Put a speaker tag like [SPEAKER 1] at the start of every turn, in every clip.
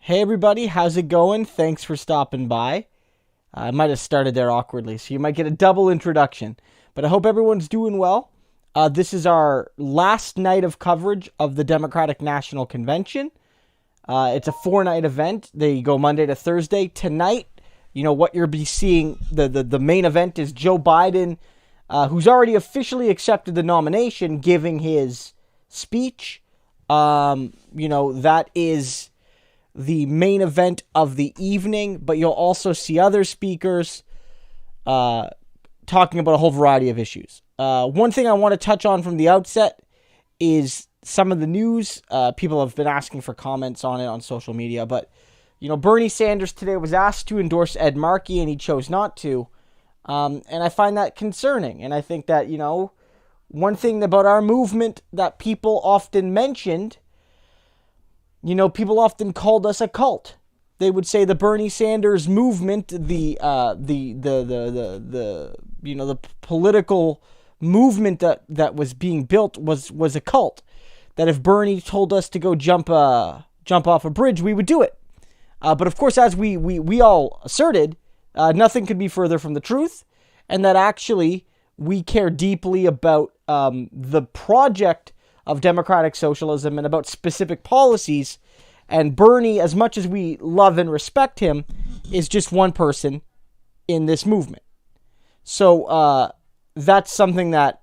[SPEAKER 1] Hey everybody, how's it going? Thanks for stopping by. I might have started there awkwardly, so you might get a double introduction. But I hope everyone's doing well. This is our last night of coverage of the Democratic National Convention. It's a 4-night event. They go Monday to Thursday. Tonight, what you'll be seeing, the main event is Joe Biden, who's already officially accepted the nomination, giving his speech. That is the main event of the evening, but you'll also see other speakers talking about a whole variety of issues. One thing I want to touch on from the outset is some of the news. People have been asking for comments on it on social media, but Bernie Sanders today was asked to endorse Ed Markey and he chose not to. And I find that concerning. And I think that, one thing about our movement that people often mentioned, people often called us a cult. They would say the Bernie Sanders movement, the political movement that was being built was a cult. That if Bernie told us to go jump off a bridge, we would do it. But of course, as we all asserted, nothing could be further from the truth, and that actually we care deeply about the project of democratic socialism and about specific policies. And Bernie, as much as we love and respect him, is just one person in this movement. So that's something that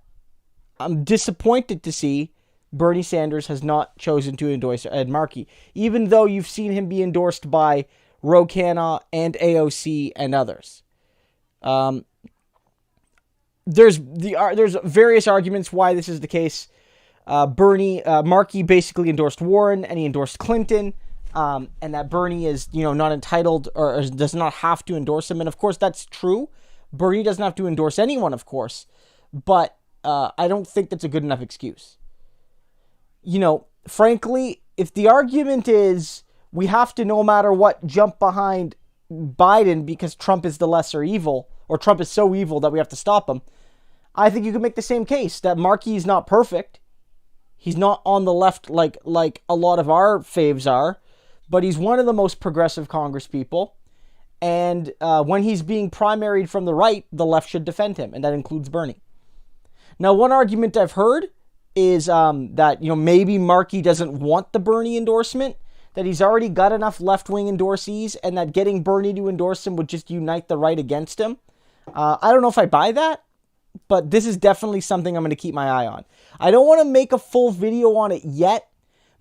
[SPEAKER 1] I'm disappointed to see. Bernie Sanders has not chosen to endorse Ed Markey, even though you've seen him be endorsed by Ro Khanna and AOC and others. There's various arguments why this is the case. Markey basically endorsed Warren and he endorsed Clinton, and that Bernie is, not entitled or does not have to endorse him. And of course, that's true. Bernie doesn't have to endorse anyone, of course, but I don't think that's a good enough excuse. Frankly, if the argument is we have to, no matter what, jump behind Biden because Trump is the lesser evil, or Trump is so evil that we have to stop him, I think you could make the same case that Markey is not perfect. He's not on the left like a lot of our faves are, but he's one of the most progressive congresspeople. And when he's being primaried from the right, the left should defend him, and that includes Bernie. Now, one argument I've heard is that maybe Markey doesn't want the Bernie endorsement, that he's already got enough left-wing endorsees, and that getting Bernie to endorse him would just unite the right against him. I don't know if I buy that, but this is definitely something I'm going to keep my eye on. I don't want to make a full video on it yet,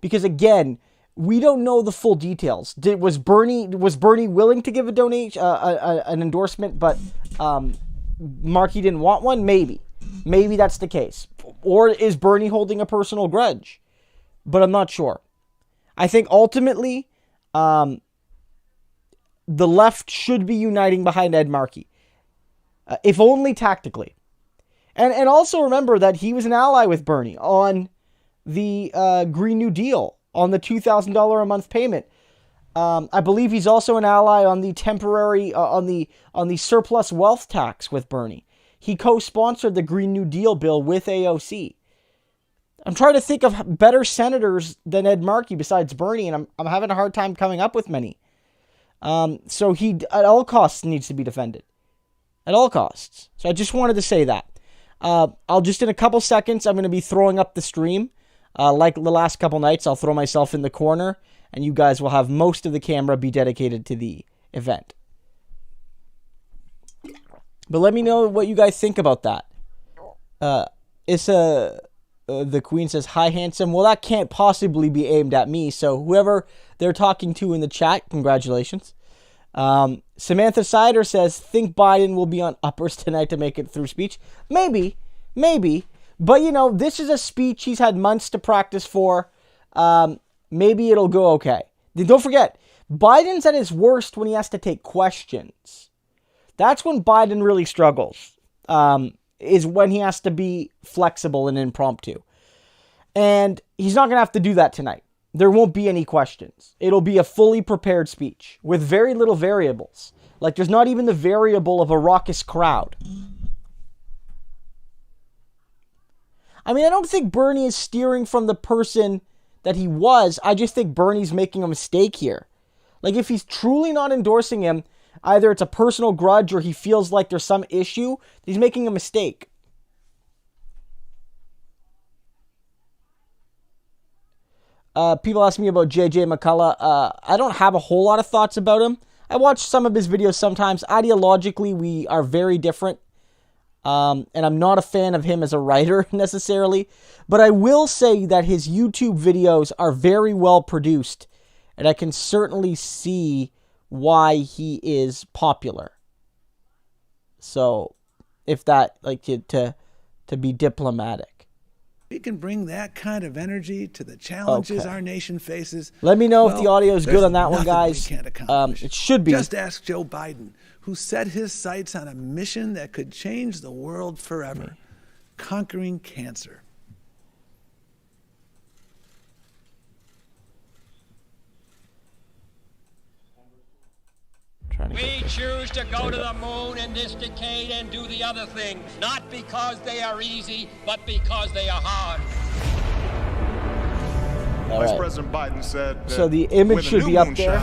[SPEAKER 1] because again, we don't know the full details. Was Bernie willing to give a donation, an endorsement, but Markey didn't want one? Maybe that's the case. Or is Bernie holding a personal grudge? But I'm not sure. I think ultimately, the left should be uniting behind Ed Markey, if only tactically. And also remember that he was an ally with Bernie on the Green New Deal, on the $2,000 a month payment. I believe he's also an ally on the temporary, on the surplus wealth tax with Bernie. He co-sponsored the Green New Deal bill with AOC. I'm trying to think of better senators than Ed Markey besides Bernie, and I'm having a hard time coming up with many. So he, at all costs, needs to be defended. At all costs. So I just wanted to say that. I'll just, in a couple seconds, I'm going to be throwing up the stream. Like the last couple nights, I'll throw myself in the corner, and you guys will have most of the camera be dedicated to the event. But let me know what you guys think about that. The Queen says, "Hi, handsome." Well, that can't possibly be aimed at me, so whoever they're talking to in the chat, congratulations. Samantha Sider says, "Think Biden will be on uppers tonight to make it through speech." Maybe. But, this is a speech he's had months to practice for. Maybe it'll go okay. Don't forget, Biden's at his worst when he has to take questions. That's when Biden really struggles, is when he has to be flexible and impromptu. And he's not going to have to do that tonight. There won't be any questions. It'll be a fully prepared speech with very little variables. Like, there's not even the variable of a raucous crowd. I mean, I don't think Bernie is steering from the person that he was. I just think Bernie's making a mistake here. Like, if he's truly not endorsing him, either it's a personal grudge or he feels like there's some issue, he's making a mistake. People ask me about JJ McCullough. I don't have a whole lot of thoughts about him. I watch some of his videos sometimes. Ideologically, we are very different. And I'm not a fan of him as a writer, necessarily. But I will say that his YouTube videos are very well produced. And I can certainly see why he is popular. So, if that, like, to be diplomatic.
[SPEAKER 2] We can bring that kind of energy to the challenges our nation faces.
[SPEAKER 1] Let me know if the audio is good on that one, guys. It should be.
[SPEAKER 2] Just ask Joe Biden, who set his sights on a mission that could change the world forever, conquering cancer.
[SPEAKER 3] We choose to go to the moon in this decade and do the other things, not because they are easy, but because they are hard.
[SPEAKER 4] Vice President Biden said
[SPEAKER 1] so the image should be up there,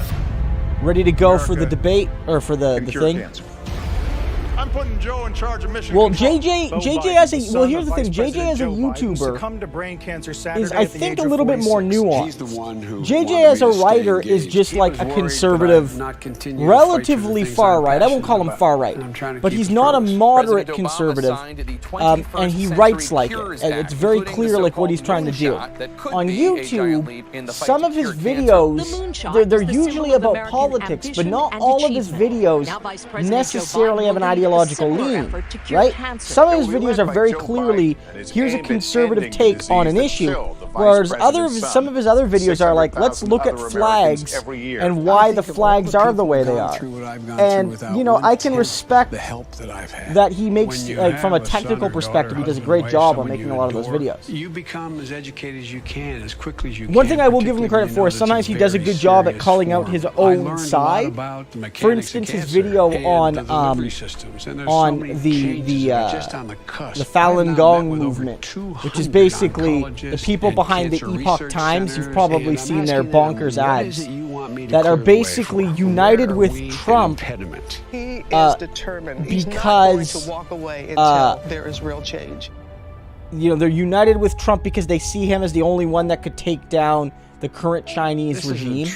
[SPEAKER 1] ready to go for the debate, or for the thing.
[SPEAKER 4] Cancer. I'm putting Joe in charge of mission
[SPEAKER 1] well,
[SPEAKER 4] control.
[SPEAKER 1] JJ as a, well, here's the thing, JJ as a YouTuber is, I think, a little bit more nuanced. JJ as a writer is just like a conservative, relatively far right. I won't call him far right, but he's not a moderate conservative, and he writes like it. And it's very clear like what he's trying to do. On YouTube, some of his videos, they're usually about politics, but not all of his videos necessarily have an ideological lean, right? Some of his videos are very clearly, here's a conservative take on an issue, whereas some of his other videos are like, let's look at flags and why the flags are the way they are. And, you know, I can respect that he makes, like, from a technical perspective, he does a great job on making a lot of those videos.
[SPEAKER 5] You become as educated as you can, as quickly as you can.
[SPEAKER 1] One thing I will give him credit for is sometimes he does a good job at calling out his own side. For instance, his video on the Falun Gong movement, which is basically the people behind the Epoch Times. You've probably seen their bonkers ads that are basically united with Trump
[SPEAKER 6] He is determined. He's not going to walk away until there is real change.
[SPEAKER 1] You know, they're united with Trump because they see him as the only one that could take down the current Chinese regime,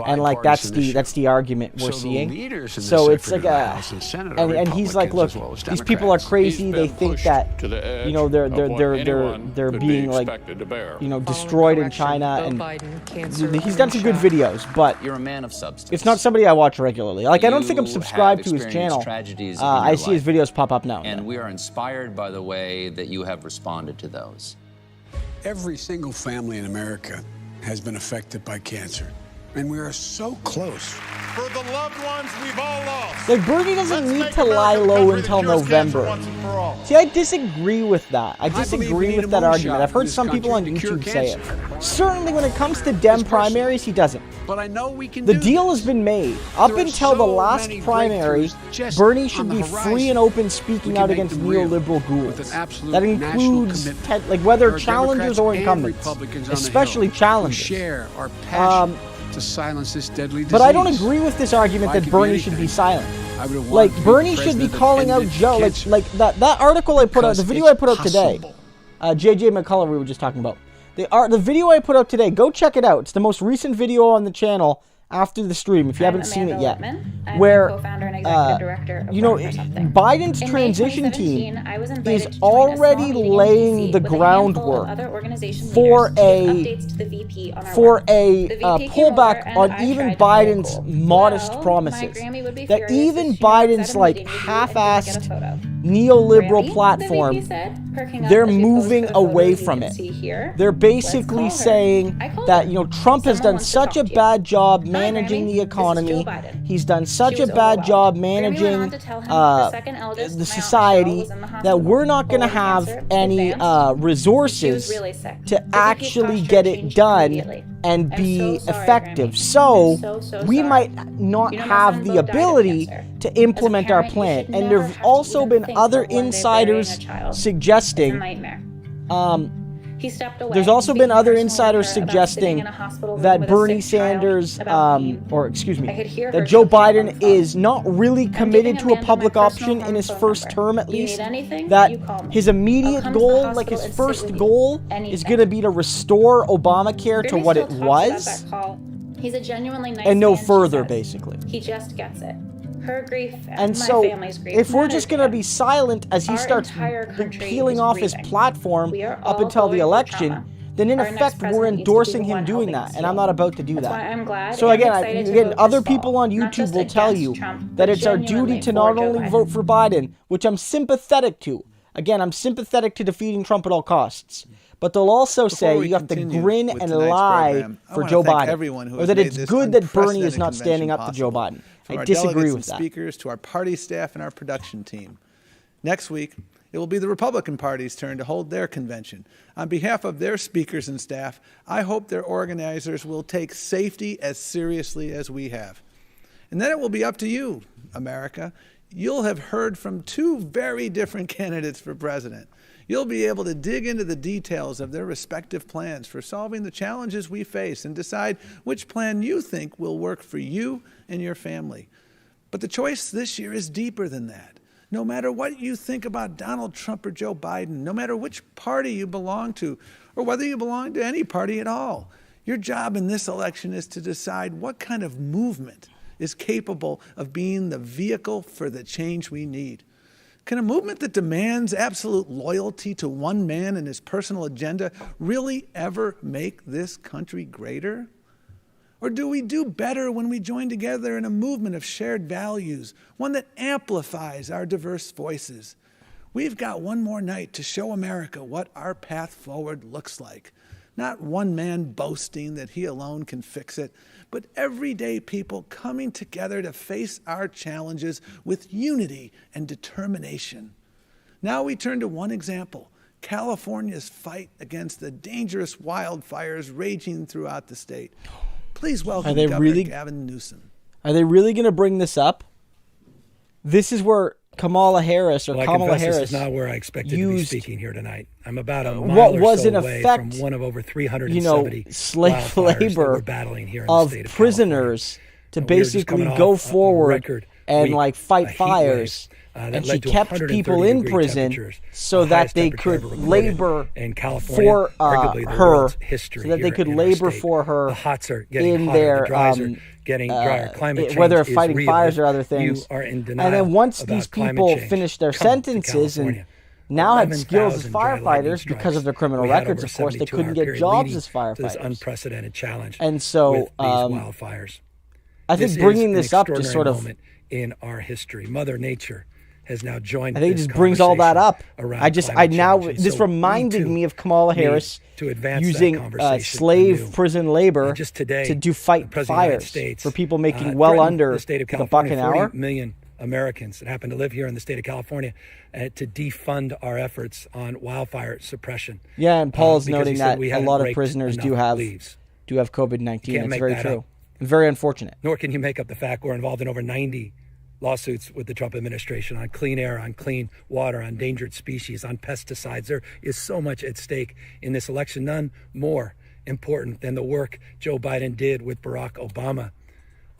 [SPEAKER 1] and like that's the argument we're seeing. So it's like and he's like, look, these people are crazy. They think that, you know, they're being, like, you know, destroyed in China, and he's done some good videos, but
[SPEAKER 7] you're a man of substance.
[SPEAKER 1] It's not somebody I watch regularly. Like, I don't think I'm subscribed to his channel. I see his videos pop up now,
[SPEAKER 7] and we are inspired by the way that you have responded to those.
[SPEAKER 5] Every single family in America has been affected by cancer, and we are so close.
[SPEAKER 4] For the loved ones we've all lost.
[SPEAKER 1] Like, Bernie doesn't need to lie low until November. See, I disagree with that. I disagree with that argument. I've heard some people on YouTube say it. Certainly when it comes to Dem primaries, he doesn't.
[SPEAKER 5] But I know we can.
[SPEAKER 1] The deal has been made. Up until the last primary, Bernie should be free and open speaking out against neoliberal ghouls. That includes, like, whether challengers or incumbents, especially challengers.
[SPEAKER 5] To silence this deadly disease.
[SPEAKER 1] But I don't agree with this argument that Bernie should be silent. Like, Bernie should be calling out Joe, like that article I put out, the video I put out today, JJ McCullough we were just talking about. The video I put out today, go check it out. It's the most recent video on the channel after the stream, if you haven't seen it yet, where, you know, Biden's transition team is already laying the groundwork for a pullback on even Biden's modest promises. That even Biden's, like, half-assed neoliberal platform, they're moving away from it. They're basically saying that, you know, Trump has done such a bad job managing the economy. He's done such a bad job managing the society that we're not going to have any resources to actually get it done and be effective. So we might not have the ability to implement our plan. And there's also been other insiders suggesting
[SPEAKER 8] He stepped away.
[SPEAKER 1] There's also been other insiders
[SPEAKER 8] Speaking
[SPEAKER 1] suggesting
[SPEAKER 8] in a hospital room
[SPEAKER 1] that
[SPEAKER 8] with a
[SPEAKER 1] Bernie
[SPEAKER 8] sick child
[SPEAKER 1] Sanders,
[SPEAKER 8] about pain.
[SPEAKER 1] that Joe Biden is not really committed to a public option in his first term, at least. That his immediate goal, like his first goal, is going to be to restore Obamacare to what it was,
[SPEAKER 8] He's a genuinely nice
[SPEAKER 1] and no
[SPEAKER 8] man, she
[SPEAKER 1] further,
[SPEAKER 8] says.
[SPEAKER 1] basically.
[SPEAKER 8] He just gets it. Her grief
[SPEAKER 1] And
[SPEAKER 8] my
[SPEAKER 1] so,
[SPEAKER 8] family's grief
[SPEAKER 1] if we're
[SPEAKER 8] matters
[SPEAKER 1] just
[SPEAKER 8] to
[SPEAKER 1] going to
[SPEAKER 8] him.
[SPEAKER 1] be silent as he
[SPEAKER 8] Our
[SPEAKER 1] starts
[SPEAKER 8] entire country
[SPEAKER 1] peeling
[SPEAKER 8] is
[SPEAKER 1] off his
[SPEAKER 8] grieving.
[SPEAKER 1] platform
[SPEAKER 8] We are
[SPEAKER 1] up
[SPEAKER 8] all
[SPEAKER 1] until the
[SPEAKER 8] going through
[SPEAKER 1] election,
[SPEAKER 8] trauma.
[SPEAKER 1] then in
[SPEAKER 8] Our next
[SPEAKER 1] effect we're
[SPEAKER 8] president needs to be
[SPEAKER 1] endorsing
[SPEAKER 8] the
[SPEAKER 1] him
[SPEAKER 8] one
[SPEAKER 1] doing
[SPEAKER 8] helping
[SPEAKER 1] that,
[SPEAKER 8] us
[SPEAKER 1] and I'm
[SPEAKER 8] heal.
[SPEAKER 1] not about to do
[SPEAKER 8] That's
[SPEAKER 1] that.
[SPEAKER 8] why I'm glad
[SPEAKER 1] So
[SPEAKER 8] and
[SPEAKER 1] again,
[SPEAKER 8] excited to
[SPEAKER 1] again,
[SPEAKER 8] vote
[SPEAKER 1] other
[SPEAKER 8] this fall.
[SPEAKER 1] people on
[SPEAKER 8] Not
[SPEAKER 1] YouTube
[SPEAKER 8] just
[SPEAKER 1] will tell
[SPEAKER 8] against
[SPEAKER 1] you
[SPEAKER 8] Trump,
[SPEAKER 1] that
[SPEAKER 8] but
[SPEAKER 1] it's our duty
[SPEAKER 8] genuinely
[SPEAKER 1] to
[SPEAKER 8] for
[SPEAKER 1] not
[SPEAKER 8] Joe
[SPEAKER 1] only
[SPEAKER 8] Biden.
[SPEAKER 1] vote for Biden, which I'm sympathetic to. Again, I'm sympathetic to defeating Trump at all costs. But they'll also say you have to grin and lie for Joe Biden, or that it's good that Bernie is not standing up to Joe Biden.
[SPEAKER 2] From
[SPEAKER 1] I
[SPEAKER 2] our
[SPEAKER 1] disagree
[SPEAKER 2] delegates
[SPEAKER 1] with
[SPEAKER 2] and
[SPEAKER 1] that.
[SPEAKER 2] speakers to our party staff and our production team. Next week, it will be the Republican Party's turn to hold their convention. On behalf of their speakers and staff, I hope their organizers will take safety as seriously as we have. And then it will be up to you, America. You'll have heard from two very different candidates for president. You'll be able to dig into the details of their respective plans for solving the challenges we face and decide which plan you think will work for you and your family. But the choice this year is deeper than that. No matter what you think about Donald Trump or Joe Biden, no matter which party you belong to, or whether you belong to any party at all, your job in this election is to decide what kind of movement is capable of being the vehicle for the change we need. Can a movement that demands absolute loyalty to one man and his personal agenda really ever make this country greater? Or do we do better when we join together in a movement of shared values, one that amplifies our diverse voices? We've got one more night to show America what our path forward looks like. Not one man boasting that he alone can fix it, but everyday people coming together to face our challenges with unity and determination. Now we turn to one example, California's fight against the dangerous wildfires raging throughout the state. Please welcome Governor Gavin Newsom.
[SPEAKER 1] Are they really going to bring this up? This is where Kamala Harris
[SPEAKER 9] This is not where I expected to be speaking here tonight. I'm about a mile or so away from one of over 370
[SPEAKER 1] slave labor
[SPEAKER 9] battling here in
[SPEAKER 1] of
[SPEAKER 9] the state of
[SPEAKER 1] prisoners to basically go forward and fight fires. And she kept people in prison so that they could labor for her, so that they could labor for her in their whether fighting fires or other things. And then once these people finished their sentences and now had skills as firefighters because of their criminal records, of course, they couldn't get jobs as firefighters.
[SPEAKER 9] This unprecedented challenge.
[SPEAKER 1] And so
[SPEAKER 9] with these wildfires.
[SPEAKER 1] I think bringing this up just sort of
[SPEAKER 9] moment in our history. Mother Nature has now joined.
[SPEAKER 1] I think it just brings all that up. This reminded me of Kamala Harris using slave prison labor to fight fires for people making well under the buck an hour.
[SPEAKER 9] 40 million Americans that happen to live here in the state of California to defund our efforts on wildfire suppression.
[SPEAKER 1] Yeah, and Paul's noting that a lot of prisoners do have COVID-19. That's very true. Very unfortunate.
[SPEAKER 9] Nor can you make up the fact we're involved in over 90 lawsuits with the Trump administration on clean air, on clean water, on endangered species, on pesticides. There is so much at stake in this election, none more important than the work Joe Biden did with Barack Obama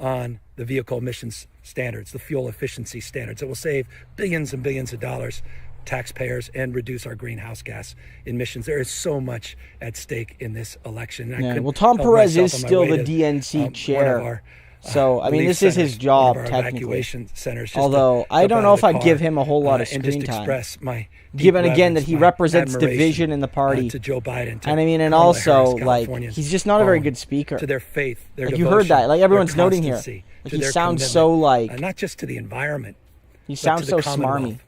[SPEAKER 9] on the vehicle emissions standards, the fuel efficiency standards that will save billions and billions of dollars taxpayers and reduce our greenhouse gas emissions. There is so much at stake in this election.
[SPEAKER 1] Tom Perez is still the DNC chair. So, I mean, this is his job, technically. Although, I don't know if I'd give him a whole lot of screen time. Given, again, that he represents division in the party.
[SPEAKER 9] To Joe Biden,
[SPEAKER 1] and I mean, and also, he's just not a very good speaker.
[SPEAKER 9] To their faith, their
[SPEAKER 1] devotion, you heard that. Everyone's noting here. He sounds so
[SPEAKER 9] not just to the environment.
[SPEAKER 1] He sounds so smarmy.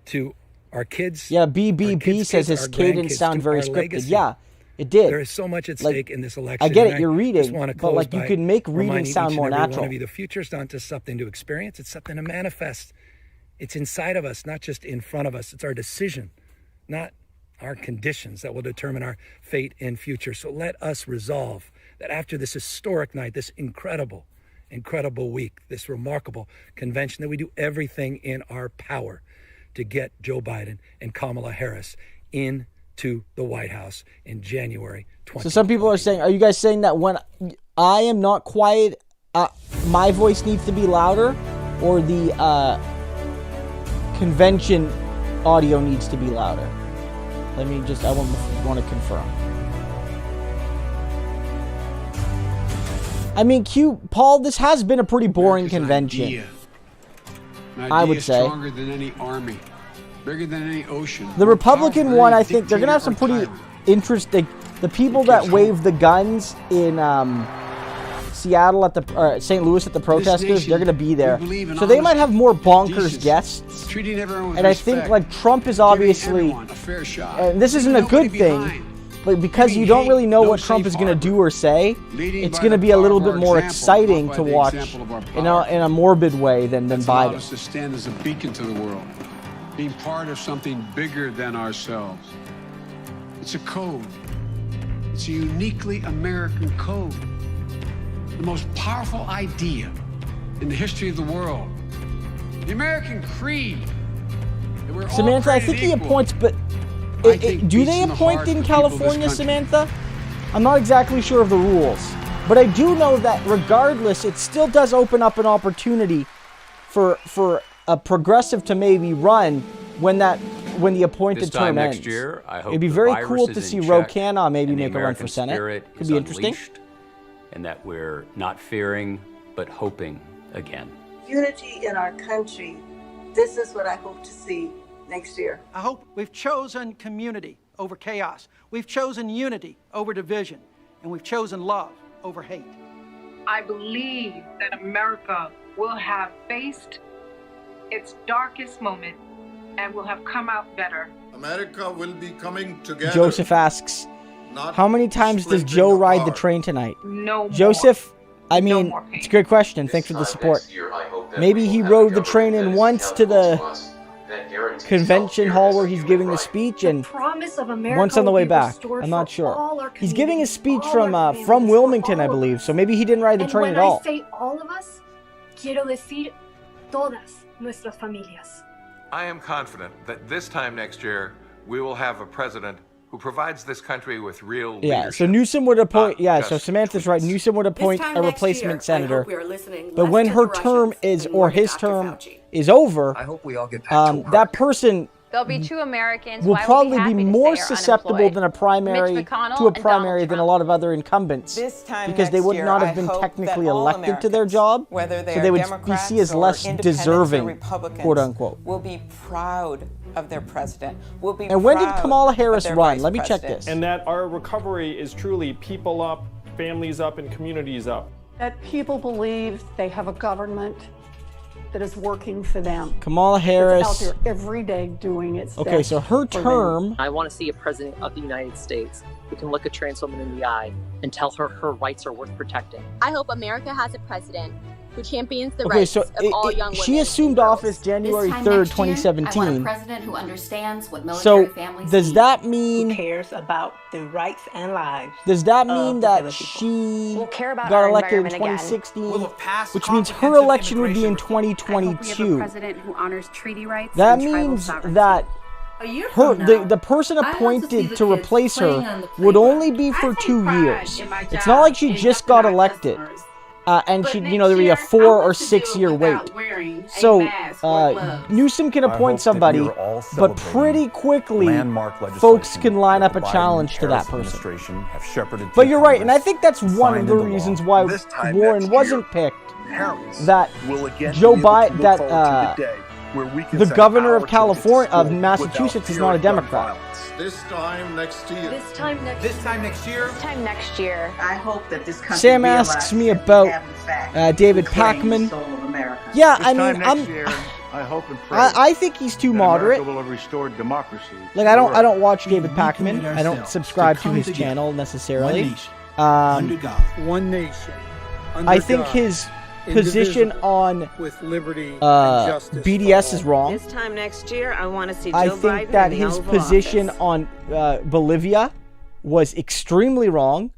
[SPEAKER 9] To our kids.
[SPEAKER 1] Yeah, BBB says his cadence sound very scripted. Yeah. It did.
[SPEAKER 9] There is so much at stake in this election.
[SPEAKER 1] I get it, you're reading, but you can make reading sound more natural.
[SPEAKER 9] One of you, the future is not just something to experience, it's something to manifest. It's inside of us, not just in front of us. It's our decision, not our conditions that will determine our fate and future. So let us resolve that after this historic night, this incredible week, this remarkable convention, that we do everything in our power to get Joe Biden and Kamala Harris in to the White House in January 2020.
[SPEAKER 1] So some people are saying, are you guys saying that when I am not quiet, my voice needs to be louder, or the convention audio needs to be louder? Let me just, I want to confirm. I mean, Paul, this has been a pretty boring convention. I would say.
[SPEAKER 5] Stronger than any army, bigger than any ocean.
[SPEAKER 1] The Republican one, I think they're gonna have some pretty interesting. The people that waved the guns in Seattle at the St. Louis at the protesters, they're gonna be there, so they might have more bonkers guests. And I think like Trump is obviously, and this isn't a good thing. But because you don't really know what Trump is going to do or say, it's going to be a little bit more exciting to watch in a morbid way than Biden.
[SPEAKER 5] Us to stand as a beacon to the world, being part of something bigger than ourselves. It's a code. It's a uniquely American code. The most powerful idea in the history of the world. The American creed.
[SPEAKER 1] Samantha, I think he appoints, but do they appoint in California, Samantha? I'm not exactly sure of the rules, but I do know that regardless, it still does open up an opportunity for a progressive to maybe run when the appointed term ends.
[SPEAKER 7] Next year, I hope
[SPEAKER 1] it'd be very cool to see Ro Khanna maybe make a run for Senate. Could be interesting.
[SPEAKER 7] And that we're not fearing, but hoping again.
[SPEAKER 10] Unity in our country. This is what I hope to see next year.
[SPEAKER 11] I hope we've chosen community over chaos. We've chosen unity over division. And we've chosen love over hate.
[SPEAKER 12] I believe that America will have faced its darkest moment and will have come out better.
[SPEAKER 4] America will be coming together.
[SPEAKER 1] Joseph asks, how many times does Joe ride the train tonight?
[SPEAKER 12] No
[SPEAKER 1] Joseph,
[SPEAKER 12] more.
[SPEAKER 1] I mean, it's a great question. Thanks for the support. Maybe he rode the train in once to the convention hall where he's giving the speech, and once on the way back. I'm not sure. He's giving a speech from Wilmington, I believe, so maybe he didn't ride the train at all.
[SPEAKER 13] When I say all of us, quiero decir todas nuestras familias.
[SPEAKER 14] I am confident that this time next year we will have a president who provides this country with real leadership.
[SPEAKER 1] So Newsom would appoint, so Samantha's right, Newsom would appoint a replacement senator, but when her term is, or his term is over,
[SPEAKER 15] I hope we all get back to
[SPEAKER 1] that person
[SPEAKER 16] There'll be two Americans
[SPEAKER 1] will probably be more susceptible than a primary than a lot of other incumbents, because they would not have been technically elected to their job, so they would be seen as less deserving, quote unquote.
[SPEAKER 17] Will be proud of their president.
[SPEAKER 1] And when did Kamala Harris run? Let me check this.
[SPEAKER 18] And that our recovery is truly people up, families up, and communities up.
[SPEAKER 19] That people believe they have a government that is working for them.
[SPEAKER 1] Kamala Harris.
[SPEAKER 19] It's out there every day doing its
[SPEAKER 1] Okay, so her term.
[SPEAKER 20] I want to see a president of the United States who can look a trans woman in the eye and tell her her rights are worth protecting.
[SPEAKER 21] I hope America has a president who champions the rights of all young women.
[SPEAKER 1] She assumed office January 3rd, 2017.
[SPEAKER 22] I want a president who understands what military families
[SPEAKER 1] does that mean?
[SPEAKER 10] Who cares about the rights and lives?
[SPEAKER 1] Does that mean that she got elected in 2016? Which means her election would be in 2022.
[SPEAKER 22] I hope we have a president who honors treaty rights.
[SPEAKER 1] That means that the person appointed to replace her would only be for 2 years. It's not like she just got elected. And she'd, there'd be a 4 or 6 year wait. So, Newsom can appoint somebody, but pretty quickly, folks can line up a challenge to that person. But you're right, and I think that's one of the reasons why Warren wasn't picked. That Joe Biden, the governor of California, of Massachusetts, is not a Democrat.
[SPEAKER 4] This time next year.
[SPEAKER 22] This time next year.
[SPEAKER 21] This time next year.
[SPEAKER 10] I hope that this country
[SPEAKER 1] Sam asks me about David Pakman. Yeah, I mean,
[SPEAKER 4] I hope and pray.
[SPEAKER 1] I think he's too moderate.
[SPEAKER 4] America will have restored democracy.
[SPEAKER 1] Like I don't watch David Pakman. I don't subscribe to his channel necessarily.
[SPEAKER 2] Under God. One nation.
[SPEAKER 1] I think his position on
[SPEAKER 2] with liberty and justice
[SPEAKER 1] BDS is wrong.
[SPEAKER 17] This time next year, I want to see Joe
[SPEAKER 1] I
[SPEAKER 17] Biden
[SPEAKER 1] think that
[SPEAKER 17] in the
[SPEAKER 1] his
[SPEAKER 17] Oval
[SPEAKER 1] position
[SPEAKER 17] Office.
[SPEAKER 1] on Bolivia was extremely wrong,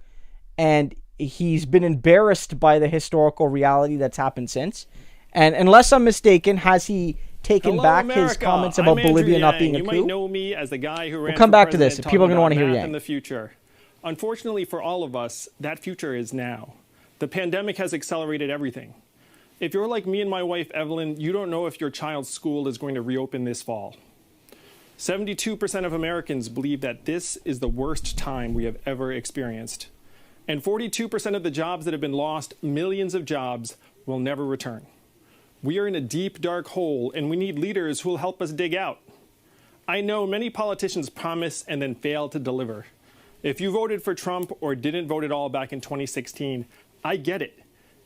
[SPEAKER 1] and he's been embarrassed by the historical reality that's happened since. And unless I'm mistaken, has he taken back his comments about Bolivia not being a coup?
[SPEAKER 18] You might know me as the guy who ran
[SPEAKER 1] We'll come back to
[SPEAKER 18] president
[SPEAKER 1] this. If people are going to want to hear
[SPEAKER 18] math
[SPEAKER 1] Yang.
[SPEAKER 18] in the future. Unfortunately for all of us, that future is now. The pandemic has accelerated everything. If you're like me and my wife, Evelyn, you don't know if your child's school is going to reopen this fall. 72% of Americans believe that this is the worst time we have ever experienced. And 42% of the jobs that have been lost, millions of jobs, will never return. We are in a deep, dark hole, and we need leaders who will help us dig out. I know many politicians promise and then fail to deliver. If you voted for Trump or didn't vote at all back in 2016, I get it.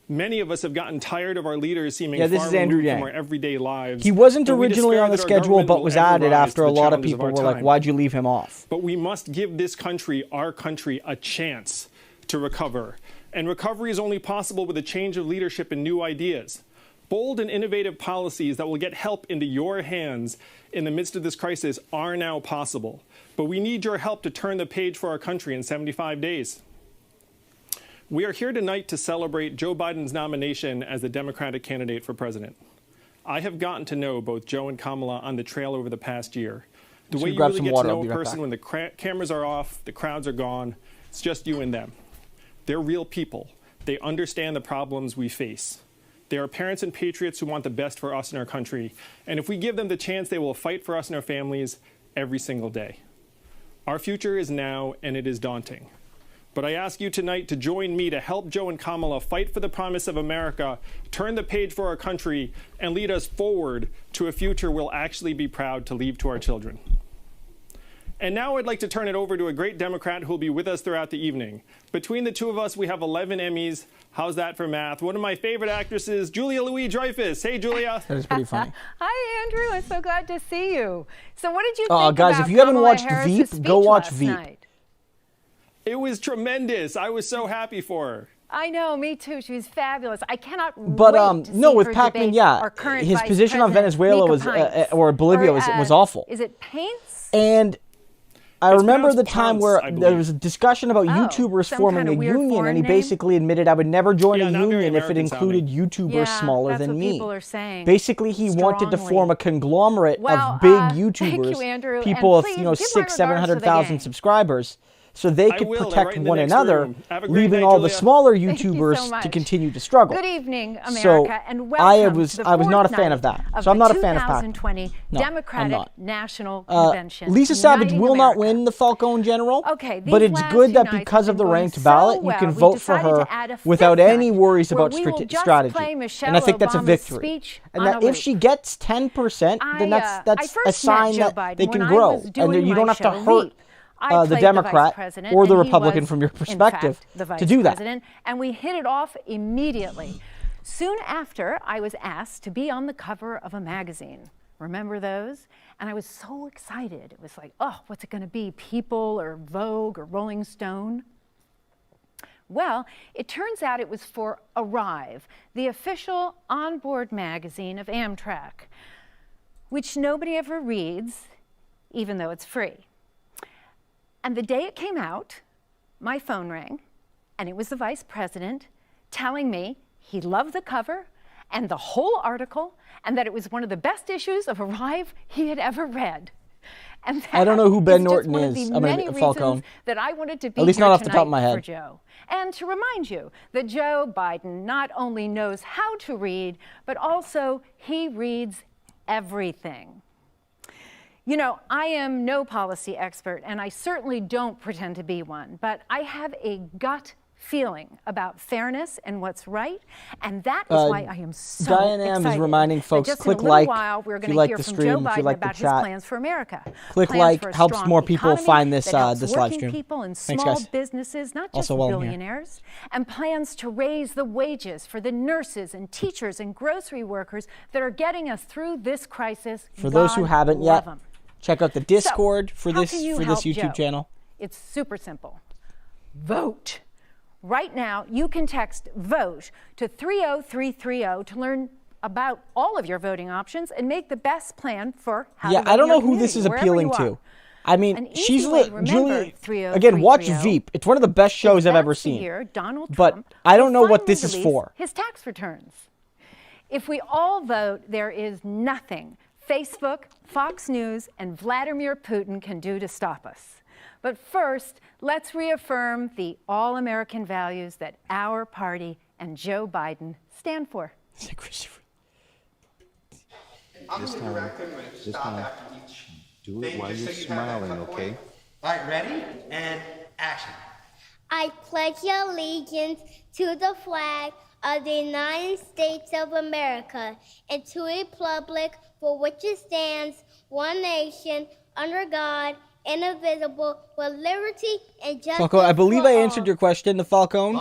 [SPEAKER 18] Many of us have gotten tired of our leaders seeming far removed from our everyday lives.
[SPEAKER 1] He wasn't originally on the schedule, but was added after a lot of people were like, why'd you leave him off?
[SPEAKER 18] But we must give this country, our country, a chance to recover. And recovery is only possible with a change of leadership and new ideas. Bold and innovative policies that will get help into your hands in the midst of this crisis are now possible. But we need your help to turn the page for our country in 75 days. We are here tonight to celebrate Joe Biden's nomination as the Democratic candidate for president. I have gotten to know both Joe and Kamala on the trail over the past year. The way you really get to know a person when the cameras are off, the crowds are gone, it's just you and them. They're real people. They understand the problems we face. They are parents and patriots who want the best for us and our country. And if we give them the chance, they will fight for us and our families every single day. Our future is now, and it is daunting. But I ask you tonight to join me to help Joe and Kamala fight for the promise of America, turn the page for our country, and lead us forward to a future we'll actually be proud to leave to our children. And now I'd like to turn it over to a great Democrat who will be with us throughout the evening. Between the two of us, we have 11 Emmys. How's that for math? One of my favorite actresses, Julia Louis-Dreyfus. Hey, Julia.
[SPEAKER 1] That is pretty funny.
[SPEAKER 15] Hi, Andrew. I'm so glad to see you. So what did you think
[SPEAKER 1] guys,
[SPEAKER 15] about
[SPEAKER 1] if you haven't
[SPEAKER 15] Kamala
[SPEAKER 1] watched
[SPEAKER 15] Harris's
[SPEAKER 1] Veep, go watch
[SPEAKER 15] speech
[SPEAKER 1] Veep.
[SPEAKER 15] last night?
[SPEAKER 18] It was tremendous. I was so happy for her.
[SPEAKER 15] I know, me too. She was fabulous. I cannot
[SPEAKER 1] But
[SPEAKER 15] wait to
[SPEAKER 1] no,
[SPEAKER 15] see
[SPEAKER 1] with
[SPEAKER 15] her
[SPEAKER 1] Pacman,
[SPEAKER 15] debate
[SPEAKER 1] yeah,
[SPEAKER 15] our current
[SPEAKER 1] his
[SPEAKER 15] Vice
[SPEAKER 1] position on
[SPEAKER 15] President,
[SPEAKER 1] Venezuela
[SPEAKER 15] Mika
[SPEAKER 1] was
[SPEAKER 15] Pince.
[SPEAKER 1] or Bolivia was awful.
[SPEAKER 15] Is it Paints?
[SPEAKER 1] And I remember the time where there was a discussion about YouTubers forming a union, and he basically admitted I would never join a union if it included YouTubers smaller than me.
[SPEAKER 15] People are saying
[SPEAKER 1] Basically, he wanted to form a conglomerate of big YouTubers,
[SPEAKER 15] Andrew,
[SPEAKER 1] people with 600,000-700,000 subscribers, so they could protect one another, leaving all the smaller YouTubers to continue to struggle.
[SPEAKER 15] Good evening, America,
[SPEAKER 1] so
[SPEAKER 15] and welcome to the
[SPEAKER 1] I was not a
[SPEAKER 15] fourth
[SPEAKER 1] fan
[SPEAKER 15] night
[SPEAKER 1] of that.
[SPEAKER 15] of
[SPEAKER 1] So I'm not a
[SPEAKER 15] the
[SPEAKER 1] fan of Pacman.
[SPEAKER 15] 2020 Democratic National Convention.
[SPEAKER 1] Lisa Savage
[SPEAKER 15] uniting
[SPEAKER 1] will
[SPEAKER 15] America.
[SPEAKER 1] not win the Falcone General,
[SPEAKER 15] Okay,
[SPEAKER 1] but it's good that because of the ranked ballot, you can vote for her without any worries about strategy. And I think that's a victory. And that if she gets 10%, then that's a sign that they can grow, and you don't have to hurt the Democrat or the Republican from your perspective to do that.
[SPEAKER 15] And we hit it off immediately. Soon after, I was asked to be on the cover of a magazine. Remember those? And I was so excited. It was like, oh, what's it going to be? People or Vogue or Rolling Stone? Well, it turns out it was for Arrive, the official onboard magazine of Amtrak, which nobody ever reads, even though it's free. And the day it came out, my phone rang, and it was the vice president telling me he loved the cover and the whole article, and that it was one of the best issues of Arrive he had ever read. And
[SPEAKER 1] I don't know who Ben Norton
[SPEAKER 15] is.
[SPEAKER 1] is.
[SPEAKER 15] Many
[SPEAKER 1] Falcone.
[SPEAKER 15] reasons that I wanted to be
[SPEAKER 1] At least
[SPEAKER 15] here
[SPEAKER 1] not off the top of my
[SPEAKER 15] tonight
[SPEAKER 1] head.
[SPEAKER 15] for Joe. And to remind you that Joe Biden not only knows how to read, but also he reads everything. You know, I am no policy expert, and I certainly don't pretend to be one, but I have a gut feeling about fairness and what's right, and that is why I am so
[SPEAKER 1] Diane M
[SPEAKER 15] excited.
[SPEAKER 1] is reminding folks,
[SPEAKER 15] that just
[SPEAKER 1] click
[SPEAKER 15] in a little
[SPEAKER 1] like
[SPEAKER 15] while, we're
[SPEAKER 1] if
[SPEAKER 15] going
[SPEAKER 1] you
[SPEAKER 15] to
[SPEAKER 1] like
[SPEAKER 15] hear
[SPEAKER 1] the
[SPEAKER 15] from
[SPEAKER 1] stream,
[SPEAKER 15] Joe
[SPEAKER 1] if you
[SPEAKER 15] Biden
[SPEAKER 1] like the
[SPEAKER 15] about his
[SPEAKER 1] chat.
[SPEAKER 15] plans for America.
[SPEAKER 1] Click
[SPEAKER 15] Plans
[SPEAKER 1] like
[SPEAKER 15] for a
[SPEAKER 1] helps
[SPEAKER 15] strong
[SPEAKER 1] more people
[SPEAKER 15] economy
[SPEAKER 1] find this
[SPEAKER 15] that helps
[SPEAKER 1] this live
[SPEAKER 15] working
[SPEAKER 1] stream.
[SPEAKER 15] people and
[SPEAKER 1] Thanks,
[SPEAKER 15] small
[SPEAKER 1] guys.
[SPEAKER 15] businesses, not just
[SPEAKER 1] Also while I'm here.
[SPEAKER 15] billionaires, and plans to raise the wages for the nurses and teachers and grocery workers that are getting us through this crisis.
[SPEAKER 1] For those who haven't
[SPEAKER 15] love
[SPEAKER 1] yet,
[SPEAKER 15] 'em.
[SPEAKER 1] check out the Discord for
[SPEAKER 15] How
[SPEAKER 1] this
[SPEAKER 15] can you
[SPEAKER 1] YouTube
[SPEAKER 15] help Joe?
[SPEAKER 1] channel.
[SPEAKER 15] It's super simple. Vote. Right now, you can text VOTE to 30330 to learn about all of your voting options and make the best plan for how to vote
[SPEAKER 1] I don't
[SPEAKER 15] in your
[SPEAKER 1] know who this
[SPEAKER 15] community,
[SPEAKER 1] is
[SPEAKER 15] wherever
[SPEAKER 1] appealing
[SPEAKER 15] you
[SPEAKER 1] to.
[SPEAKER 15] are.
[SPEAKER 1] I mean,
[SPEAKER 15] An
[SPEAKER 1] she's
[SPEAKER 15] easy way to remember
[SPEAKER 1] Julie.
[SPEAKER 15] 30330
[SPEAKER 1] Again, watch Veep. It's one of the best shows I've ever seen.
[SPEAKER 15] Year, Donald
[SPEAKER 1] But
[SPEAKER 15] Trump
[SPEAKER 1] I don't know
[SPEAKER 15] will
[SPEAKER 1] what this
[SPEAKER 15] finally
[SPEAKER 1] is
[SPEAKER 15] release
[SPEAKER 1] for.
[SPEAKER 15] His tax returns. If we all vote, there is nothing Facebook, Fox News, and Vladimir Putin can do to stop us. But first, let's reaffirm the all-American values that our party and Joe Biden stand for.
[SPEAKER 3] This time, do it while you're smiling, okay?
[SPEAKER 16] All right, ready? And action.
[SPEAKER 23] I pledge allegiance to the flag of the United States of America and to the republic for which it stands, one nation, under God, indivisible, with liberty and justice.
[SPEAKER 1] Falcone, I believe I answered your question, the Falcone.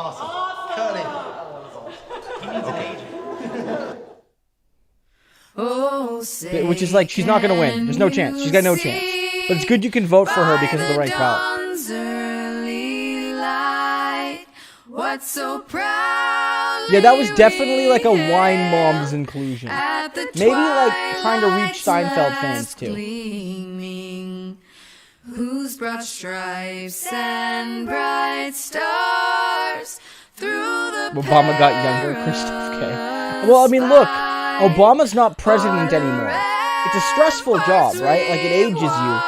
[SPEAKER 16] Okay.
[SPEAKER 1] Which is like, she's not going to win. There's no chance. She's got no chance. But it's good you can vote for her because of the right ballot.
[SPEAKER 16] What's so proud?
[SPEAKER 1] Yeah, that was definitely like a wine mom's inclusion. Maybe like trying to reach Seinfeld fans too.
[SPEAKER 16] Gleaming, who's brought stripes and bright stars through the
[SPEAKER 1] Obama got younger, Christopher K. Well, I mean, look, Obama's not president anymore. It's a stressful job, right? Like, it ages you.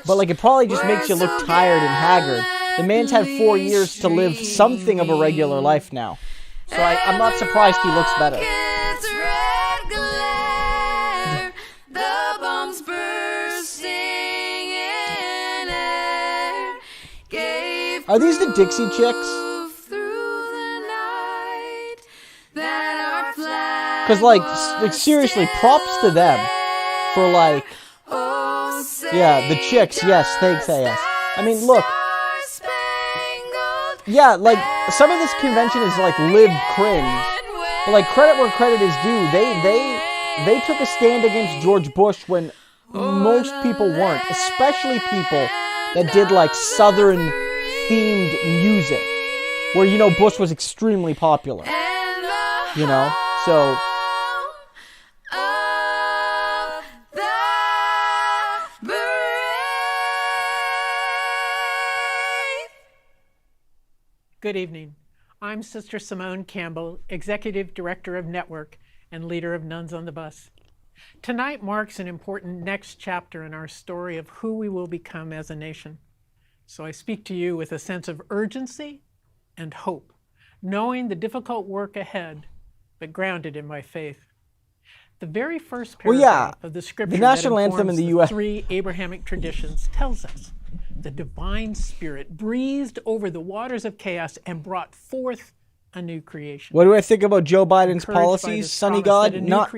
[SPEAKER 1] But, like, it probably just makes you look tired and haggard. The man's had 4 years to live something of a regular life now. So I'm not surprised he looks better. Are these the Dixie Chicks? Because, like, seriously, props to them for, like, yeah, the Chicks, yes, thanks, AS. I mean, look, yeah, like, some of this convention is, like, lib cringe, but, like, credit where credit is due. They took a stand against George Bush when most people weren't, especially people that did, like, Southern-themed music, where, you know, Bush was extremely popular, you know, so...
[SPEAKER 24] Good evening. I'm Sister Simone Campbell, Executive Director of Network and leader of Nuns on the Bus. Tonight marks an important next chapter in our story of who we will become as a nation. So I speak to you with a sense of urgency and hope, knowing the difficult work ahead, but grounded in my faith. The very first paragraph of the scripture
[SPEAKER 1] the national anthem in the U.S.
[SPEAKER 24] three Abrahamic traditions tells us the divine spirit breathed over the waters of chaos and brought forth a new creation.
[SPEAKER 1] What do I think about Joe Biden's policies, Sonny God? Not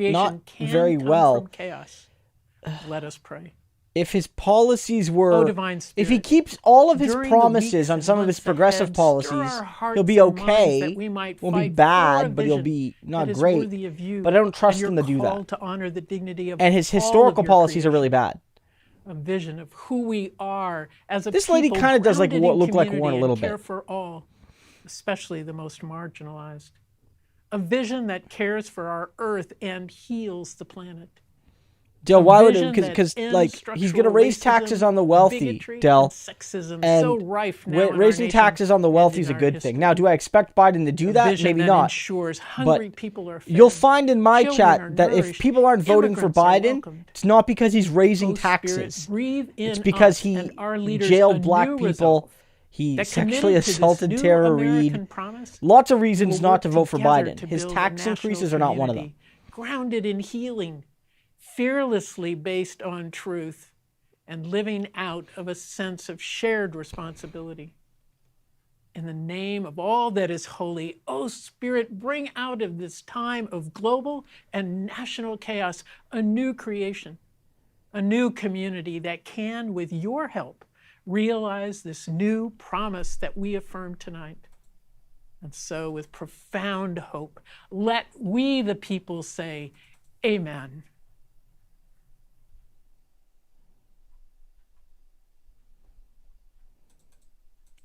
[SPEAKER 1] very well.
[SPEAKER 24] Chaos. Let us pray.
[SPEAKER 1] If his policies were, if he keeps all of his promises on some of his progressive policies, he'll be okay. Won't be bad, but he'll be not great. But I don't trust him to do that. And his historical policies are really bad.
[SPEAKER 24] A vision of who we are as a
[SPEAKER 1] this lady kind of does like look like Warren a little bit.
[SPEAKER 24] Care for all, especially the most marginalized. A vision that cares for our earth and heals the planet.
[SPEAKER 1] Del, why would it? Because like he's going to raise taxes on the wealthy, Del, and
[SPEAKER 24] so rife now
[SPEAKER 1] raising taxes on the wealthy is a good thing. Now, do I expect Biden to do that? Maybe not. But you'll find in my chat that if people aren't voting for Biden, it's not because he's raising taxes. It's because he jailed black people. He sexually assaulted Tara Reid. Lots of reasons not to vote for Biden. His tax increases are not one of them.
[SPEAKER 24] Grounded in healing. Fearlessly based on truth and living out of a sense of shared responsibility. In the name of all that is holy, O Spirit, bring out of this time of global and national chaos a new creation, a new community that can, with your help, realize this new promise that we affirm tonight. And so, with profound hope, let we the people say, Amen.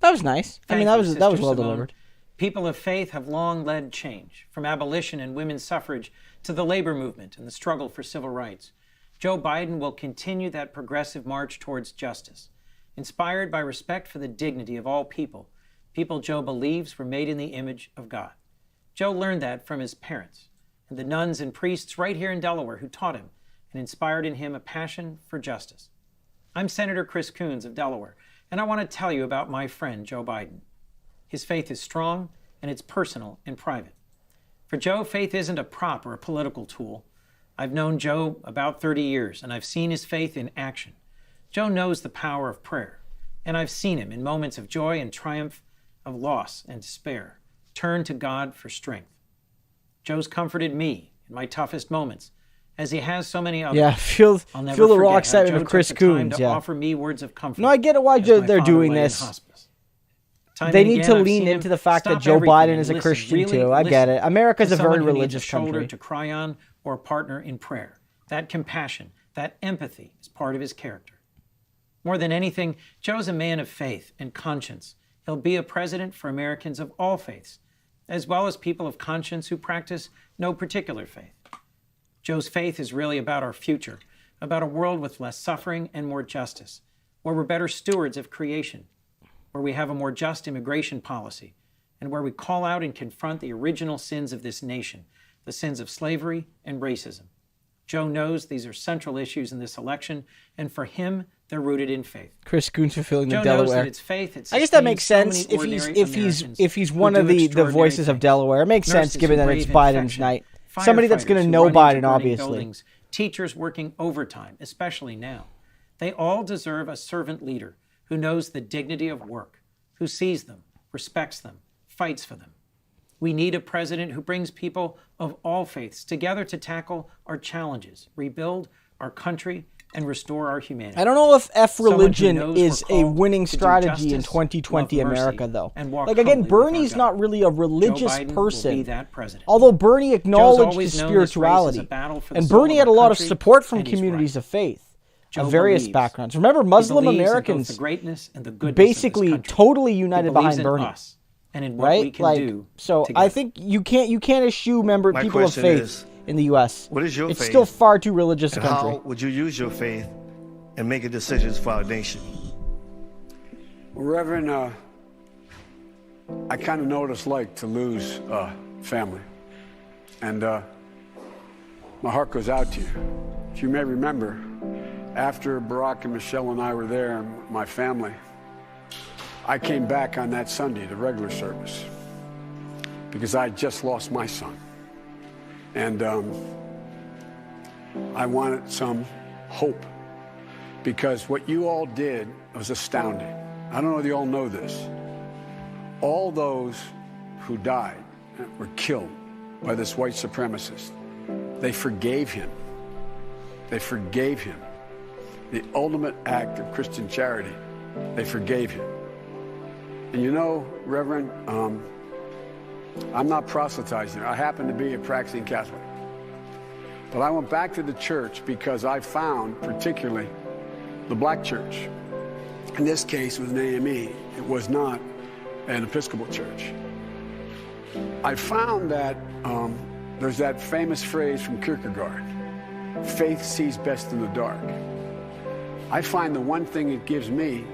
[SPEAKER 1] That was nice. I mean, that was well delivered.
[SPEAKER 25] People of faith have long led change, from abolition and women's suffrage to the labor movement and the struggle for civil rights. Joe Biden will continue that progressive march towards justice, inspired by respect for the dignity of all people, people Joe believes were made in the image of God. Joe learned that from his parents and the nuns and priests right here in Delaware who taught him and inspired in him a passion for justice. I'm Senator Chris Coons of Delaware, and I want to tell you about my friend, Joe Biden. His faith is strong, and it's personal and private. For Joe, faith isn't a prop or a political tool. I've known Joe about 30 years, and I've seen his faith in action. Joe knows the power of prayer, and I've seen him in moments of joy and triumph, of loss and despair, turn to God for strength. Joe's comforted me in my toughest moments, as he has so many others.
[SPEAKER 1] Yeah, feel the raw excitement of Chris Coons.
[SPEAKER 25] Yeah, offer me words of comfort.
[SPEAKER 1] No, I get it why they're doing this. They need to lean into the fact that Joe Biden is a Christian too. I get it. America's a very religious country.
[SPEAKER 25] To cry on or partner in prayer. That compassion, that empathy is part of his character. More than anything, Joe's a man of faith and conscience. He'll be a president for Americans of all faiths, as well as people of conscience who practice no particular faith. Joe's faith is really about our future, about a world with less suffering and more justice, where we're better stewards of creation, where we have a more just immigration policy, and where we call out and confront the original sins of this nation, the sins of slavery and racism. Joe knows these are central issues in this election, and for him, they're rooted in faith.
[SPEAKER 1] Chris Coons fulfilling the
[SPEAKER 25] Joe
[SPEAKER 1] Delaware.
[SPEAKER 25] knows that it's faith.
[SPEAKER 1] I guess that makes sense if he's one of the voices of Delaware. It makes sense given that it's Biden's night. Somebody that's going to know Biden, obviously.
[SPEAKER 25] Buildings, teachers working overtime, especially now. They all deserve a servant leader who knows the dignity of work, who sees them, respects them, fights for them. We need a president who brings people of all faiths together to tackle our challenges, rebuild our country, and restore our humanity.
[SPEAKER 1] I don't know if religion is a winning strategy in 2020 America, though. Like, again, Bernie's not really a religious person. Although Bernie acknowledged his spirituality. And Bernie had a lot of support from communities of faith of various backgrounds. Remember, Muslim Americans basically totally united behind Bernie.
[SPEAKER 25] And in what we can do
[SPEAKER 1] so
[SPEAKER 25] together.
[SPEAKER 1] I think you can't eschew people of faith in the U.S.
[SPEAKER 5] What is your faith?
[SPEAKER 1] It's still far too religious a country.
[SPEAKER 5] How would you use your faith in making decisions for our nation?
[SPEAKER 6] Well, Reverend, I kind of know what it's like to lose family. And my heart goes out to you. If you may remember, after Barack and Michelle and I were there, and my family, I came back on that Sunday, the regular service, because I had just lost my son. And I wanted some hope, because what you all did was astounding. I don't know if you all know this. All those who died, were killed by this white supremacist, they forgave him. They forgave him. The ultimate act of Christian charity, they forgave him. And you know, Reverend, I'm not proselytizing. I happen to be a practicing Catholic. But I went back to the church because I found, particularly, the black church. In this case, it was an AME. It was not an Episcopal church. I found that there's that famous phrase from Kierkegaard, faith sees best in the dark. I find the one thing it gives me,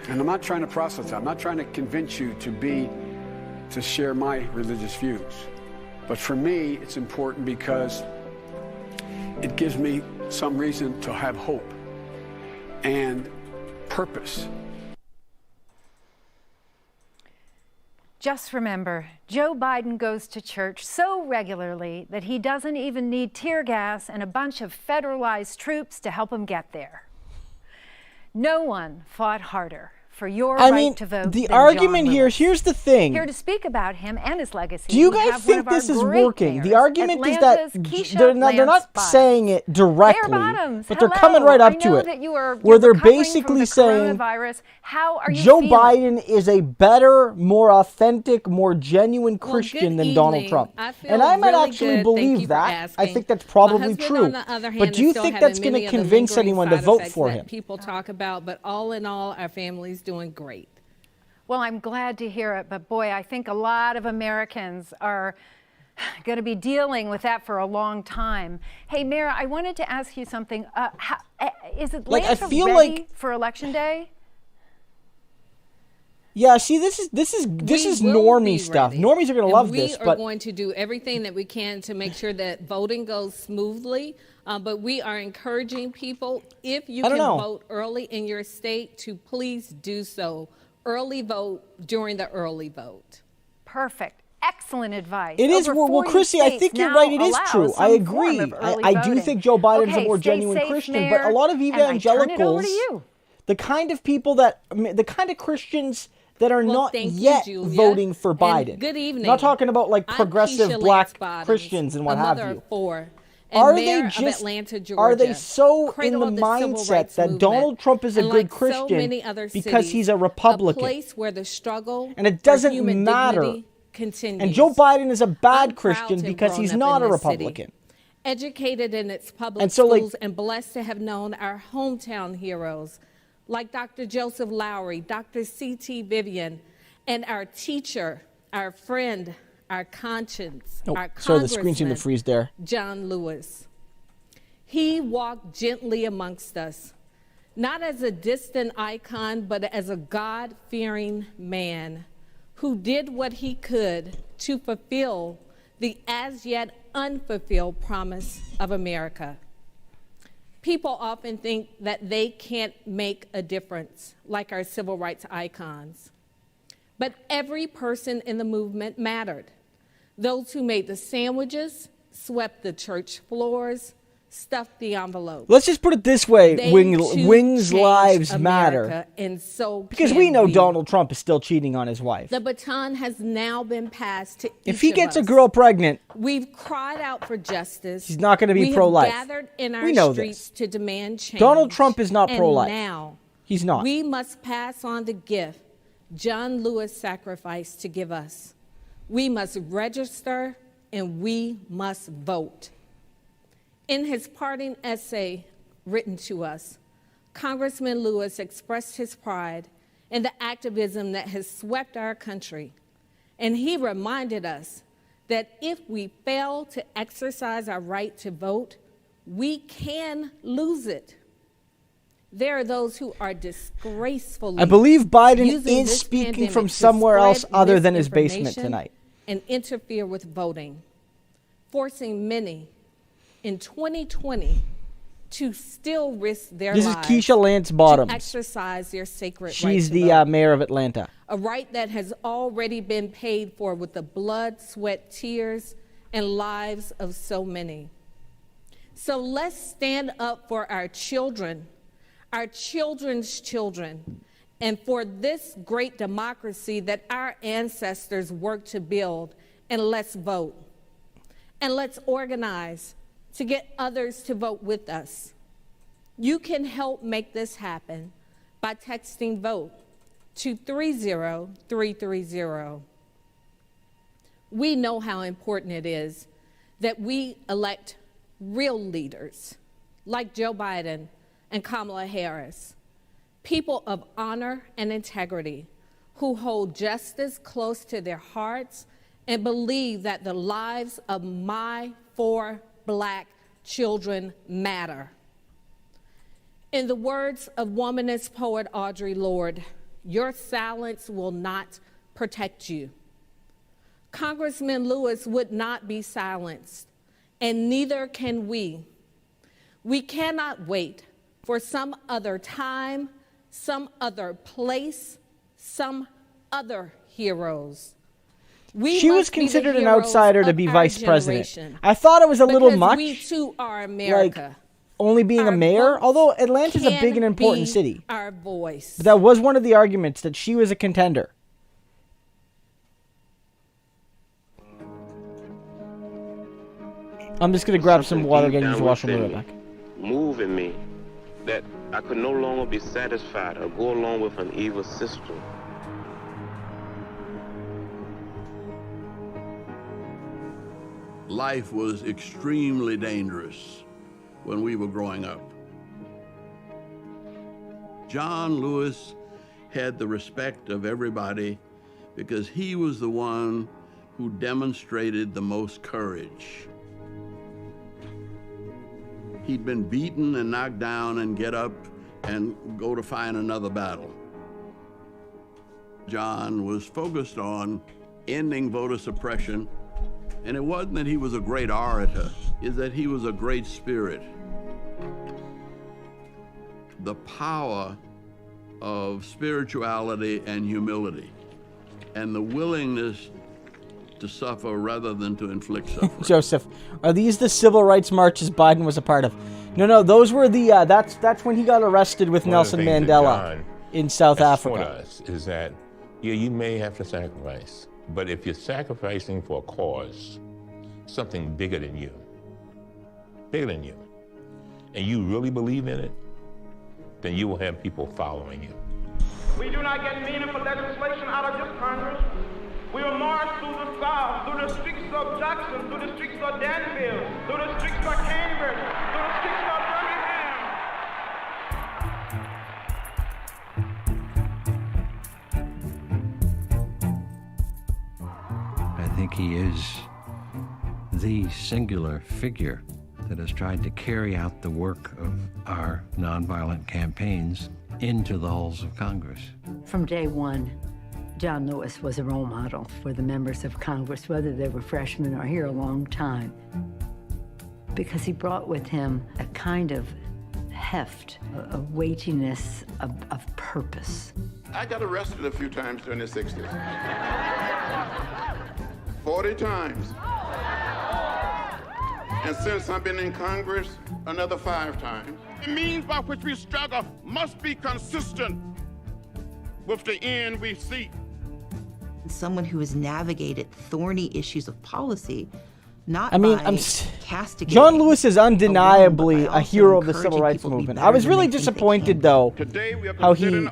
[SPEAKER 6] and I'm not trying to proselytize, I'm not trying to convince you to share my religious views. But for me, it's important because it gives me some reason to have hope and purpose.
[SPEAKER 15] Just remember, Joe Biden goes to church so regularly that he doesn't even need tear gas and a bunch of federalized troops to help him get there. No one fought harder for your right to vote.
[SPEAKER 1] The argument here's the thing.
[SPEAKER 15] Here to speak about him and his legacy.
[SPEAKER 1] Do you guys think this is working? The argument is that they're not saying it directly, but they're coming right up to it. Where they're basically saying Joe Biden is a better, more authentic, more genuine Christian than Donald Trump. And I might actually believe that. I think that's probably true. But do you think that's going to convince anyone to vote for him?
[SPEAKER 7] People talk about, but all in all, our family's doing great.
[SPEAKER 15] Well, I'm glad to hear it, but boy, I think a lot of Americans are going to be dealing with that for a long time. Hey, Mayor, I wanted to ask you something. Is Atlanta ready for Election Day?
[SPEAKER 1] Yeah, see, this is normie stuff. Normies are going to love this,
[SPEAKER 7] we are going to do everything that we can to make sure that voting goes smoothly. But we are encouraging people, if you can vote early in your state, to please do so. Early vote during the early vote.
[SPEAKER 15] Perfect. Excellent advice.
[SPEAKER 1] It is. Well, Chrissy, I think you're right. It is true. I agree. I do think Joe Biden's a more genuine Christian, but a lot of evangelicals, the kind of people the kind of Christians that are not yet voting for Biden.
[SPEAKER 7] Good evening.
[SPEAKER 1] I'm not talking about like progressive black Christians and what have you. Are they just? Are they so in the mindset that Donald Trump is a good Christian because he's a Republican?
[SPEAKER 7] A place where the struggle
[SPEAKER 1] and it doesn't matter.
[SPEAKER 7] Continues.
[SPEAKER 1] And Joe Biden is a bad Christian because he's not a Republican.
[SPEAKER 7] Educated in its public schools and blessed to have known our hometown heroes like Dr. Joseph Lowry, Dr. C.T. Vivian, and our teacher, our friend, our conscience, our congressman,
[SPEAKER 1] sorry, the screen seemed to freeze there.
[SPEAKER 7] John Lewis. He walked gently amongst us, not as a distant icon, but as a God-fearing man who did what he could to fulfill the as yet unfulfilled promise of America. People often think that they can't make a difference, like our civil rights icons. But every person in the movement mattered. Those who made the sandwiches, swept the church floors, stuffed the envelope.
[SPEAKER 1] Let's just put it this way, Wings Lives Matter.
[SPEAKER 7] And so
[SPEAKER 1] because we know Donald Trump is still cheating on his wife.
[SPEAKER 7] The baton has now been passed to
[SPEAKER 1] if he gets a girl pregnant,
[SPEAKER 7] we've cried out for justice.
[SPEAKER 1] He's not going to be pro-life.
[SPEAKER 7] We have gathered in our streets to demand change.
[SPEAKER 1] Donald Trump is not pro-life.
[SPEAKER 7] Now,
[SPEAKER 1] he's not.
[SPEAKER 7] We must pass on the gift John Lewis sacrificed to give us. We must register and we must vote. In his parting essay written to us, Congressman Lewis expressed his pride in the activism that has swept our country. And he reminded us that if we fail to exercise our right to vote, we can lose it. There are those who are disgracefully
[SPEAKER 1] I believe Biden is speaking from somewhere else other than his basement tonight.
[SPEAKER 7] And interfere with voting, forcing many in 2020 to still risk their lives.
[SPEAKER 1] This is Keisha Lance Bottoms.
[SPEAKER 7] To exercise their sacred right to
[SPEAKER 1] She's the mayor of Atlanta.
[SPEAKER 7] A right that has already been paid for with the blood, sweat, tears, and lives of so many. So let's stand up for our children, our children's children, and for this great democracy that our ancestors worked to build. And let's vote. And let's organize to get others to vote with us. You can help make this happen by texting VOTE to 30330. We know how important it is that we elect real leaders like Joe Biden and Kamala Harris, people of honor and integrity who hold justice close to their hearts and believe that the lives of my 4 Black children matter. In the words of womanist poet Audre Lorde, your silence will not protect you. Congressman Lewis would not be silenced, and neither can we. We cannot wait for some other time, some other place, some other heroes.
[SPEAKER 1] She was considered an outsider to be vice president. I thought it was a little much.
[SPEAKER 7] We too are America.
[SPEAKER 1] Like only being a mayor, although Atlanta's a big and important city.
[SPEAKER 7] Our voice.
[SPEAKER 1] But that was one of the arguments, that she was a contender. I'm just gonna grab some water again and use the washroom. We'll be right back.
[SPEAKER 8] Moving me that I could no longer be satisfied or go along with an evil system.
[SPEAKER 9] Life was extremely dangerous when we were growing up. John Lewis had the respect of everybody because he was the one who demonstrated the most courage. He'd been beaten and knocked down and get up and go to find another battle. John was focused on ending voter suppression, and it wasn't that he was a great orator, it's that he was a great spirit. The power of spirituality and humility, and the willingness to suffer rather than to inflict suffering.
[SPEAKER 1] Joseph, are these the civil rights marches Biden was a part of? No, those were the, that's when he got arrested with Nelson Mandela in South Africa.
[SPEAKER 3] Us is that, yeah, you may have to sacrifice, but if you're sacrificing for a cause, something bigger than you, and you really believe in it, then you will have people following you.
[SPEAKER 11] We do not get meaningful legislation out of this Congress. We will march through the South, through the streets of Jackson, through the streets of Danville, through the streets of Cambridge, through the streets of Birmingham.
[SPEAKER 12] I think he is the singular figure that has tried to carry out the work of our nonviolent campaigns into the halls of Congress.
[SPEAKER 13] From day one, John Lewis was a role model for the members of Congress, whether they were freshmen or here a long time, because he brought with him a kind of heft, a weightiness of purpose.
[SPEAKER 14] I got arrested a few times during the 60s. 40 times. And since I've been in Congress, another 5 times. The means by which we struggle must be consistent with the end we seek.
[SPEAKER 19] Someone who has navigated thorny issues of policy, not castigating.
[SPEAKER 1] John Lewis is undeniably a hero of the civil rights movement. I was really disappointed, though, how he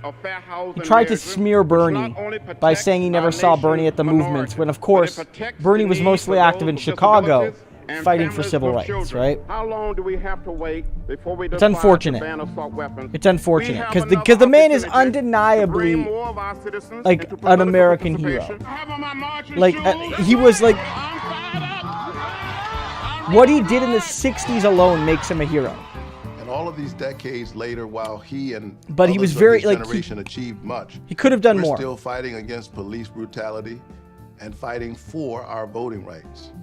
[SPEAKER 1] tried to smear Bernie by saying he never saw Bernie at the movements, when, of course, Bernie was mostly active in Chicago, fighting for civil rights, right?
[SPEAKER 14] How long do we have to wait before we
[SPEAKER 1] It's unfortunate. It's unfortunate because the man is undeniably like an American hero. Like he was like what he did in the 60s alone makes him a hero.
[SPEAKER 26] And all of these decades later, while he and
[SPEAKER 1] but he was very like
[SPEAKER 26] generation achieved much,
[SPEAKER 1] he could have done more.
[SPEAKER 26] We're still fighting against police brutality and fighting for our voting rights.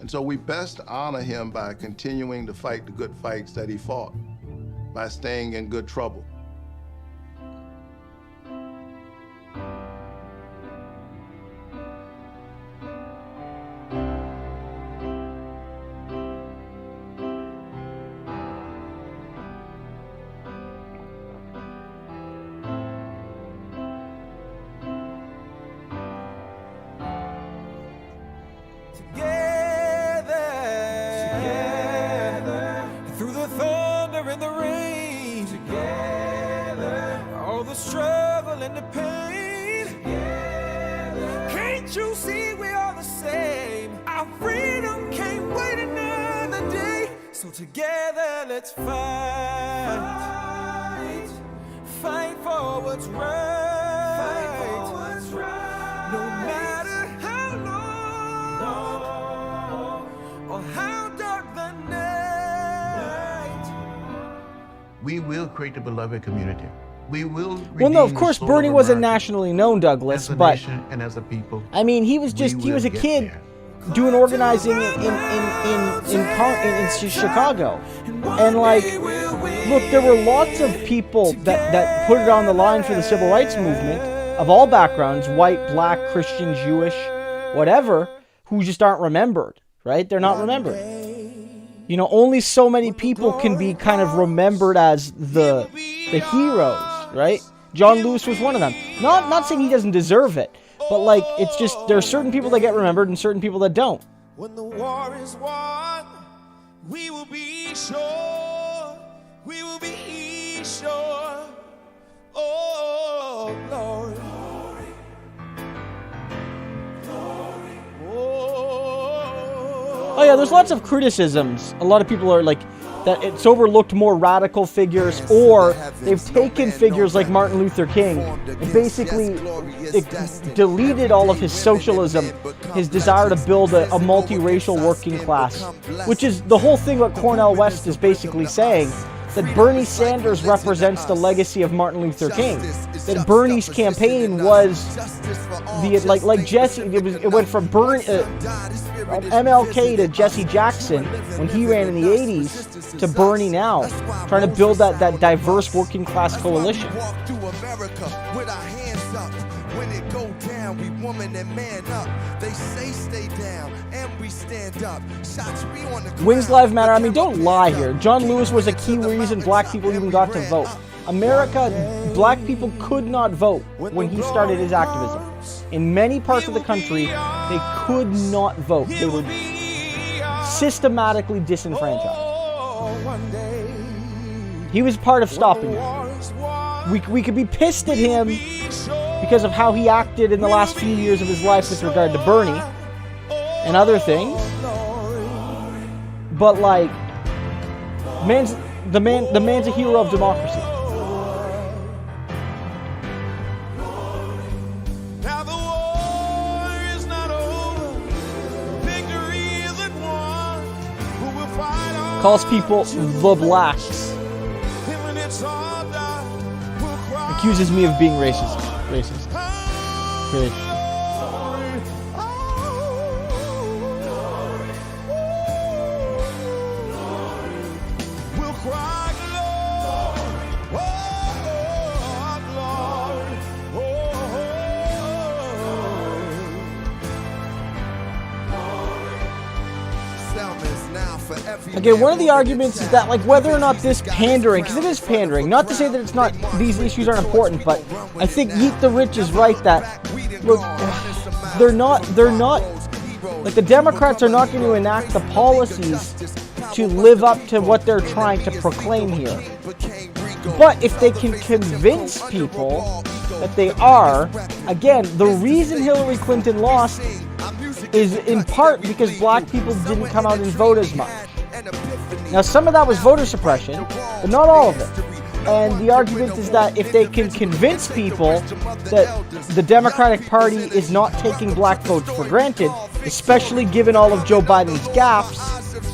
[SPEAKER 26] And so we best honor him by continuing to fight the good fights that he fought, by staying in good trouble.
[SPEAKER 27] Together, let's fight for what's right, no matter how long or how dark the night.
[SPEAKER 26] We will create a beloved community. We will.
[SPEAKER 1] Well, no, of course, Bernie wasn't nationally known, Douglas, but
[SPEAKER 26] and as a people,
[SPEAKER 1] I mean, he was a kid doing organizing in Chicago, and like, look, there were lots of people that put it on the line for the civil rights movement of all backgrounds, white, black, Christian, Jewish, whatever, who just aren't remembered, right? They're not remembered. You know, only so many people can be kind of remembered as the heroes, right? John Lewis was one of them. Not saying he doesn't deserve it, but like, it's just, there are certain people that get remembered and certain people that don't.
[SPEAKER 27] When the war is won, we will be sure. We will be sure. Oh, glory. Glory. Glory.
[SPEAKER 1] Oh yeah, there's lots of criticisms. A lot of people are like, that it's overlooked more radical figures, or they've taken figures like Martin Luther King and basically deleted all of his socialism, his desire to build a multiracial working class, which is the whole thing what Cornel West is basically saying. that Bernie Sanders represents the legacy of Martin Luther King. That Bernie's campaign was like Jesse. It went from MLK to Jesse Jackson when he ran in the 80s to Bernie now, trying to build that diverse working class coalition.
[SPEAKER 27] When it go down, we woman and man up. They say stay down, and we stand up. Shots we on the
[SPEAKER 1] Wings Lives Matter. I mean, don't lie here. John Lewis was a key reason black people even got to vote. America, black people could not vote when he started his activism. In many parts of the country, they could not vote. They were systematically disenfranchised. He was part of stopping it. We could be pissed at him because of how he acted in the last few years of his life with regard to Bernie and other things. But like, the man's a hero of democracy.
[SPEAKER 27] Now the war is not over. Victory isn't won. Who will fight on?
[SPEAKER 1] Calls people the blacks.
[SPEAKER 27] When it's all done, we'll cry.
[SPEAKER 1] Accuses me of being racist. Good.
[SPEAKER 27] We'll cry, Lord.
[SPEAKER 1] Again, one of the arguments is that, like, whether or not this pandering, because it is pandering, not to say that it's not, these issues aren't important, but I think Yeet the Rich is right that, look, they're not, like, the Democrats are not going to enact the policies to live up to what they're trying to proclaim here. But if they can convince people that they are, again, the reason Hillary Clinton lost is in part because black people didn't come out and vote as much. Now, some of that was voter suppression, but not all of it. And the argument is that if they can convince people that the Democratic Party is not taking black votes for granted, especially given all of Joe Biden's gaps,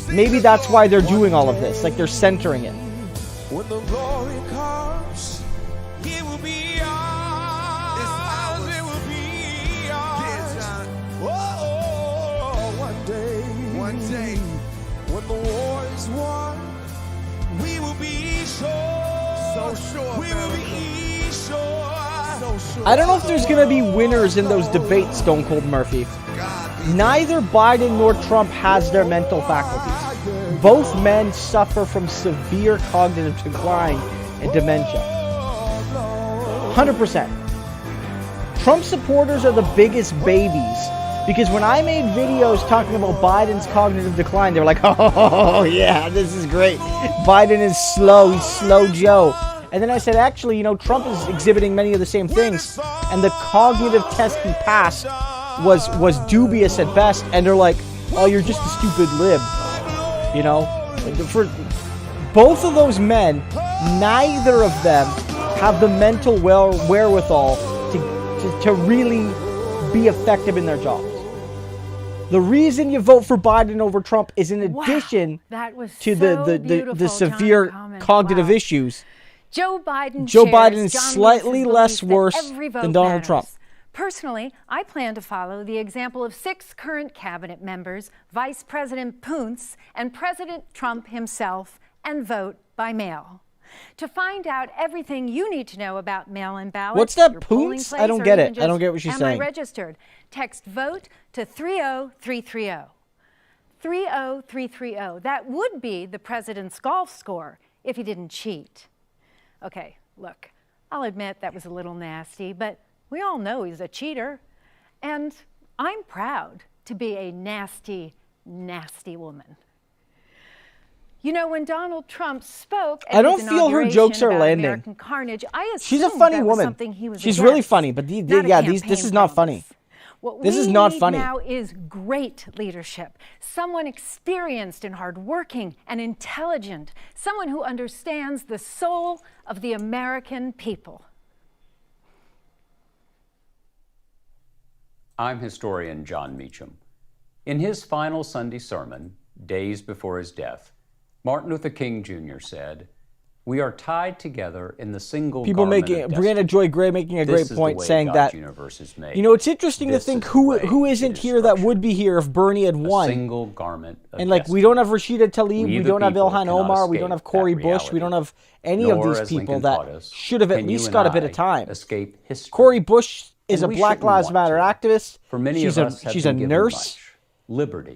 [SPEAKER 1] maybe that's why they're doing all of this, like they're centering it.
[SPEAKER 27] When the glory comes, it will be ours. It will be ours. Oh, one day, when the war is won, we will be sure. So sure. We will be sure. So sure.
[SPEAKER 1] I don't know if there's going to be winners in those debates, Stone Cold Murphy. Neither Biden nor Trump has their mental faculties. Both men suffer from severe cognitive decline and dementia. 100%. Trump supporters are the biggest babies because when I made videos talking about Biden's cognitive decline, they were like, oh yeah, this is great. Biden is slow. He's slow Joe. And then I said, actually, you know, Trump is exhibiting many of the same things. And the cognitive test he passed was dubious at best. And they're like, oh, you're just a stupid lib. You know, for both of those men, neither of them have the mental wherewithal to really be effective in their jobs. The reason you vote for Biden over Trump is in addition to the severe cognitive issues.
[SPEAKER 15] Joe Biden
[SPEAKER 1] is slightly less worse than Donald Trump.
[SPEAKER 15] Personally, I plan to follow the example of 6 current cabinet members, Vice President Pence, and President Trump himself, and vote by mail. To find out everything you need to know about mail-in ballots,
[SPEAKER 1] what's that,
[SPEAKER 15] your polling
[SPEAKER 1] Pence?
[SPEAKER 15] place,
[SPEAKER 1] I don't
[SPEAKER 15] or
[SPEAKER 1] get
[SPEAKER 15] even
[SPEAKER 1] it. I don't get what she's
[SPEAKER 15] am
[SPEAKER 1] saying.
[SPEAKER 15] I registered? Text VOTE to 30330. 30330. That would be the president's golf score if he didn't cheat. Okay, look, I'll admit that was a little nasty, but we all know he's a cheater. And I'm proud to be a nasty, nasty woman. You know, when Donald Trump spoke at
[SPEAKER 1] I don't
[SPEAKER 15] his
[SPEAKER 1] feel her jokes are
[SPEAKER 15] about
[SPEAKER 1] landing.
[SPEAKER 15] American carnage, I
[SPEAKER 1] She's a
[SPEAKER 15] assumed
[SPEAKER 1] funny
[SPEAKER 15] that was
[SPEAKER 1] woman.
[SPEAKER 15] something he was
[SPEAKER 1] She's
[SPEAKER 15] against,
[SPEAKER 1] really funny, but this is not funny.
[SPEAKER 15] What
[SPEAKER 1] This
[SPEAKER 15] we
[SPEAKER 1] is not
[SPEAKER 15] need
[SPEAKER 1] funny.
[SPEAKER 15] now is great leadership. Someone experienced and hardworking and intelligent. Someone who understands the soul of the American people.
[SPEAKER 2] I'm historian John Meacham. In his final Sunday sermon, days before his death, Martin Luther King Jr. said, We are tied together in the single
[SPEAKER 1] People
[SPEAKER 2] garment
[SPEAKER 1] making
[SPEAKER 2] of destiny.
[SPEAKER 1] Brianna Joy Gray making a
[SPEAKER 2] This
[SPEAKER 1] great
[SPEAKER 2] is the
[SPEAKER 1] point,
[SPEAKER 2] way
[SPEAKER 1] saying
[SPEAKER 2] God's
[SPEAKER 1] that
[SPEAKER 2] universe is made.
[SPEAKER 1] you know it's interesting
[SPEAKER 2] This
[SPEAKER 1] to think
[SPEAKER 2] is the
[SPEAKER 1] who
[SPEAKER 2] way
[SPEAKER 1] isn't
[SPEAKER 2] it is
[SPEAKER 1] here that would be here if Bernie had won.
[SPEAKER 2] single garment of
[SPEAKER 1] And like we don't have Rashida Tlaib, we
[SPEAKER 2] the
[SPEAKER 1] don't have
[SPEAKER 2] people
[SPEAKER 1] Ilhan
[SPEAKER 2] cannot
[SPEAKER 1] Omar, we don't
[SPEAKER 2] escape
[SPEAKER 1] have Cory
[SPEAKER 2] that
[SPEAKER 1] Bush, we
[SPEAKER 2] reality.
[SPEAKER 1] don't have any
[SPEAKER 2] Nor,
[SPEAKER 1] of these
[SPEAKER 2] as
[SPEAKER 1] people
[SPEAKER 2] Lincoln
[SPEAKER 1] that
[SPEAKER 2] taught us,
[SPEAKER 1] should have at
[SPEAKER 2] can you
[SPEAKER 1] least
[SPEAKER 2] and
[SPEAKER 1] got a bit
[SPEAKER 2] I
[SPEAKER 1] of time.
[SPEAKER 2] escape history.
[SPEAKER 1] Cory Bush is
[SPEAKER 2] And
[SPEAKER 1] a
[SPEAKER 2] we
[SPEAKER 1] Black
[SPEAKER 2] shouldn't
[SPEAKER 1] Lives
[SPEAKER 2] want
[SPEAKER 1] Matter
[SPEAKER 2] to.
[SPEAKER 1] activist.
[SPEAKER 2] For many
[SPEAKER 1] she's
[SPEAKER 2] of us have
[SPEAKER 1] she's
[SPEAKER 2] been
[SPEAKER 1] a
[SPEAKER 2] given
[SPEAKER 1] nurse.
[SPEAKER 2] much. Liberty.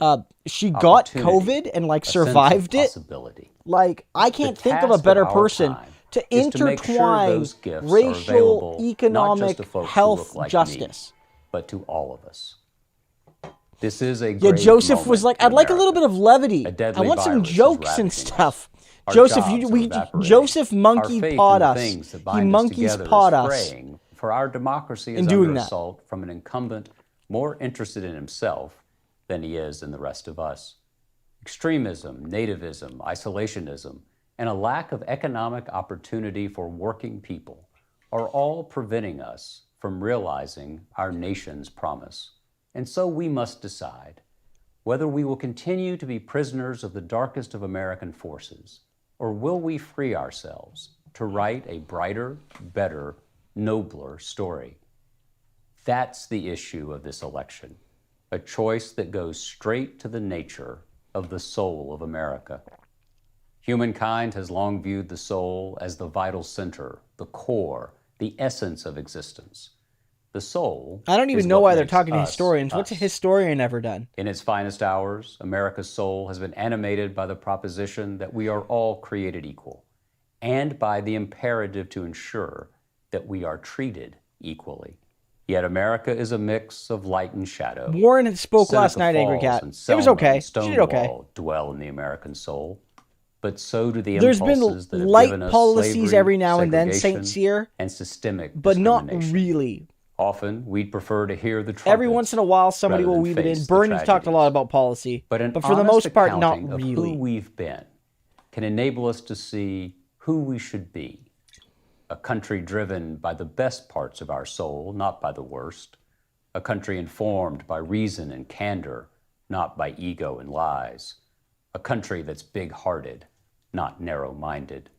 [SPEAKER 1] She got
[SPEAKER 2] opportunity,
[SPEAKER 1] COVID and like
[SPEAKER 2] a sense of
[SPEAKER 1] survived it.
[SPEAKER 2] possibility.
[SPEAKER 1] Like I can't think of a
[SPEAKER 2] task
[SPEAKER 1] better
[SPEAKER 2] our
[SPEAKER 1] person
[SPEAKER 2] time
[SPEAKER 1] to
[SPEAKER 2] is to make sure
[SPEAKER 1] intertwine
[SPEAKER 2] those gifts are
[SPEAKER 1] racial,
[SPEAKER 2] available, not just
[SPEAKER 1] economic,
[SPEAKER 2] to folks who
[SPEAKER 1] health,
[SPEAKER 2] look like
[SPEAKER 1] justice.
[SPEAKER 2] me, but to all of us. This is a
[SPEAKER 1] Yeah,
[SPEAKER 2] grave
[SPEAKER 1] Joseph was
[SPEAKER 2] moment
[SPEAKER 1] like,
[SPEAKER 2] in
[SPEAKER 1] I'd like a
[SPEAKER 2] America.
[SPEAKER 1] little bit of levity.
[SPEAKER 2] A
[SPEAKER 1] I
[SPEAKER 2] deadly
[SPEAKER 1] want some
[SPEAKER 2] virus is
[SPEAKER 1] jokes and
[SPEAKER 2] ravaging
[SPEAKER 1] stuff.
[SPEAKER 2] us. Our
[SPEAKER 1] Joseph,
[SPEAKER 2] jobs are evaporating.
[SPEAKER 1] Joseph
[SPEAKER 2] Our
[SPEAKER 1] monkey
[SPEAKER 2] faith
[SPEAKER 1] pawed
[SPEAKER 2] in
[SPEAKER 1] us.
[SPEAKER 2] things that
[SPEAKER 1] He
[SPEAKER 2] bind us
[SPEAKER 1] monkeys
[SPEAKER 2] together
[SPEAKER 1] pawed
[SPEAKER 2] is
[SPEAKER 1] us.
[SPEAKER 2] fraying, for our democracy is
[SPEAKER 1] in doing
[SPEAKER 2] under
[SPEAKER 1] that.
[SPEAKER 2] assault from an incumbent more interested in himself than he is in the rest of us. Extremism, nativism, isolationism, and a lack of economic opportunity for working people are all preventing us from realizing our nation's promise. And so we must decide whether we will continue to be prisoners of the darkest of American forces, or will we free ourselves to write a brighter, better, nobler story. That's the issue of this election, a choice that goes straight to the nature of the soul of America. Humankind has long viewed the soul as the vital center, the core, the essence of existence. The soul.
[SPEAKER 1] I don't even
[SPEAKER 2] is
[SPEAKER 1] know
[SPEAKER 2] what
[SPEAKER 1] why they're
[SPEAKER 2] makes
[SPEAKER 1] talking to
[SPEAKER 2] us
[SPEAKER 1] historians. What's a
[SPEAKER 2] us.
[SPEAKER 1] historian ever done?
[SPEAKER 2] In its finest hours, America's soul has been animated by the proposition that we are all created equal, and by the imperative to ensure that we are treated equally. Yet America is a mix of light and shadow.
[SPEAKER 1] Warren had spoke
[SPEAKER 2] Seneca
[SPEAKER 1] last night, Angry
[SPEAKER 2] Falls
[SPEAKER 1] Cat.
[SPEAKER 2] and
[SPEAKER 1] It was
[SPEAKER 2] Selma
[SPEAKER 1] okay.
[SPEAKER 2] and
[SPEAKER 1] She did okay.
[SPEAKER 2] Stonewall dwell in the American soul, but so do the
[SPEAKER 1] There's been
[SPEAKER 2] impulses that have
[SPEAKER 1] light
[SPEAKER 2] given us
[SPEAKER 1] policies
[SPEAKER 2] slavery,
[SPEAKER 1] every now and then,
[SPEAKER 2] segregation,
[SPEAKER 1] St. Cyr,
[SPEAKER 2] and systemic
[SPEAKER 1] but not
[SPEAKER 2] discrimination.
[SPEAKER 1] really.
[SPEAKER 2] Often, we'd prefer to hear the trumpets
[SPEAKER 1] Every once in a while, somebody
[SPEAKER 2] rather
[SPEAKER 1] will
[SPEAKER 2] than
[SPEAKER 1] weave it in.
[SPEAKER 2] face the
[SPEAKER 1] Bernie's talked a
[SPEAKER 2] tragedies.
[SPEAKER 1] lot about policy,
[SPEAKER 2] But,
[SPEAKER 1] but for the most part, not
[SPEAKER 2] of
[SPEAKER 1] really.
[SPEAKER 2] who we've been can enable us to see who we should be. A country driven by the best parts of our soul, not by the worst. A country informed by reason and candor, not by ego and lies. A country that's big-hearted, not narrow-minded.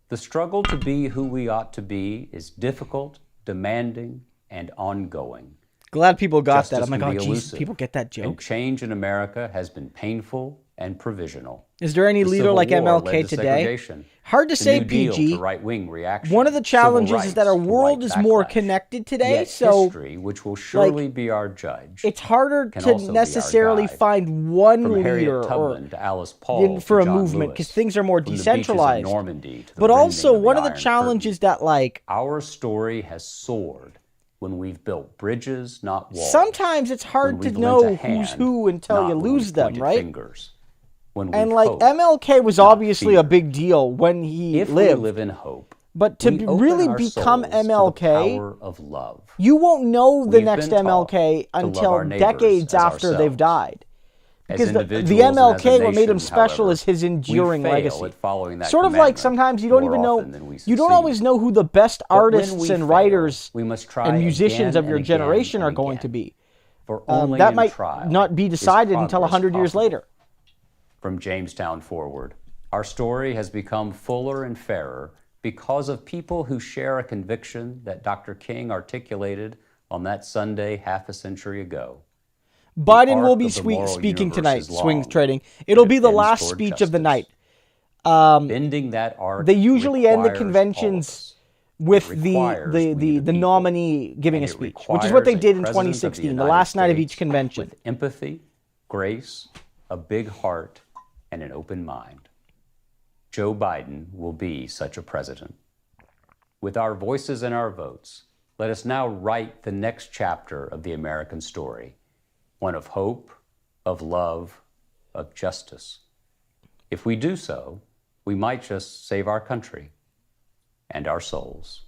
[SPEAKER 2] The struggle to be who we ought to be is difficult, demanding, and ongoing.
[SPEAKER 1] Glad people got
[SPEAKER 2] Justice
[SPEAKER 1] that. I'm like,
[SPEAKER 2] can
[SPEAKER 1] oh,
[SPEAKER 2] be
[SPEAKER 1] jeez,
[SPEAKER 2] elusive,
[SPEAKER 1] people get that
[SPEAKER 2] And
[SPEAKER 1] joke.
[SPEAKER 2] change in America has been painful and provisional.
[SPEAKER 1] Is there any
[SPEAKER 2] The
[SPEAKER 1] leader
[SPEAKER 2] Civil
[SPEAKER 1] like
[SPEAKER 2] War
[SPEAKER 1] MLK
[SPEAKER 2] led to
[SPEAKER 1] today?
[SPEAKER 2] segregation.
[SPEAKER 1] Hard to
[SPEAKER 2] The
[SPEAKER 1] say,
[SPEAKER 2] New Deal
[SPEAKER 1] PG.
[SPEAKER 2] to right-wing reaction.
[SPEAKER 1] One of the
[SPEAKER 2] Civil
[SPEAKER 1] challenges is
[SPEAKER 2] rights
[SPEAKER 1] that our
[SPEAKER 2] to
[SPEAKER 1] world
[SPEAKER 2] white
[SPEAKER 1] is more
[SPEAKER 2] backlash.
[SPEAKER 1] connected today,
[SPEAKER 2] Yet
[SPEAKER 1] so
[SPEAKER 2] history, which will surely be our judge,
[SPEAKER 1] it's harder
[SPEAKER 2] can
[SPEAKER 1] to
[SPEAKER 2] also be our
[SPEAKER 1] necessarily
[SPEAKER 2] guide.
[SPEAKER 1] find one
[SPEAKER 2] From Harriet
[SPEAKER 1] leader
[SPEAKER 2] Tubman
[SPEAKER 1] or
[SPEAKER 2] to Alice Paul
[SPEAKER 1] for
[SPEAKER 2] to
[SPEAKER 1] a
[SPEAKER 2] John
[SPEAKER 1] movement
[SPEAKER 2] Lewis,
[SPEAKER 1] because things are more
[SPEAKER 2] from the beaches of
[SPEAKER 1] decentralized.
[SPEAKER 2] Normandy to the
[SPEAKER 1] But
[SPEAKER 2] rending
[SPEAKER 1] also,
[SPEAKER 2] of
[SPEAKER 1] one of the
[SPEAKER 2] Iron
[SPEAKER 1] challenges that like
[SPEAKER 2] Our story has soared when we've built bridges, not walls.
[SPEAKER 1] sometimes it's hard
[SPEAKER 2] when
[SPEAKER 1] to
[SPEAKER 2] we've lent a
[SPEAKER 1] know who's
[SPEAKER 2] hand,
[SPEAKER 1] who until
[SPEAKER 2] not
[SPEAKER 1] you
[SPEAKER 2] when
[SPEAKER 1] lose
[SPEAKER 2] we've
[SPEAKER 1] them,
[SPEAKER 2] pointed
[SPEAKER 1] right?
[SPEAKER 2] Fingers. When
[SPEAKER 1] And
[SPEAKER 2] we've
[SPEAKER 1] like
[SPEAKER 2] hoped,
[SPEAKER 1] MLK was
[SPEAKER 2] not
[SPEAKER 1] obviously a
[SPEAKER 2] feared.
[SPEAKER 1] big deal when he
[SPEAKER 2] If
[SPEAKER 1] lived.
[SPEAKER 2] we live in hope,
[SPEAKER 1] But to
[SPEAKER 2] we open
[SPEAKER 1] really
[SPEAKER 2] our
[SPEAKER 1] become
[SPEAKER 2] souls to the
[SPEAKER 1] MLK,
[SPEAKER 2] power of love.
[SPEAKER 1] you won't know the
[SPEAKER 2] We've
[SPEAKER 1] next
[SPEAKER 2] been taught
[SPEAKER 1] MLK
[SPEAKER 2] to love
[SPEAKER 1] until
[SPEAKER 2] our neighbors
[SPEAKER 1] decades
[SPEAKER 2] as
[SPEAKER 1] after they've
[SPEAKER 2] ourselves.
[SPEAKER 1] died.
[SPEAKER 2] As
[SPEAKER 1] Because the
[SPEAKER 2] individuals and as a
[SPEAKER 1] MLK, what made him
[SPEAKER 2] nation,
[SPEAKER 1] special
[SPEAKER 2] however,
[SPEAKER 1] is his enduring
[SPEAKER 2] we fail
[SPEAKER 1] legacy.
[SPEAKER 2] at following that
[SPEAKER 1] Sort of like
[SPEAKER 2] commandment
[SPEAKER 1] sometimes you don't
[SPEAKER 2] more
[SPEAKER 1] even know,
[SPEAKER 2] often than we
[SPEAKER 1] you don't
[SPEAKER 2] succeed.
[SPEAKER 1] always know who the best
[SPEAKER 2] But when
[SPEAKER 1] artists
[SPEAKER 2] we
[SPEAKER 1] and
[SPEAKER 2] fail,
[SPEAKER 1] writers
[SPEAKER 2] we must try
[SPEAKER 1] and musicians
[SPEAKER 2] again
[SPEAKER 1] of your
[SPEAKER 2] and again
[SPEAKER 1] generation
[SPEAKER 2] and
[SPEAKER 1] are going
[SPEAKER 2] again.
[SPEAKER 1] to be.
[SPEAKER 2] For only
[SPEAKER 1] That
[SPEAKER 2] in
[SPEAKER 1] might
[SPEAKER 2] trial
[SPEAKER 1] not be
[SPEAKER 2] is
[SPEAKER 1] decided until
[SPEAKER 2] progress
[SPEAKER 1] 100 years
[SPEAKER 2] possible.
[SPEAKER 1] later.
[SPEAKER 2] From Jamestown forward, our story has become fuller and fairer because of people who share a conviction that Dr. King articulated on that Sunday half a century ago.
[SPEAKER 1] Biden will
[SPEAKER 2] arc
[SPEAKER 1] be
[SPEAKER 2] of the moral
[SPEAKER 1] speaking
[SPEAKER 2] universe
[SPEAKER 1] tonight,
[SPEAKER 2] is
[SPEAKER 1] swings
[SPEAKER 2] long,
[SPEAKER 1] trading. It'll
[SPEAKER 2] and
[SPEAKER 1] be
[SPEAKER 2] it
[SPEAKER 1] the
[SPEAKER 2] bends
[SPEAKER 1] last
[SPEAKER 2] toward
[SPEAKER 1] speech of the
[SPEAKER 2] justice.
[SPEAKER 1] night.
[SPEAKER 2] Bending that arc
[SPEAKER 1] They usually end the
[SPEAKER 2] requires
[SPEAKER 1] conventions with the nominee giving a
[SPEAKER 2] and it
[SPEAKER 1] speech, which is what they
[SPEAKER 2] requires a
[SPEAKER 1] did in
[SPEAKER 2] president of the
[SPEAKER 1] 2016, the
[SPEAKER 2] United
[SPEAKER 1] last night of
[SPEAKER 2] States
[SPEAKER 1] each convention.
[SPEAKER 2] with empathy, grace, a big heart, and an open mind. Joe Biden will be such a president. With our voices and our votes, let us now write the next chapter of the American story, one of hope, of love, of justice. If we do so, we might just save our country and our souls.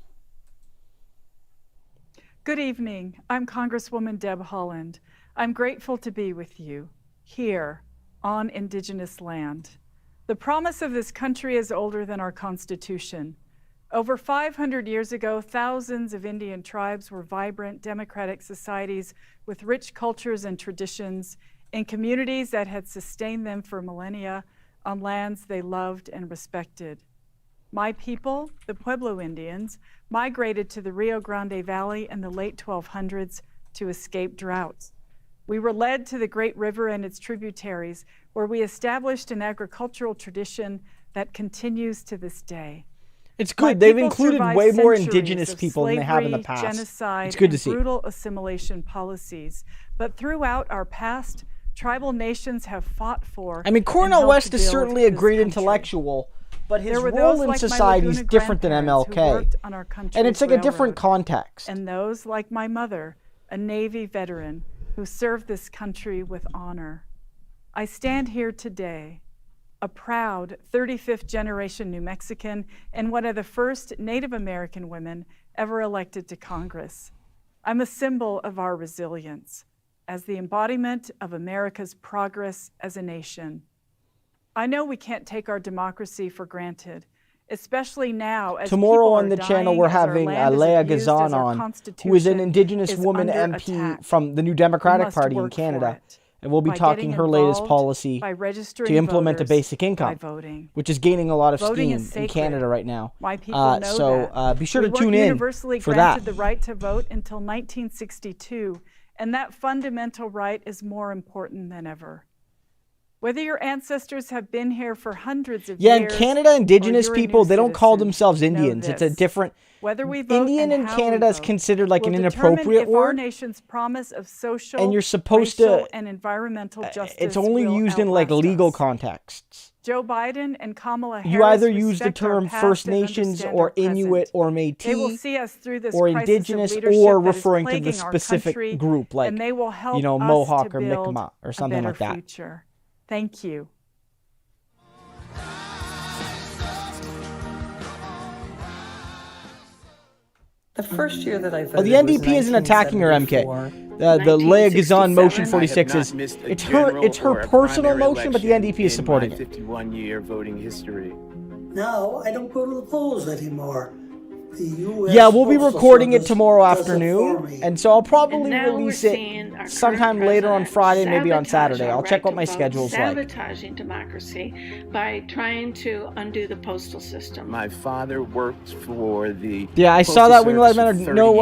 [SPEAKER 4] Good evening. I'm Congresswoman Deb Haaland. I'm grateful to be with you here on Indigenous land. The promise of this country is older than our Constitution. Over 500 years ago, thousands of Indian tribes were vibrant, democratic societies with rich cultures and traditions in communities that had sustained them for millennia on lands they loved and respected. My people, the Pueblo Indians, migrated to the Rio Grande Valley in the late 1200s to escape droughts. We were led to the great river and its tributaries, where we established an agricultural tradition that continues to this day.
[SPEAKER 1] It's good. They've included way more indigenous people than they have in the past.
[SPEAKER 4] Genocide,
[SPEAKER 1] it's good to see.
[SPEAKER 4] Brutal assimilation policies. But throughout our past, tribal nations have fought for.
[SPEAKER 1] I mean, Cornel West is certainly a great intellectual, but his role in society is different than MLK. And it's like a different context.
[SPEAKER 4] And those like my mother, a Navy veteran who served this country with honor. I stand here today, a proud 35th generation New Mexican and one of the first Native American women ever elected to Congress. I'm a symbol of our resilience as the embodiment of America's progress as a nation. I know we can't take our democracy for granted, especially now as
[SPEAKER 1] tomorrow on the channel we're having Leah Gazan on, who is an Indigenous woman MP from the New Democratic Party in Canada. And we'll be talking her latest policy to implement a basic income, which is gaining a lot of steam in Canada right now.
[SPEAKER 4] My people know
[SPEAKER 1] so be sure to tune in for that.
[SPEAKER 4] We weren't universally granted the right to vote until 1962, and that fundamental right is more important than ever. Whether your ancestors have been here for hundreds of years.
[SPEAKER 1] Yeah, in Canada, Indigenous people, they don't call themselves Indians. It's a different.
[SPEAKER 4] Whether we vote
[SPEAKER 1] Indian in Canada is considered like an inappropriate
[SPEAKER 4] if our
[SPEAKER 1] word.
[SPEAKER 4] nation's promise of social,
[SPEAKER 1] and you're supposed
[SPEAKER 4] racial,
[SPEAKER 1] to.
[SPEAKER 4] and environmental justice.
[SPEAKER 1] It's only used in like legal contexts.
[SPEAKER 4] Joe Biden and Kamala Harris
[SPEAKER 1] you either use the term First Nations or Inuit or Métis,
[SPEAKER 4] they will see us through this
[SPEAKER 1] or Indigenous, or referring to the specific group, like Mohawk or Mi'kmaq or something like that.
[SPEAKER 4] Future. Thank you.
[SPEAKER 10] The first year that I voted
[SPEAKER 1] the NDP isn't attacking her, MK. The Leah Gazan motion 46 is it's her personal motion, but the NDP is supporting it.
[SPEAKER 17] 51-year voting history.
[SPEAKER 18] No, I don't go to the polls anymore.
[SPEAKER 1] Yeah, we'll be recording it tomorrow afternoon, and so I'll probably release it sometime later on Friday, maybe on Saturday. I'll check what my schedule's like.
[SPEAKER 20] Sabotaging democracy by trying to undo the postal system.
[SPEAKER 17] My father worked for the
[SPEAKER 1] Yeah, I saw that Wing Lives Matter. No,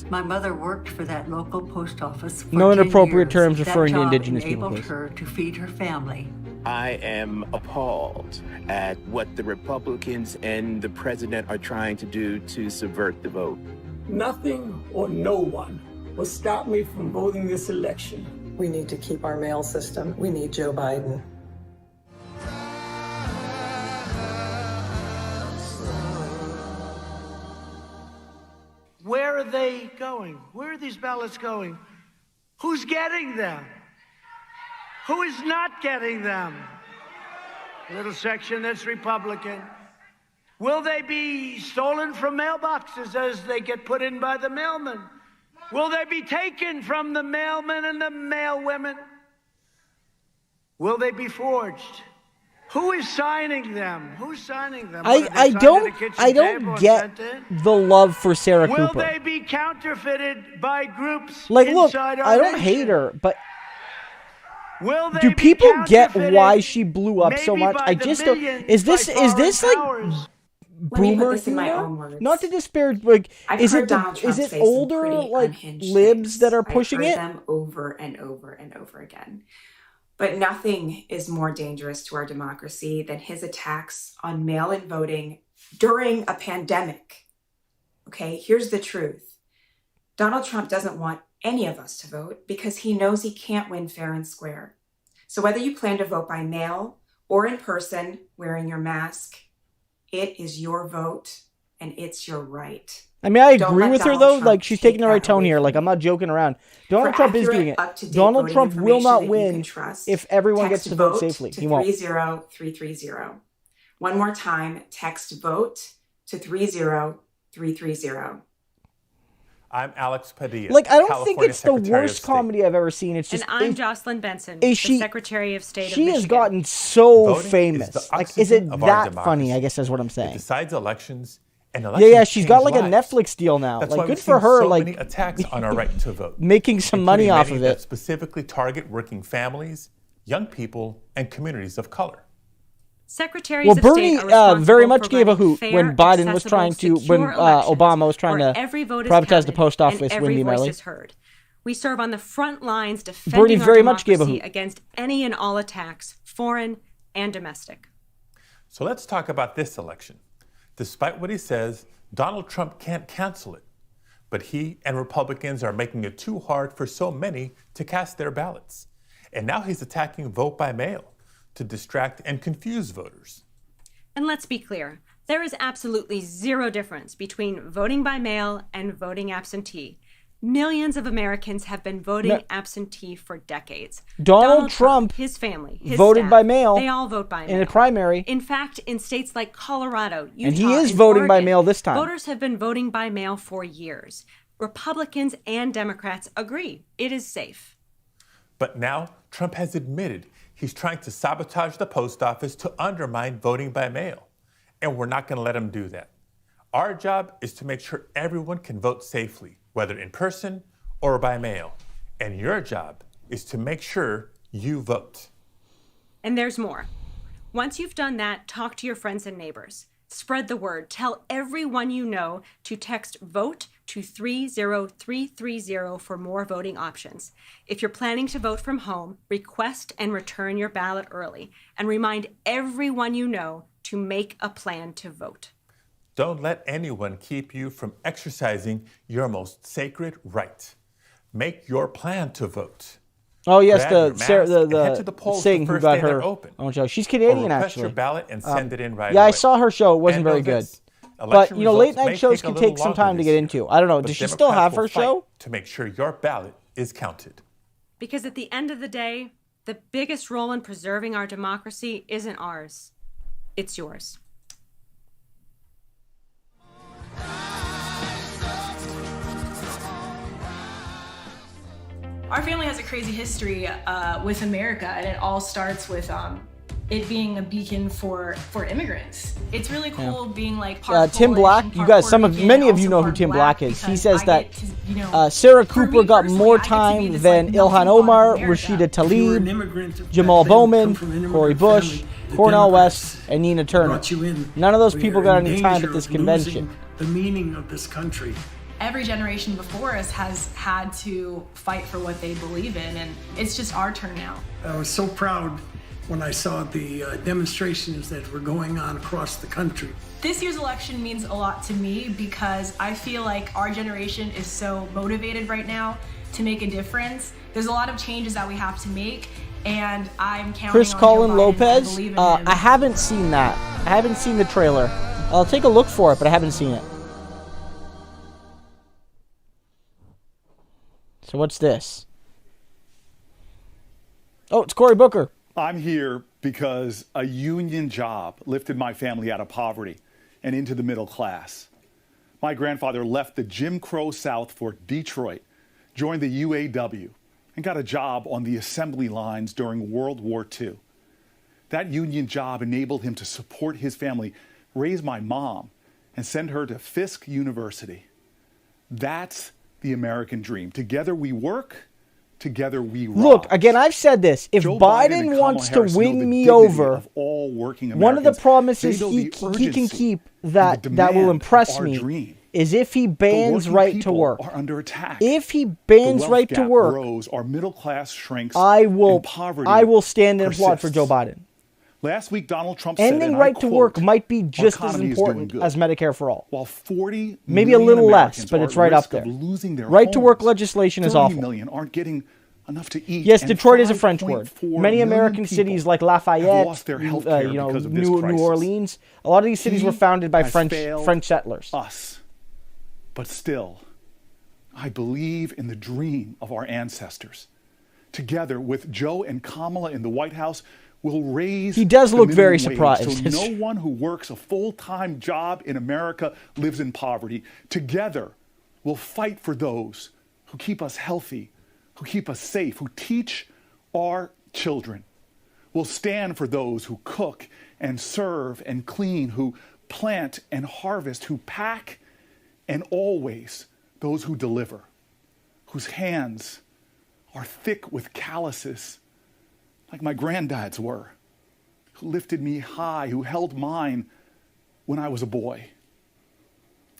[SPEAKER 13] my mother worked for that local post office for
[SPEAKER 1] no
[SPEAKER 13] 10
[SPEAKER 1] inappropriate
[SPEAKER 13] years.
[SPEAKER 1] terms referring to
[SPEAKER 13] That job
[SPEAKER 1] Indigenous people.
[SPEAKER 13] enabled her to feed her family.
[SPEAKER 17] I am appalled at what the Republicans and the president are trying to do to subvert the vote.
[SPEAKER 18] Nothing or no one will stop me from voting this election.
[SPEAKER 10] We need to keep our mail system. We need Joe Biden.
[SPEAKER 18] Where are they going? Where are these ballots going? Who's getting them? Who is not getting them? A little section that's Republican. Will they be stolen from mailboxes as they get put in by the mailman? Will they be taken from the mailmen and the mailwomen? Will they be forged? Who is signing them? Who's signing them?
[SPEAKER 1] I don't get the love for Sarah
[SPEAKER 18] Will
[SPEAKER 1] Cooper.
[SPEAKER 18] they be counterfeited by groups
[SPEAKER 1] Like, look,
[SPEAKER 18] inside our
[SPEAKER 1] I don't
[SPEAKER 18] nation?
[SPEAKER 1] hate her, but
[SPEAKER 18] Will they
[SPEAKER 1] do
[SPEAKER 18] be
[SPEAKER 1] people get
[SPEAKER 18] counterfeited
[SPEAKER 1] why she blew up so
[SPEAKER 18] maybe
[SPEAKER 1] much?
[SPEAKER 18] by
[SPEAKER 1] I
[SPEAKER 18] the
[SPEAKER 1] just don't.
[SPEAKER 18] millions
[SPEAKER 1] Is this
[SPEAKER 18] by foreign
[SPEAKER 1] like
[SPEAKER 18] powers?
[SPEAKER 10] Let me put
[SPEAKER 1] boomer
[SPEAKER 10] this in my
[SPEAKER 1] humor?
[SPEAKER 10] own words.
[SPEAKER 1] Not to disparage, like
[SPEAKER 10] I've
[SPEAKER 1] is
[SPEAKER 10] heard
[SPEAKER 1] it
[SPEAKER 10] Donald Trump
[SPEAKER 1] is it
[SPEAKER 10] say some
[SPEAKER 1] older
[SPEAKER 10] pretty
[SPEAKER 1] like
[SPEAKER 10] unhinged
[SPEAKER 1] libs
[SPEAKER 10] things.
[SPEAKER 1] that are pushing
[SPEAKER 10] I've
[SPEAKER 1] it?
[SPEAKER 10] heard them over and over and over again. But nothing is more dangerous to our democracy than his attacks on mail-in voting during a pandemic. Okay, here's the truth. Donald Trump doesn't want any of us to vote because he knows he can't win fair and square. So whether you plan to vote by mail or in person wearing your mask, it is your vote and it's your right.
[SPEAKER 1] I mean, I
[SPEAKER 10] Don't
[SPEAKER 1] agree
[SPEAKER 10] let
[SPEAKER 1] with her
[SPEAKER 10] Donald
[SPEAKER 1] though.
[SPEAKER 10] Trump
[SPEAKER 1] Like she's taking the
[SPEAKER 10] take
[SPEAKER 1] right
[SPEAKER 10] that
[SPEAKER 1] tone
[SPEAKER 10] away
[SPEAKER 1] here.
[SPEAKER 10] from
[SPEAKER 1] Like I'm not joking around. Donald
[SPEAKER 10] For
[SPEAKER 1] Trump is
[SPEAKER 10] accurate,
[SPEAKER 1] doing it.
[SPEAKER 10] up-to-date
[SPEAKER 1] Donald
[SPEAKER 10] voting
[SPEAKER 1] Trump will
[SPEAKER 10] information
[SPEAKER 1] not
[SPEAKER 10] that you
[SPEAKER 1] win
[SPEAKER 10] can trust,
[SPEAKER 1] if everyone
[SPEAKER 10] text
[SPEAKER 1] gets to vote
[SPEAKER 10] vote
[SPEAKER 1] safely.
[SPEAKER 10] to
[SPEAKER 1] He won't.
[SPEAKER 10] 30330. One more time, text vote to 30330.
[SPEAKER 21] I'm Alex Padilla.
[SPEAKER 1] Like I don't
[SPEAKER 21] California
[SPEAKER 1] think it's the
[SPEAKER 21] Secretary of
[SPEAKER 1] worst
[SPEAKER 21] State.
[SPEAKER 1] comedy I've ever seen. It's just
[SPEAKER 22] And I'm Jocelyn Benson,
[SPEAKER 1] is
[SPEAKER 22] the
[SPEAKER 1] she-
[SPEAKER 22] Secretary of State of
[SPEAKER 1] she
[SPEAKER 22] Michigan.
[SPEAKER 1] has gotten so
[SPEAKER 21] Voting is
[SPEAKER 1] famous.
[SPEAKER 21] the
[SPEAKER 1] Like, is it
[SPEAKER 21] oxygen of our
[SPEAKER 1] that
[SPEAKER 21] democracy.
[SPEAKER 1] funny? I guess is what I'm
[SPEAKER 21] It
[SPEAKER 1] saying.
[SPEAKER 21] decides elections, and
[SPEAKER 1] Yeah,
[SPEAKER 21] elections
[SPEAKER 1] yeah. She's got like
[SPEAKER 21] change
[SPEAKER 1] a
[SPEAKER 21] lives.
[SPEAKER 1] Netflix deal now.
[SPEAKER 21] That's
[SPEAKER 1] Like
[SPEAKER 21] why
[SPEAKER 1] good
[SPEAKER 21] we've
[SPEAKER 1] for
[SPEAKER 21] seen
[SPEAKER 1] her.
[SPEAKER 21] so
[SPEAKER 1] Like
[SPEAKER 21] many attacks on our right to vote,
[SPEAKER 1] making some money
[SPEAKER 21] including
[SPEAKER 1] off
[SPEAKER 21] many
[SPEAKER 1] of
[SPEAKER 21] that
[SPEAKER 1] it.
[SPEAKER 21] specifically target working families, young people, and communities of color.
[SPEAKER 22] Secretaries
[SPEAKER 1] Well,
[SPEAKER 22] of
[SPEAKER 1] Bernie
[SPEAKER 22] State are responsible
[SPEAKER 1] very much
[SPEAKER 22] for
[SPEAKER 1] gave a
[SPEAKER 22] running
[SPEAKER 1] hoot
[SPEAKER 22] fair,
[SPEAKER 1] when Biden was
[SPEAKER 22] accessible,
[SPEAKER 1] trying to,
[SPEAKER 22] secure
[SPEAKER 1] when
[SPEAKER 22] elections
[SPEAKER 1] Obama was trying
[SPEAKER 22] where
[SPEAKER 1] to
[SPEAKER 22] every vote is
[SPEAKER 1] privatize the
[SPEAKER 22] counted
[SPEAKER 1] post office,
[SPEAKER 22] and every
[SPEAKER 1] Wendy
[SPEAKER 22] voice
[SPEAKER 1] Melly.
[SPEAKER 22] is heard. We serve on the front lines defending
[SPEAKER 1] Bernie
[SPEAKER 22] our
[SPEAKER 1] very much gave a
[SPEAKER 22] democracy
[SPEAKER 1] hoot.
[SPEAKER 22] against any and all attacks, foreign and domestic.
[SPEAKER 21] So let's talk about this election. Despite what he says, Donald Trump can't cancel it. But he and Republicans are making it too hard for so many to cast their ballots. And now he's attacking vote by mail to distract and confuse voters.
[SPEAKER 22] And let's be clear, there is absolutely zero difference between voting by mail and voting absentee. Millions of Americans have been voting absentee for decades.
[SPEAKER 1] Donald Trump,
[SPEAKER 22] his family, his
[SPEAKER 1] voted
[SPEAKER 22] staff,
[SPEAKER 1] by mail
[SPEAKER 22] they all vote by mail.
[SPEAKER 1] in a primary.
[SPEAKER 22] In fact, in states like Colorado, Utah,
[SPEAKER 1] And he is
[SPEAKER 22] and
[SPEAKER 1] voting by
[SPEAKER 22] Oregon,
[SPEAKER 1] mail this time.
[SPEAKER 22] Voters have been voting by mail for years. Republicans and Democrats agree it is safe.
[SPEAKER 21] But now Trump has admitted he's trying to sabotage the post office to undermine voting by mail. And we're not going to let him do that. Our job is to make sure everyone can vote safely, whether in person or by mail. And your job is to make sure you vote.
[SPEAKER 22] And there's more. Once you've done that, talk to your friends and neighbors. Spread the word. Tell everyone you know to text VOTE to 30330 for more voting options. If you're planning to vote from home, request and return your ballot early. And remind everyone you know to make a plan to vote.
[SPEAKER 21] Don't let anyone keep you from exercising your most sacred right. Make your plan to vote.
[SPEAKER 1] Oh yes,
[SPEAKER 21] Grab your
[SPEAKER 1] the Sarah,
[SPEAKER 21] mask and head to the polls
[SPEAKER 1] Singh
[SPEAKER 21] the
[SPEAKER 1] who
[SPEAKER 21] first
[SPEAKER 1] got
[SPEAKER 21] day they're
[SPEAKER 1] her
[SPEAKER 21] open.
[SPEAKER 1] own show. She's
[SPEAKER 21] Or
[SPEAKER 1] Canadian,
[SPEAKER 21] request
[SPEAKER 1] actually.
[SPEAKER 21] your ballot and send it in right
[SPEAKER 1] yeah,
[SPEAKER 21] away.
[SPEAKER 1] I saw her show. It wasn't
[SPEAKER 21] And know
[SPEAKER 1] very good.
[SPEAKER 21] this,
[SPEAKER 1] But
[SPEAKER 21] election
[SPEAKER 1] you know, late
[SPEAKER 21] results may
[SPEAKER 1] night shows
[SPEAKER 21] take a
[SPEAKER 1] can
[SPEAKER 21] little
[SPEAKER 1] take some
[SPEAKER 21] longer
[SPEAKER 1] time to
[SPEAKER 21] this
[SPEAKER 1] get
[SPEAKER 21] year,
[SPEAKER 1] into. I don't know.
[SPEAKER 21] but
[SPEAKER 1] Does she still
[SPEAKER 21] Democrats
[SPEAKER 1] have
[SPEAKER 21] will
[SPEAKER 1] her
[SPEAKER 21] fight
[SPEAKER 1] show?
[SPEAKER 21] to make sure your ballot is counted.
[SPEAKER 22] Because at the end of the day, the biggest role in preserving our democracy isn't ours, it's yours.
[SPEAKER 5] Our family has a crazy history with America, and it all starts with it being a beacon for immigrants. It's really cool being like part
[SPEAKER 1] Tim
[SPEAKER 5] Polish
[SPEAKER 1] Black,
[SPEAKER 5] and
[SPEAKER 1] you
[SPEAKER 5] part
[SPEAKER 1] guys,
[SPEAKER 5] Puerto Rican
[SPEAKER 1] many
[SPEAKER 5] and
[SPEAKER 1] of you
[SPEAKER 5] also
[SPEAKER 1] know who
[SPEAKER 5] part
[SPEAKER 1] Tim
[SPEAKER 5] Black
[SPEAKER 1] Black is. He
[SPEAKER 5] because
[SPEAKER 1] says
[SPEAKER 5] I
[SPEAKER 1] that
[SPEAKER 5] get to,
[SPEAKER 1] Sarah
[SPEAKER 5] for
[SPEAKER 1] Cooper
[SPEAKER 5] me
[SPEAKER 1] got
[SPEAKER 5] personally,
[SPEAKER 1] more
[SPEAKER 5] I get to be
[SPEAKER 1] time
[SPEAKER 5] this,
[SPEAKER 1] than
[SPEAKER 5] like,
[SPEAKER 1] Ilhan
[SPEAKER 5] melting pot
[SPEAKER 1] Omar,
[SPEAKER 5] of America.
[SPEAKER 1] Rashida
[SPEAKER 5] If you were an
[SPEAKER 1] Tlaib,
[SPEAKER 5] immigrant
[SPEAKER 1] Jamal
[SPEAKER 5] back then,
[SPEAKER 1] Bowman,
[SPEAKER 5] come from an
[SPEAKER 1] Cory
[SPEAKER 5] immigrant
[SPEAKER 1] Bush,
[SPEAKER 5] family, the
[SPEAKER 1] Cornel
[SPEAKER 5] Democrats
[SPEAKER 1] West, and Nina Turner.
[SPEAKER 5] brought you in.
[SPEAKER 1] None of those
[SPEAKER 5] We
[SPEAKER 1] people
[SPEAKER 5] are
[SPEAKER 1] got
[SPEAKER 5] in
[SPEAKER 1] any time
[SPEAKER 5] danger
[SPEAKER 1] at this
[SPEAKER 5] of
[SPEAKER 1] convention.
[SPEAKER 5] losing the meaning of this country.
[SPEAKER 6] Every generation before us has had to fight for what they believe in, and it's just our turn now.
[SPEAKER 5] I was so proud when I saw the demonstrations that were going on across the country.
[SPEAKER 6] This year's election means a lot to me because I feel like our generation is so motivated right now to make a difference. There's a lot of changes that we have to make, and I'm counting
[SPEAKER 1] Chris
[SPEAKER 6] on
[SPEAKER 1] Colin
[SPEAKER 6] Joe Biden.
[SPEAKER 1] Lopez,
[SPEAKER 6] I believe in him.
[SPEAKER 1] I haven't seen that. I haven't seen the trailer. I'll take a look for it, but I haven't seen it. So what's this? Oh, it's Cory Booker.
[SPEAKER 7] I'm here because a union job lifted my family out of poverty and into the middle class. My grandfather left the Jim Crow South for Detroit, joined the UAW, and got a job on the assembly lines during World War II. That union job enabled him to support his family, raise my mom, and send her to Fisk University. That's the American dream. Together we work, together we rise.
[SPEAKER 1] Look, again, I've said this. If
[SPEAKER 7] Joe
[SPEAKER 1] Biden wants to win me over, one of the promises he can keep that will impress me is if he bans right to work. If he bans right to work,
[SPEAKER 7] our middle class shrinks,
[SPEAKER 1] I will stand and applaud for Joe Biden.
[SPEAKER 7] Last week, Donald Trump said,
[SPEAKER 1] ending right to work might be just as important as Medicare for all.
[SPEAKER 7] While 40
[SPEAKER 1] maybe a little less, but it's right up there. Right to work legislation is awful.
[SPEAKER 7] 30 million aren't getting enough to eat.
[SPEAKER 1] Yes, Detroit is a French word. Many American cities like Lafayette, New Orleans, a lot of these cities were founded by French settlers.
[SPEAKER 7] Us. But still, I believe in the dream of our ancestors. Together with Joe and Kamala in the White House, we'll raise.
[SPEAKER 1] He does look very
[SPEAKER 7] minimum
[SPEAKER 1] surprised.
[SPEAKER 7] wage so no one who works a full-time job in America lives in poverty. Together, we'll fight for those who keep us healthy, who keep us safe, who teach our children. We'll stand for those who cook and serve and clean, who plant and harvest, who pack, and always those who deliver, whose hands are thick with calluses like my granddad's were. who lifted me high, who held mine when I was a boy.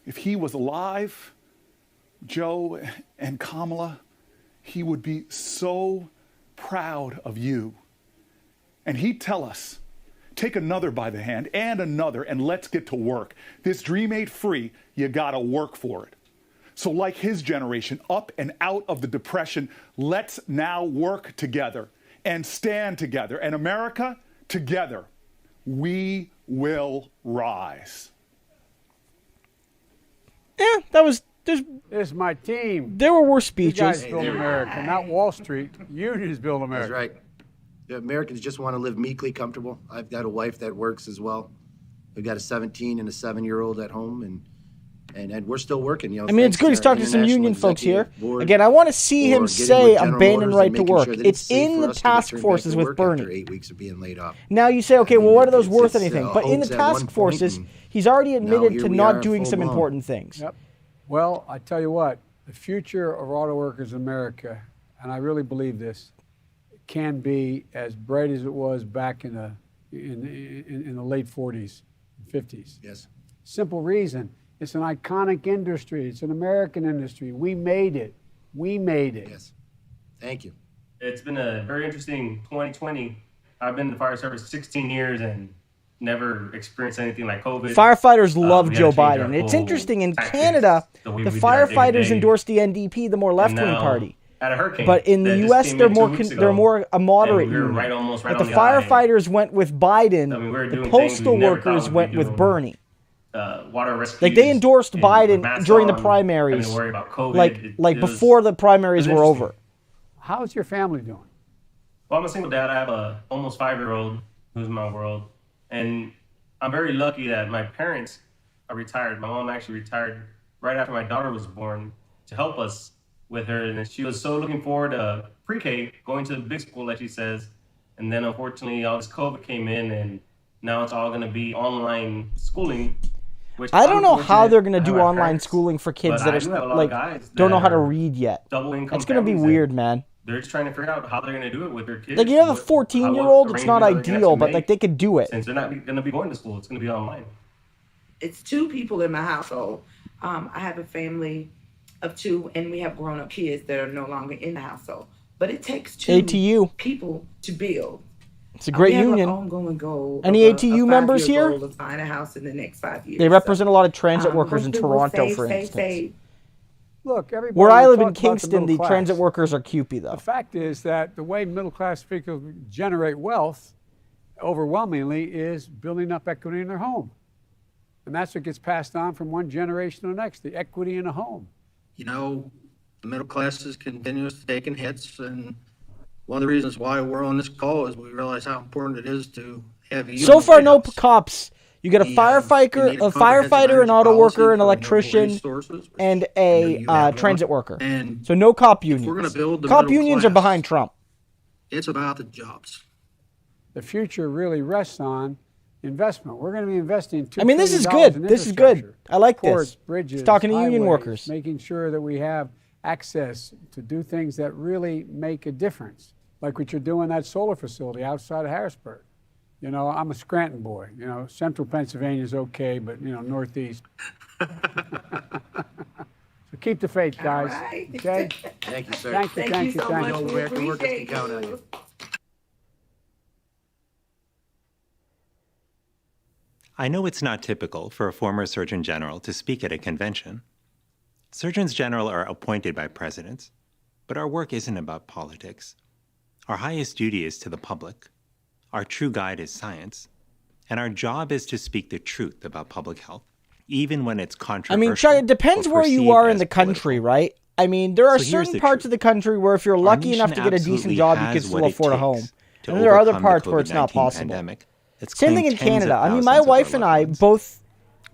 [SPEAKER 7] If he was alive, Joe and Kamala, he would be so proud of you. And he'd tell us, take another by the hand and another, and let's get to work. This dream ain't free. You gotta work for it. So like his generation, up and out of the Depression, let's now work together and stand together. And America, together, we will rise.
[SPEAKER 1] Yeah, that was...
[SPEAKER 3] This is my team.
[SPEAKER 1] There were worse speeches.
[SPEAKER 3] You guys build America, not Wall Street. Unions build America.
[SPEAKER 8] That's right. The Americans just want to live meekly comfortable. I've got a wife that works as well. We've got a 17 and a 7-year-old at home, and we're still working. You know,
[SPEAKER 1] I mean, it's good he's talking to some union folks here. Again, I want to see him say abandon right to work. It's in the task forces with Bernie.
[SPEAKER 8] After 8 weeks of being laid off.
[SPEAKER 1] Now you say, okay, well, what are those worth anything? But in the task forces, he's already admitted to not doing some important things.
[SPEAKER 3] Yep. Well, I tell you what, the future of auto workers in America, and I really believe this, can be as bright as it was back in the late 40s, 50s.
[SPEAKER 8] Yes.
[SPEAKER 3] Simple reason. It's an iconic industry. It's an American industry. We made it. We made it.
[SPEAKER 8] Yes. Thank you.
[SPEAKER 9] It's been a very interesting 2020. I've been in the fire service 16 years and never experienced anything like COVID.
[SPEAKER 1] Firefighters love Joe Biden. It's interesting, in Canada, the firefighters endorsed the NDP, the more left-wing party.
[SPEAKER 9] At a hurricane,
[SPEAKER 1] but in the U.S., they're more a moderate union. But the firefighters went with Biden. The postal workers went with Bernie.
[SPEAKER 9] Water rescues,
[SPEAKER 1] like they endorsed Biden during the primaries, like before the primaries were over.
[SPEAKER 3] How's your family doing?
[SPEAKER 9] Well, I'm a single dad. I have a almost 5-year-old who's in my world, and I'm very lucky that my parents are retired. My mom actually retired right after my daughter was born to help us with her, and she was so looking forward to pre-K, going to the big school, like she says, and then unfortunately all this COVID came in, and now it's all going to be online schooling.
[SPEAKER 1] I don't know how they're going to do online schooling for kids that are like don't know how to read yet. It's going to be weird, man.
[SPEAKER 9] They're just trying to figure out how they're going to do it with their kids.
[SPEAKER 1] Like you have a 14-year-old, it's not ideal, but like they could do it.
[SPEAKER 9] Since they're not going to be going to school, it's going to be online.
[SPEAKER 16] It's 2 people in my household. I have a family of 2, and we have grown-up kids that are no longer in the household. But it takes 2 people to build.
[SPEAKER 1] It's a great union.
[SPEAKER 16] We have an ongoing goal.
[SPEAKER 1] Any ATU members here?
[SPEAKER 16] Goal of buying a house in the next 5 years.
[SPEAKER 1] They represent a lot of transit workers in Toronto, for instance.
[SPEAKER 3] Look, everybody.
[SPEAKER 1] Where I live in Kingston, the transit workers are CUPE, though.
[SPEAKER 3] The fact is that the way middle-class people generate wealth, overwhelmingly, is building up equity in their home. And that's what gets passed on from one generation to the next, the equity in a home.
[SPEAKER 8] You know, the middle class is continuously taking hits, and one of the reasons why we're on this call is we realize how important it is to have you.
[SPEAKER 1] So far, no cops. You get a firefighter, an auto worker, an electrician, and a transit worker. So no cop unions. Cop unions are behind Trump.
[SPEAKER 8] It's about the jobs.
[SPEAKER 3] The future really rests on investment. We're going to be investing $2
[SPEAKER 1] I mean, this is good. This is good. I like this.
[SPEAKER 3] Bridges,
[SPEAKER 1] He's talking to union
[SPEAKER 3] highways,
[SPEAKER 1] workers.
[SPEAKER 3] Making sure that we have access to do things that really make a difference, like what you're doing at that solar facility outside of Harrisburg. You know, I'm a Scranton boy. You know, central Pennsylvania is okay, but, you know, northeast. So keep the faith, guys.
[SPEAKER 16] Right.
[SPEAKER 3] Okay?
[SPEAKER 8] Thank you, sir.
[SPEAKER 3] Thank you so much.
[SPEAKER 8] You know, American workers can count on you.
[SPEAKER 23] I know it's not typical for a former Surgeon General to speak at a convention. Surgeons General are appointed by presidents, but our work isn't about politics. Our highest duty is to the public. Our true guide is science, and our job is to speak the truth about public health, even when it's controversial.
[SPEAKER 1] I mean, Chuck, it depends where you are in the country, right? I mean, there are certain parts of the country where if you're lucky enough to get a decent job, you can still afford a home. And there are other parts where it's not possible. Same thing in Canada. I mean, my wife and I both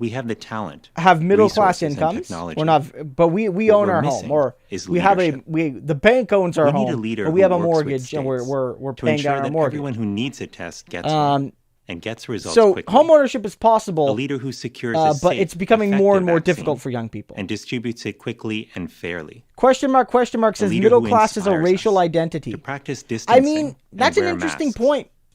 [SPEAKER 23] have the talent,
[SPEAKER 1] have middle-class incomes. We're not, but we own our home, or we have the bank owns our home, but we have a mortgage and we're paying down our mortgage.
[SPEAKER 23] Everyone who needs a test gets one and gets results
[SPEAKER 1] so
[SPEAKER 23] quickly.
[SPEAKER 1] Home ownership is possible.
[SPEAKER 23] A leader who secures
[SPEAKER 1] but it's becoming more and more difficult for young people
[SPEAKER 23] and distributes it quickly and fairly.
[SPEAKER 1] Question mark says middle class is a racial identity.
[SPEAKER 23] To practice
[SPEAKER 1] I mean, that's an interesting point.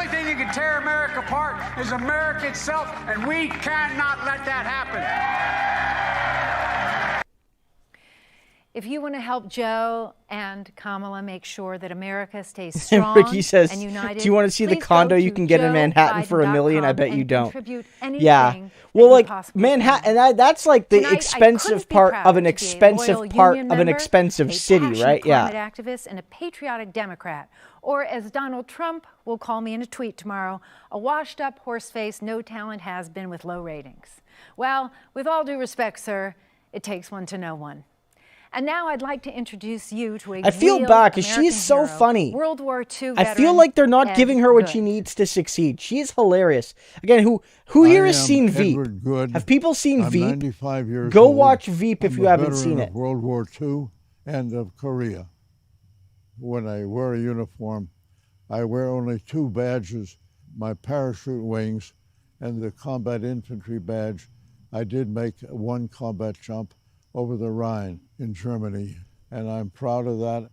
[SPEAKER 3] only thing that can tear America apart is America itself, and we cannot let that happen.
[SPEAKER 15] if you want to help Joe and Kamala make sure that America stays strong
[SPEAKER 1] Ricky says,
[SPEAKER 15] and united,
[SPEAKER 1] do you want to see the
[SPEAKER 15] please
[SPEAKER 1] condo
[SPEAKER 15] go
[SPEAKER 1] you
[SPEAKER 15] to
[SPEAKER 1] can get in Manhattan for $1 million? I bet
[SPEAKER 15] joebiden.com
[SPEAKER 1] you don't.
[SPEAKER 15] and
[SPEAKER 1] Yeah. Well, like Manhattan, and that's like the
[SPEAKER 15] Tonight,
[SPEAKER 1] expensive part of an expensive part of an expensive city, right?
[SPEAKER 15] Climate
[SPEAKER 1] Yeah.
[SPEAKER 15] activist and a patriotic Democrat, or as Donald Trump will call me in a tweet tomorrow, a washed-up, horse-faced, no-talent has-been with low ratings. Well, with all due respect, sir, it takes one to know one. And now I'd like to introduce you to a
[SPEAKER 1] I feel
[SPEAKER 15] real
[SPEAKER 1] bad because
[SPEAKER 15] American
[SPEAKER 1] she's so
[SPEAKER 15] hero,
[SPEAKER 1] funny.
[SPEAKER 15] World War II
[SPEAKER 1] I feel
[SPEAKER 15] veteran
[SPEAKER 1] like they're not
[SPEAKER 15] Ed
[SPEAKER 1] giving her what
[SPEAKER 15] Good.
[SPEAKER 1] she needs to succeed. She's hilarious. Again, who here has seen Veep?
[SPEAKER 12] Good.
[SPEAKER 1] Have people seen
[SPEAKER 12] I'm
[SPEAKER 1] Veep?
[SPEAKER 12] 95 years
[SPEAKER 1] Go
[SPEAKER 12] old.
[SPEAKER 1] watch Veep if
[SPEAKER 12] I'm
[SPEAKER 1] you
[SPEAKER 12] a
[SPEAKER 1] haven't
[SPEAKER 12] veteran
[SPEAKER 1] seen
[SPEAKER 12] of
[SPEAKER 1] it.
[SPEAKER 12] World War II and of Korea. When I wear a uniform, I wear only 2 badges, my parachute wings and the combat infantry badge. I did make 1 combat jump over the Rhine in Germany, and I'm proud of that.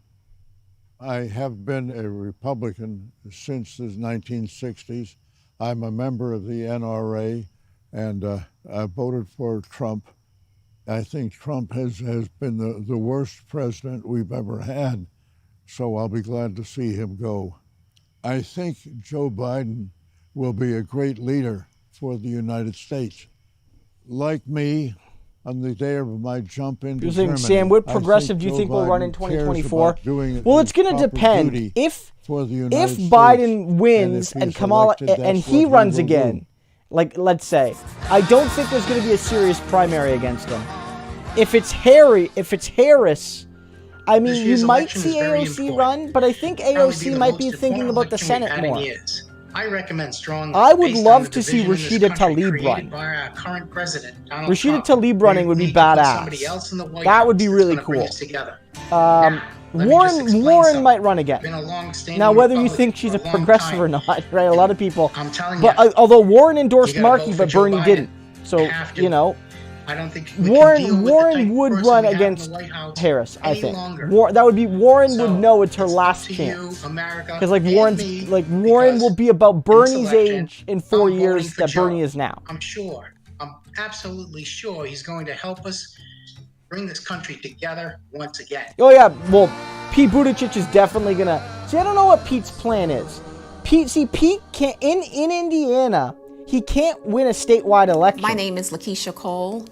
[SPEAKER 12] I have been a Republican since the 1960s. I'm a member of the NRA, and I voted for Trump. I think Trump has been the worst president we've ever had, so I'll be glad to see him go. I think Joe Biden will be a great leader for the United States. Like me, on the day of my jump into
[SPEAKER 1] You're saying,
[SPEAKER 12] Germany,
[SPEAKER 1] Sam, what
[SPEAKER 12] I
[SPEAKER 1] progressive do you
[SPEAKER 12] Joe
[SPEAKER 1] think will run in
[SPEAKER 12] Biden
[SPEAKER 1] 2024?
[SPEAKER 12] cares about doing it
[SPEAKER 1] Well,
[SPEAKER 12] with
[SPEAKER 1] it's going to
[SPEAKER 12] proper
[SPEAKER 1] depend.
[SPEAKER 12] duty
[SPEAKER 1] If
[SPEAKER 12] for the United States,
[SPEAKER 1] Biden wins
[SPEAKER 12] and
[SPEAKER 1] and
[SPEAKER 12] if he's
[SPEAKER 1] Kamala
[SPEAKER 12] elected,
[SPEAKER 1] and
[SPEAKER 12] that's
[SPEAKER 1] he
[SPEAKER 12] what
[SPEAKER 1] runs
[SPEAKER 12] will
[SPEAKER 1] again,
[SPEAKER 12] do.
[SPEAKER 1] like let's say, I don't think there's going to be a serious primary against him. If it's Harris, I mean, you might see AOC run, but I think AOC might be thinking about the Senate more.
[SPEAKER 14] I recommend strongly.
[SPEAKER 1] I would
[SPEAKER 14] based on
[SPEAKER 1] love
[SPEAKER 14] the
[SPEAKER 1] to see
[SPEAKER 14] division in this
[SPEAKER 1] Rashida
[SPEAKER 14] country
[SPEAKER 1] Tlaib
[SPEAKER 14] created
[SPEAKER 1] run.
[SPEAKER 14] by our current president, Donald
[SPEAKER 1] Rashida
[SPEAKER 14] Trump,
[SPEAKER 1] Tlaib running would be
[SPEAKER 14] we need to put somebody
[SPEAKER 1] badass.
[SPEAKER 14] else in the White
[SPEAKER 1] That would be
[SPEAKER 14] House
[SPEAKER 1] really
[SPEAKER 14] that's gonna bring
[SPEAKER 1] cool.
[SPEAKER 14] us together.
[SPEAKER 1] Warren might run again.
[SPEAKER 14] Been a long-standing
[SPEAKER 1] Now, whether you
[SPEAKER 14] Republican
[SPEAKER 1] think she's
[SPEAKER 14] for
[SPEAKER 1] a
[SPEAKER 14] long
[SPEAKER 1] progressive
[SPEAKER 14] time.
[SPEAKER 1] or not, right? A lot of people.
[SPEAKER 14] I'm telling
[SPEAKER 1] But
[SPEAKER 14] you,
[SPEAKER 1] although Warren endorsed
[SPEAKER 14] you gotta
[SPEAKER 1] Markey,
[SPEAKER 14] vote for
[SPEAKER 1] but
[SPEAKER 14] Joe
[SPEAKER 1] Bernie
[SPEAKER 14] Biden.
[SPEAKER 1] didn't. So
[SPEAKER 14] have to.
[SPEAKER 1] you know,
[SPEAKER 14] I don't think we can deal with the type
[SPEAKER 1] Warren
[SPEAKER 14] of
[SPEAKER 1] would
[SPEAKER 14] person
[SPEAKER 1] run
[SPEAKER 14] we have in the
[SPEAKER 1] against
[SPEAKER 14] White House
[SPEAKER 1] Harris. I
[SPEAKER 14] any
[SPEAKER 1] think
[SPEAKER 14] longer.
[SPEAKER 1] Warren would know it's her
[SPEAKER 14] it's
[SPEAKER 1] last
[SPEAKER 14] up to
[SPEAKER 1] chance.
[SPEAKER 14] you, America,
[SPEAKER 1] Because like
[SPEAKER 14] and
[SPEAKER 1] Warren
[SPEAKER 14] me,
[SPEAKER 1] will be about Bernie's
[SPEAKER 14] election,
[SPEAKER 1] age in 4
[SPEAKER 14] I'm
[SPEAKER 1] years
[SPEAKER 14] voting for
[SPEAKER 1] that
[SPEAKER 14] Joe.
[SPEAKER 1] Bernie is now.
[SPEAKER 14] I'm absolutely sure he's going to help us bring this country together once again.
[SPEAKER 1] Oh yeah, well, Pete Buttigieg is definitely gonna. See, I don't know what Pete's plan is. Pete can't in Indiana. He can't win a statewide election.
[SPEAKER 19] My name is Lakeisha Cole.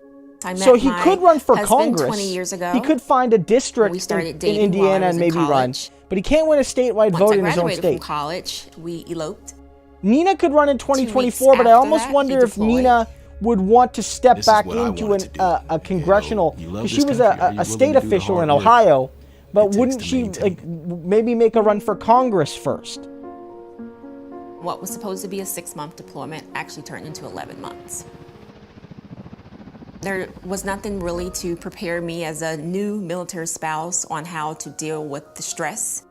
[SPEAKER 19] I met
[SPEAKER 1] So he
[SPEAKER 19] my
[SPEAKER 1] could run for
[SPEAKER 19] husband
[SPEAKER 1] Congress.
[SPEAKER 19] 20 years ago.
[SPEAKER 1] He could find a district
[SPEAKER 19] We started
[SPEAKER 1] in
[SPEAKER 19] dating while I
[SPEAKER 1] Indiana
[SPEAKER 19] was
[SPEAKER 1] and
[SPEAKER 19] in
[SPEAKER 1] maybe run.
[SPEAKER 19] college.
[SPEAKER 1] But he can't win a statewide
[SPEAKER 19] Once
[SPEAKER 1] vote
[SPEAKER 19] I
[SPEAKER 1] in his own
[SPEAKER 19] graduated from
[SPEAKER 1] state.
[SPEAKER 19] college, we eloped.
[SPEAKER 1] Nina could run in 2024,
[SPEAKER 19] weeks
[SPEAKER 1] but I
[SPEAKER 19] after
[SPEAKER 1] almost
[SPEAKER 19] that,
[SPEAKER 1] wonder
[SPEAKER 19] he
[SPEAKER 1] if
[SPEAKER 19] deployed.
[SPEAKER 1] Nina would want to step
[SPEAKER 24] This is
[SPEAKER 1] back
[SPEAKER 24] what I
[SPEAKER 1] into
[SPEAKER 24] wanted
[SPEAKER 1] a congressional.
[SPEAKER 24] You love
[SPEAKER 1] Because
[SPEAKER 24] this
[SPEAKER 1] she was
[SPEAKER 24] country. Are
[SPEAKER 1] a
[SPEAKER 24] you willing
[SPEAKER 1] state
[SPEAKER 24] to do the
[SPEAKER 1] official in
[SPEAKER 24] hard work?
[SPEAKER 1] Ohio. But
[SPEAKER 24] takes
[SPEAKER 1] wouldn't
[SPEAKER 24] to
[SPEAKER 1] she
[SPEAKER 24] maintain.
[SPEAKER 1] like maybe make a run for Congress first?
[SPEAKER 19] What was supposed to be a 6-month deployment actually turned into 11 months. There was nothing really to prepare me as a new military spouse on how to deal with the stress.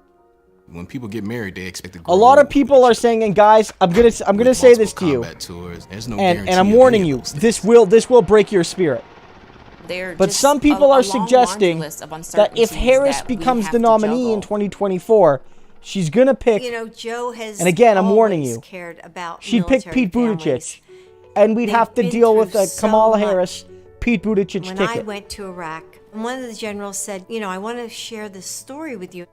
[SPEAKER 24] When people get married, they expect to
[SPEAKER 1] A lot of people are saying, and guys, I'm gonna say this to you,
[SPEAKER 24] combat tours. There's no
[SPEAKER 1] and
[SPEAKER 24] guarantee
[SPEAKER 1] I'm
[SPEAKER 24] of
[SPEAKER 1] warning
[SPEAKER 24] any
[SPEAKER 1] you,
[SPEAKER 24] of those
[SPEAKER 1] this will break your spirit.
[SPEAKER 19] There
[SPEAKER 1] But
[SPEAKER 19] just
[SPEAKER 1] some people
[SPEAKER 19] a
[SPEAKER 1] are
[SPEAKER 19] long laundry
[SPEAKER 1] suggesting
[SPEAKER 19] list of
[SPEAKER 1] that if
[SPEAKER 19] uncertainties
[SPEAKER 1] Harris
[SPEAKER 19] that we
[SPEAKER 1] becomes
[SPEAKER 19] have
[SPEAKER 1] the
[SPEAKER 19] to
[SPEAKER 1] nominee in
[SPEAKER 19] juggle.
[SPEAKER 1] 2024, she's gonna pick.
[SPEAKER 25] You know, Joe has
[SPEAKER 1] And again, I'm warning
[SPEAKER 25] always
[SPEAKER 1] you.
[SPEAKER 25] cared about
[SPEAKER 1] She'd pick
[SPEAKER 25] military
[SPEAKER 1] Pete Buttigieg,
[SPEAKER 25] families.
[SPEAKER 1] and we'd
[SPEAKER 25] They've
[SPEAKER 1] have to
[SPEAKER 25] been
[SPEAKER 1] deal with
[SPEAKER 25] through
[SPEAKER 1] a
[SPEAKER 25] so
[SPEAKER 1] Kamala
[SPEAKER 25] much.
[SPEAKER 1] Harris, Pete Buttigieg
[SPEAKER 25] When I
[SPEAKER 1] ticket.
[SPEAKER 25] went to Iraq, one of the generals said, you know, I want to share this story with you.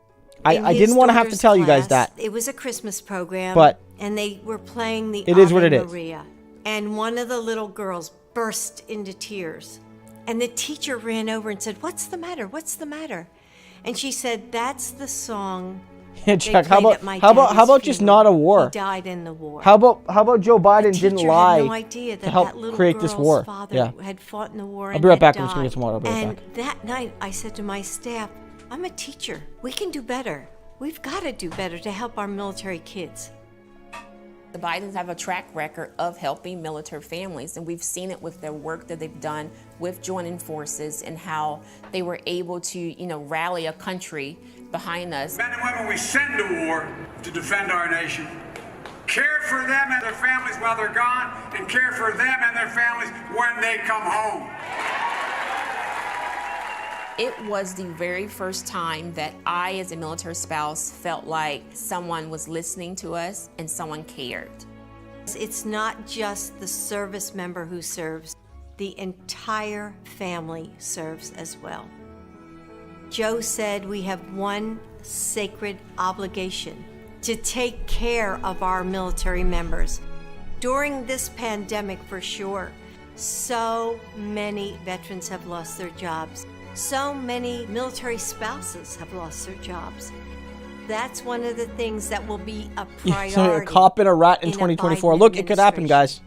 [SPEAKER 1] I
[SPEAKER 25] In
[SPEAKER 1] didn't
[SPEAKER 25] his
[SPEAKER 1] want to have to
[SPEAKER 25] daughter's
[SPEAKER 1] tell you guys
[SPEAKER 25] class,
[SPEAKER 1] that.
[SPEAKER 25] It was a Christmas program,
[SPEAKER 1] But
[SPEAKER 25] and they were playing the
[SPEAKER 1] it is what
[SPEAKER 25] Ave
[SPEAKER 1] it is.
[SPEAKER 25] Maria. And one of the little girls burst into tears. And the teacher ran over and said, "What's the matter? What's the matter?" And she said, "That's the song."
[SPEAKER 1] Yeah,
[SPEAKER 25] they
[SPEAKER 1] Chuck,
[SPEAKER 25] played at my daddy's
[SPEAKER 1] how about just
[SPEAKER 25] funeral.
[SPEAKER 1] not a war?
[SPEAKER 25] He died in the war.
[SPEAKER 1] How about Joe Biden
[SPEAKER 25] The
[SPEAKER 1] didn't
[SPEAKER 25] teacher
[SPEAKER 1] lie
[SPEAKER 25] had no idea that
[SPEAKER 1] to help
[SPEAKER 25] that little
[SPEAKER 1] create this
[SPEAKER 25] girl's
[SPEAKER 1] war?
[SPEAKER 25] father
[SPEAKER 1] Yeah.
[SPEAKER 25] had fought in the war.
[SPEAKER 1] I'll
[SPEAKER 25] and
[SPEAKER 1] be right
[SPEAKER 25] had
[SPEAKER 1] back. I'm just gonna get
[SPEAKER 25] died.
[SPEAKER 1] some water. I'll be right
[SPEAKER 25] and
[SPEAKER 1] back.
[SPEAKER 25] that night, I said to my staff, "I'm a teacher. We can do better. We've got to do better to help our military kids."
[SPEAKER 19] The Bidens have a track record of helping military families, and we've seen it with their work that they've done with joining forces and how they were able to, rally a country behind us.
[SPEAKER 26] Men and women we send to war to defend our nation. Care for them and their families while they're gone, and care for them and their families when they come home.
[SPEAKER 19] It was the very first time that I, as a military spouse, felt like someone was listening to us and someone cared.
[SPEAKER 25] It's not just the service member who serves, the entire family serves as well. Joe said we have one sacred obligation to take care of our military members. During this pandemic, for sure, so many veterans have lost their jobs. So many military spouses have lost their jobs. That's one of the things that will be a priority.
[SPEAKER 1] So a cop and a rat in 2024. Look, it could happen, guys.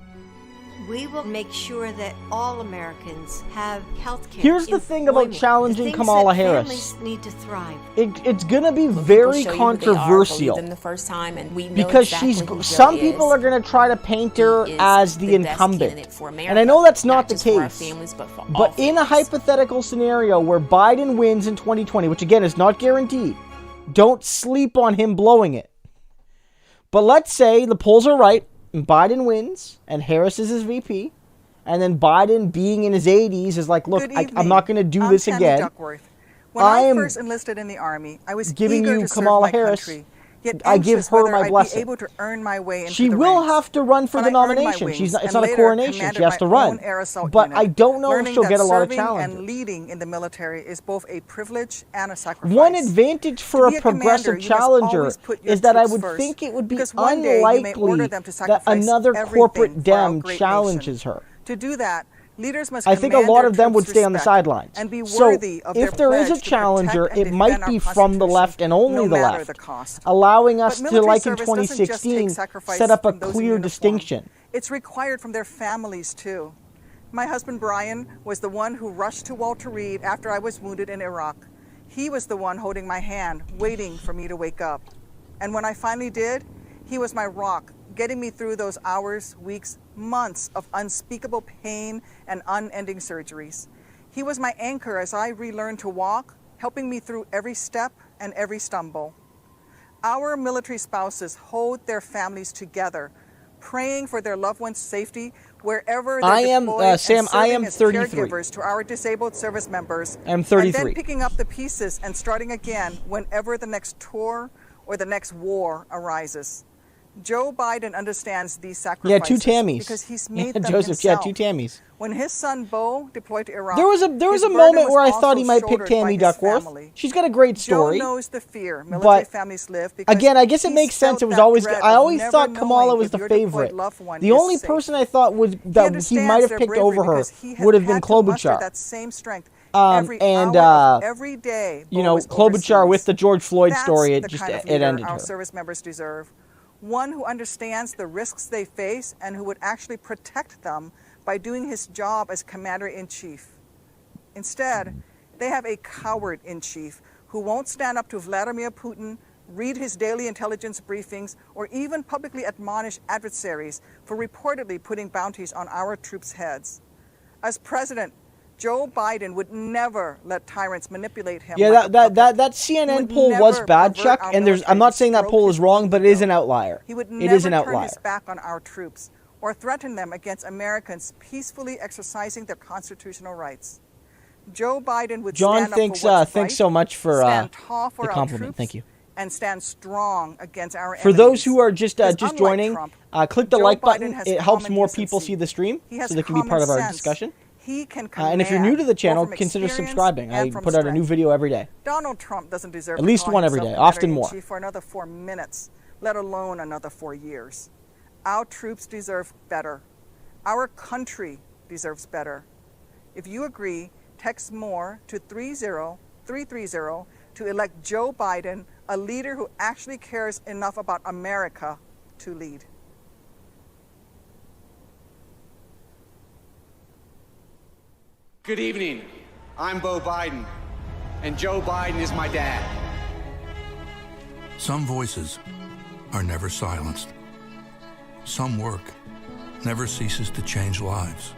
[SPEAKER 25] We will make sure that all Americans have health care.
[SPEAKER 1] Here's the thing about challenging Kamala Harris.
[SPEAKER 25] Families need to thrive.
[SPEAKER 1] It's going to be very controversial.
[SPEAKER 19] The first time, and we know
[SPEAKER 1] because
[SPEAKER 19] exactly
[SPEAKER 1] some people are going to try to paint her as the incumbent. And I know that's not the case. But in a hypothetical scenario where Biden wins in 2020, which again is not guaranteed, don't sleep on him blowing it. But let's say the polls are right, and Biden wins, and Harris is his VP, and then Biden, being in his 80s, is like, look, I'm not going to do this
[SPEAKER 2] Tammy
[SPEAKER 1] again.
[SPEAKER 2] Duckworth. When I first enlisted in the Army, I was
[SPEAKER 1] giving
[SPEAKER 2] eager
[SPEAKER 1] you
[SPEAKER 2] to serve
[SPEAKER 1] Kamala
[SPEAKER 2] my
[SPEAKER 1] Harris.
[SPEAKER 2] country, yet
[SPEAKER 1] I give
[SPEAKER 2] anxious
[SPEAKER 1] her
[SPEAKER 2] whether
[SPEAKER 1] my
[SPEAKER 2] I'd
[SPEAKER 1] blessing.
[SPEAKER 2] be able to earn my way into
[SPEAKER 1] She
[SPEAKER 2] the
[SPEAKER 1] will
[SPEAKER 2] ranks.
[SPEAKER 1] have to run for
[SPEAKER 2] But
[SPEAKER 1] the
[SPEAKER 2] I earned my
[SPEAKER 1] nomination.
[SPEAKER 2] wings
[SPEAKER 1] It's
[SPEAKER 2] and
[SPEAKER 1] not a
[SPEAKER 2] later
[SPEAKER 1] coronation.
[SPEAKER 2] commanded
[SPEAKER 1] She has to
[SPEAKER 2] my
[SPEAKER 1] run.
[SPEAKER 2] own air assault
[SPEAKER 1] But
[SPEAKER 2] unit,
[SPEAKER 1] I don't know if
[SPEAKER 2] learning
[SPEAKER 1] she'll
[SPEAKER 2] that
[SPEAKER 1] get a lot of
[SPEAKER 2] serving
[SPEAKER 1] challenges.
[SPEAKER 2] and leading in the military is both a privilege and a sacrifice.
[SPEAKER 1] One advantage for
[SPEAKER 2] To be
[SPEAKER 1] a progressive
[SPEAKER 2] commander, you must
[SPEAKER 1] challenger
[SPEAKER 2] always put your
[SPEAKER 1] is that I
[SPEAKER 2] troops
[SPEAKER 1] would
[SPEAKER 2] first,
[SPEAKER 1] think it would be
[SPEAKER 2] because one day you may order
[SPEAKER 1] unlikely
[SPEAKER 2] them to
[SPEAKER 1] that
[SPEAKER 2] sacrifice
[SPEAKER 1] another
[SPEAKER 2] everything
[SPEAKER 1] corporate
[SPEAKER 2] for our
[SPEAKER 1] Dem
[SPEAKER 2] great
[SPEAKER 1] challenges
[SPEAKER 2] nation.
[SPEAKER 1] her.
[SPEAKER 2] To do that, leaders must
[SPEAKER 1] I think a
[SPEAKER 2] command
[SPEAKER 1] lot
[SPEAKER 2] their
[SPEAKER 1] of them would
[SPEAKER 2] troops'
[SPEAKER 1] stay on the
[SPEAKER 2] respect
[SPEAKER 1] sidelines.
[SPEAKER 2] and be
[SPEAKER 1] So
[SPEAKER 2] worthy of
[SPEAKER 1] if
[SPEAKER 2] their
[SPEAKER 1] there is a
[SPEAKER 2] pledge to
[SPEAKER 1] challenger,
[SPEAKER 2] protect and
[SPEAKER 1] it might
[SPEAKER 2] defend
[SPEAKER 1] be
[SPEAKER 2] our
[SPEAKER 1] from the left and only
[SPEAKER 2] no
[SPEAKER 1] the
[SPEAKER 2] matter
[SPEAKER 1] left,
[SPEAKER 2] the cost.
[SPEAKER 1] allowing us
[SPEAKER 2] But
[SPEAKER 1] to,
[SPEAKER 2] military
[SPEAKER 1] like in
[SPEAKER 2] service doesn't just take
[SPEAKER 1] 2016,
[SPEAKER 2] sacrifice
[SPEAKER 1] set up a
[SPEAKER 2] from those in
[SPEAKER 1] clear
[SPEAKER 2] uniform.
[SPEAKER 1] distinction.
[SPEAKER 2] It's required from their families, too. My husband, Brian, was the one who rushed to Walter Reed after I was wounded in Iraq. He was the one holding my hand, waiting for me to wake up. And when I finally did, he was my rock, getting me through those hours, weeks, months of unspeakable pain and unending surgeries. He was my anchor as I relearned to walk, helping me through every step and every stumble. Our military spouses hold their families together, praying for their loved ones' safety wherever they're deployed,
[SPEAKER 1] Sam,
[SPEAKER 2] and
[SPEAKER 1] I
[SPEAKER 2] serving
[SPEAKER 1] am
[SPEAKER 2] as
[SPEAKER 1] 33.
[SPEAKER 2] caregivers to our disabled service members.
[SPEAKER 1] I'm 33.
[SPEAKER 2] And then picking up the pieces and starting again whenever the next tour or the next war arises. Joe Biden understands these sacrifices.
[SPEAKER 1] Yeah, two Tammys.
[SPEAKER 2] Because he's made them
[SPEAKER 1] Joseph,
[SPEAKER 2] himself.
[SPEAKER 1] yeah, two Tammys.
[SPEAKER 2] When his son Bo deployed to Iraq,
[SPEAKER 1] There was a
[SPEAKER 2] his
[SPEAKER 1] moment
[SPEAKER 2] burden
[SPEAKER 1] where I
[SPEAKER 2] was
[SPEAKER 1] thought he
[SPEAKER 2] also
[SPEAKER 1] might pick
[SPEAKER 2] shouldered by
[SPEAKER 1] Tammy
[SPEAKER 2] his
[SPEAKER 1] Duckworth.
[SPEAKER 2] family.
[SPEAKER 1] She's got a great story.
[SPEAKER 2] Joe knows the fear military
[SPEAKER 1] But
[SPEAKER 2] families live because
[SPEAKER 1] again, I guess it
[SPEAKER 2] he's
[SPEAKER 1] makes sense.
[SPEAKER 2] felt
[SPEAKER 1] It was
[SPEAKER 2] that
[SPEAKER 1] always
[SPEAKER 2] dread
[SPEAKER 1] I
[SPEAKER 2] of
[SPEAKER 1] always
[SPEAKER 2] never
[SPEAKER 1] thought Kamala
[SPEAKER 2] knowing
[SPEAKER 1] was
[SPEAKER 2] if
[SPEAKER 1] the
[SPEAKER 2] your deployed
[SPEAKER 1] favorite.
[SPEAKER 2] loved one
[SPEAKER 1] The
[SPEAKER 2] is
[SPEAKER 1] only
[SPEAKER 2] safe.
[SPEAKER 1] person I thought was
[SPEAKER 2] He
[SPEAKER 1] that he
[SPEAKER 2] understands
[SPEAKER 1] might have
[SPEAKER 2] their
[SPEAKER 1] picked
[SPEAKER 2] bravery
[SPEAKER 1] over her
[SPEAKER 2] because he has
[SPEAKER 1] would have been
[SPEAKER 2] had to muster
[SPEAKER 1] Klobuchar.
[SPEAKER 2] that same strength every
[SPEAKER 1] And
[SPEAKER 2] hour of every day.
[SPEAKER 1] you
[SPEAKER 2] Bo
[SPEAKER 1] know,
[SPEAKER 2] was
[SPEAKER 1] Klobuchar
[SPEAKER 2] overseas.
[SPEAKER 1] with the George Floyd
[SPEAKER 2] That's
[SPEAKER 1] story,
[SPEAKER 2] the
[SPEAKER 1] it just
[SPEAKER 2] kind of
[SPEAKER 1] it
[SPEAKER 2] leader
[SPEAKER 1] ended
[SPEAKER 2] our
[SPEAKER 1] her.
[SPEAKER 2] service members deserve. One who understands the risks they face and who would actually protect them by doing his job as commander-in-chief. Instead, they have a coward-in-chief who won't stand up to Vladimir Putin, read his daily intelligence briefings, or even publicly admonish adversaries for reportedly putting bounties on our troops' heads. As president, Joe Biden would never let tyrants manipulate him.
[SPEAKER 1] Yeah,
[SPEAKER 2] like a
[SPEAKER 1] that CNN poll was bad, Chuck. And I'm not saying that poll is wrong, but it is an outlier.
[SPEAKER 2] He would
[SPEAKER 1] It
[SPEAKER 2] never
[SPEAKER 1] is an
[SPEAKER 2] turn
[SPEAKER 1] outlier.
[SPEAKER 2] his back on our troops or threaten them against Americans peacefully exercising their constitutional rights. Joe Biden would
[SPEAKER 1] John,
[SPEAKER 2] stand up for what's right,
[SPEAKER 1] thanks so much for
[SPEAKER 2] stand tall for
[SPEAKER 1] the
[SPEAKER 2] our
[SPEAKER 1] compliment.
[SPEAKER 2] troops,
[SPEAKER 1] Thank you.
[SPEAKER 2] and stand strong against our
[SPEAKER 1] For
[SPEAKER 2] enemies.
[SPEAKER 1] those who are just
[SPEAKER 2] Because
[SPEAKER 1] joining,
[SPEAKER 2] Trump,
[SPEAKER 1] click the
[SPEAKER 2] Joe
[SPEAKER 1] like
[SPEAKER 2] Biden
[SPEAKER 1] button.
[SPEAKER 2] has
[SPEAKER 1] It helps
[SPEAKER 2] common
[SPEAKER 1] more people
[SPEAKER 2] decency.
[SPEAKER 1] see the stream,
[SPEAKER 2] He has
[SPEAKER 1] so they can be
[SPEAKER 2] common
[SPEAKER 1] part of our
[SPEAKER 2] sense.
[SPEAKER 1] discussion.
[SPEAKER 2] He can
[SPEAKER 1] And if you're new to the channel,
[SPEAKER 2] both from
[SPEAKER 1] consider
[SPEAKER 2] experience
[SPEAKER 1] subscribing. I
[SPEAKER 2] and from
[SPEAKER 1] put out a new
[SPEAKER 2] strength.
[SPEAKER 1] video every day.
[SPEAKER 2] Donald Trump doesn't deserve
[SPEAKER 1] At least
[SPEAKER 2] to call
[SPEAKER 1] one every
[SPEAKER 2] himself
[SPEAKER 1] day, often more.
[SPEAKER 2] commander-in-chief for another 4 minutes, let alone another 4 years. Our troops deserve better. Our country deserves better. If you agree, text MORE to 30330 to elect Joe Biden, a leader who actually cares enough about America to lead.
[SPEAKER 4] Good evening. I'm Beau Biden, and Joe Biden is my dad.
[SPEAKER 10] Some voices are never silenced. Some work never ceases to change lives.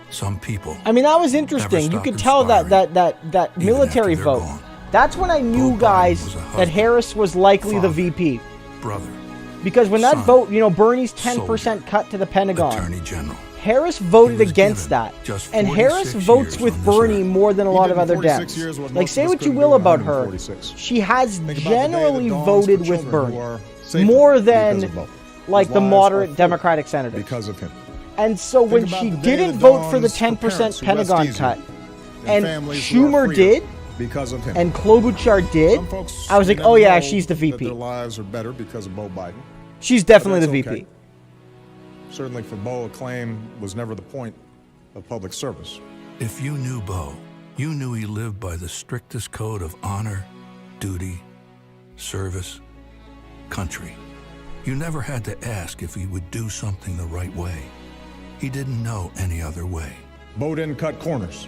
[SPEAKER 10] Some people.
[SPEAKER 1] I mean, that was interesting. You could tell that military vote.
[SPEAKER 10] gone.
[SPEAKER 1] That's when I knew, guys, that Harris was likely the VP.
[SPEAKER 10] Brother.
[SPEAKER 1] Because when that
[SPEAKER 10] son,
[SPEAKER 1] vote, Bernie's 10% cut to the Pentagon.
[SPEAKER 10] Attorney General.
[SPEAKER 1] Harris voted against that.
[SPEAKER 10] just
[SPEAKER 1] And
[SPEAKER 10] 46
[SPEAKER 1] Harris votes
[SPEAKER 10] years
[SPEAKER 1] with
[SPEAKER 10] on this
[SPEAKER 1] Bernie more than a lot of other
[SPEAKER 13] 46 years what
[SPEAKER 1] Dems.
[SPEAKER 13] most
[SPEAKER 1] Like,
[SPEAKER 13] of
[SPEAKER 1] say
[SPEAKER 13] us
[SPEAKER 1] what you
[SPEAKER 13] couldn't
[SPEAKER 1] will
[SPEAKER 13] do in
[SPEAKER 1] about her.
[SPEAKER 13] 146.
[SPEAKER 1] She has
[SPEAKER 13] Think about the day
[SPEAKER 1] generally
[SPEAKER 13] that dawns
[SPEAKER 1] voted
[SPEAKER 13] for
[SPEAKER 1] with
[SPEAKER 13] children who
[SPEAKER 1] Bernie.
[SPEAKER 13] are safer
[SPEAKER 1] More
[SPEAKER 13] because
[SPEAKER 1] than,
[SPEAKER 13] of Bo.
[SPEAKER 1] like,
[SPEAKER 13] Whose
[SPEAKER 1] the
[SPEAKER 13] lives
[SPEAKER 1] moderate
[SPEAKER 13] are
[SPEAKER 1] Democratic senators.
[SPEAKER 13] because of him.
[SPEAKER 1] And so when
[SPEAKER 13] about
[SPEAKER 1] she
[SPEAKER 13] the day
[SPEAKER 1] didn't
[SPEAKER 13] that
[SPEAKER 1] vote for the
[SPEAKER 13] dawns for
[SPEAKER 1] 10%
[SPEAKER 13] parents who rest
[SPEAKER 1] Pentagon
[SPEAKER 13] easy
[SPEAKER 1] cut,
[SPEAKER 13] and
[SPEAKER 1] and
[SPEAKER 13] families who are
[SPEAKER 1] Schumer
[SPEAKER 13] freer
[SPEAKER 1] did,
[SPEAKER 5] because of him.
[SPEAKER 1] And Klobuchar did. I was like, oh yeah, she's the VP.
[SPEAKER 5] Their lives are better because of Beau Biden.
[SPEAKER 1] She's definitely the VP.
[SPEAKER 5] Okay. Certainly for Beau, acclaim was never the point of public service.
[SPEAKER 10] If you knew Beau, you knew he lived by the strictest code of honor, duty, service, country. You never had to ask if he would do something the right way. He didn't know any other way.
[SPEAKER 5] Beau didn't cut corners.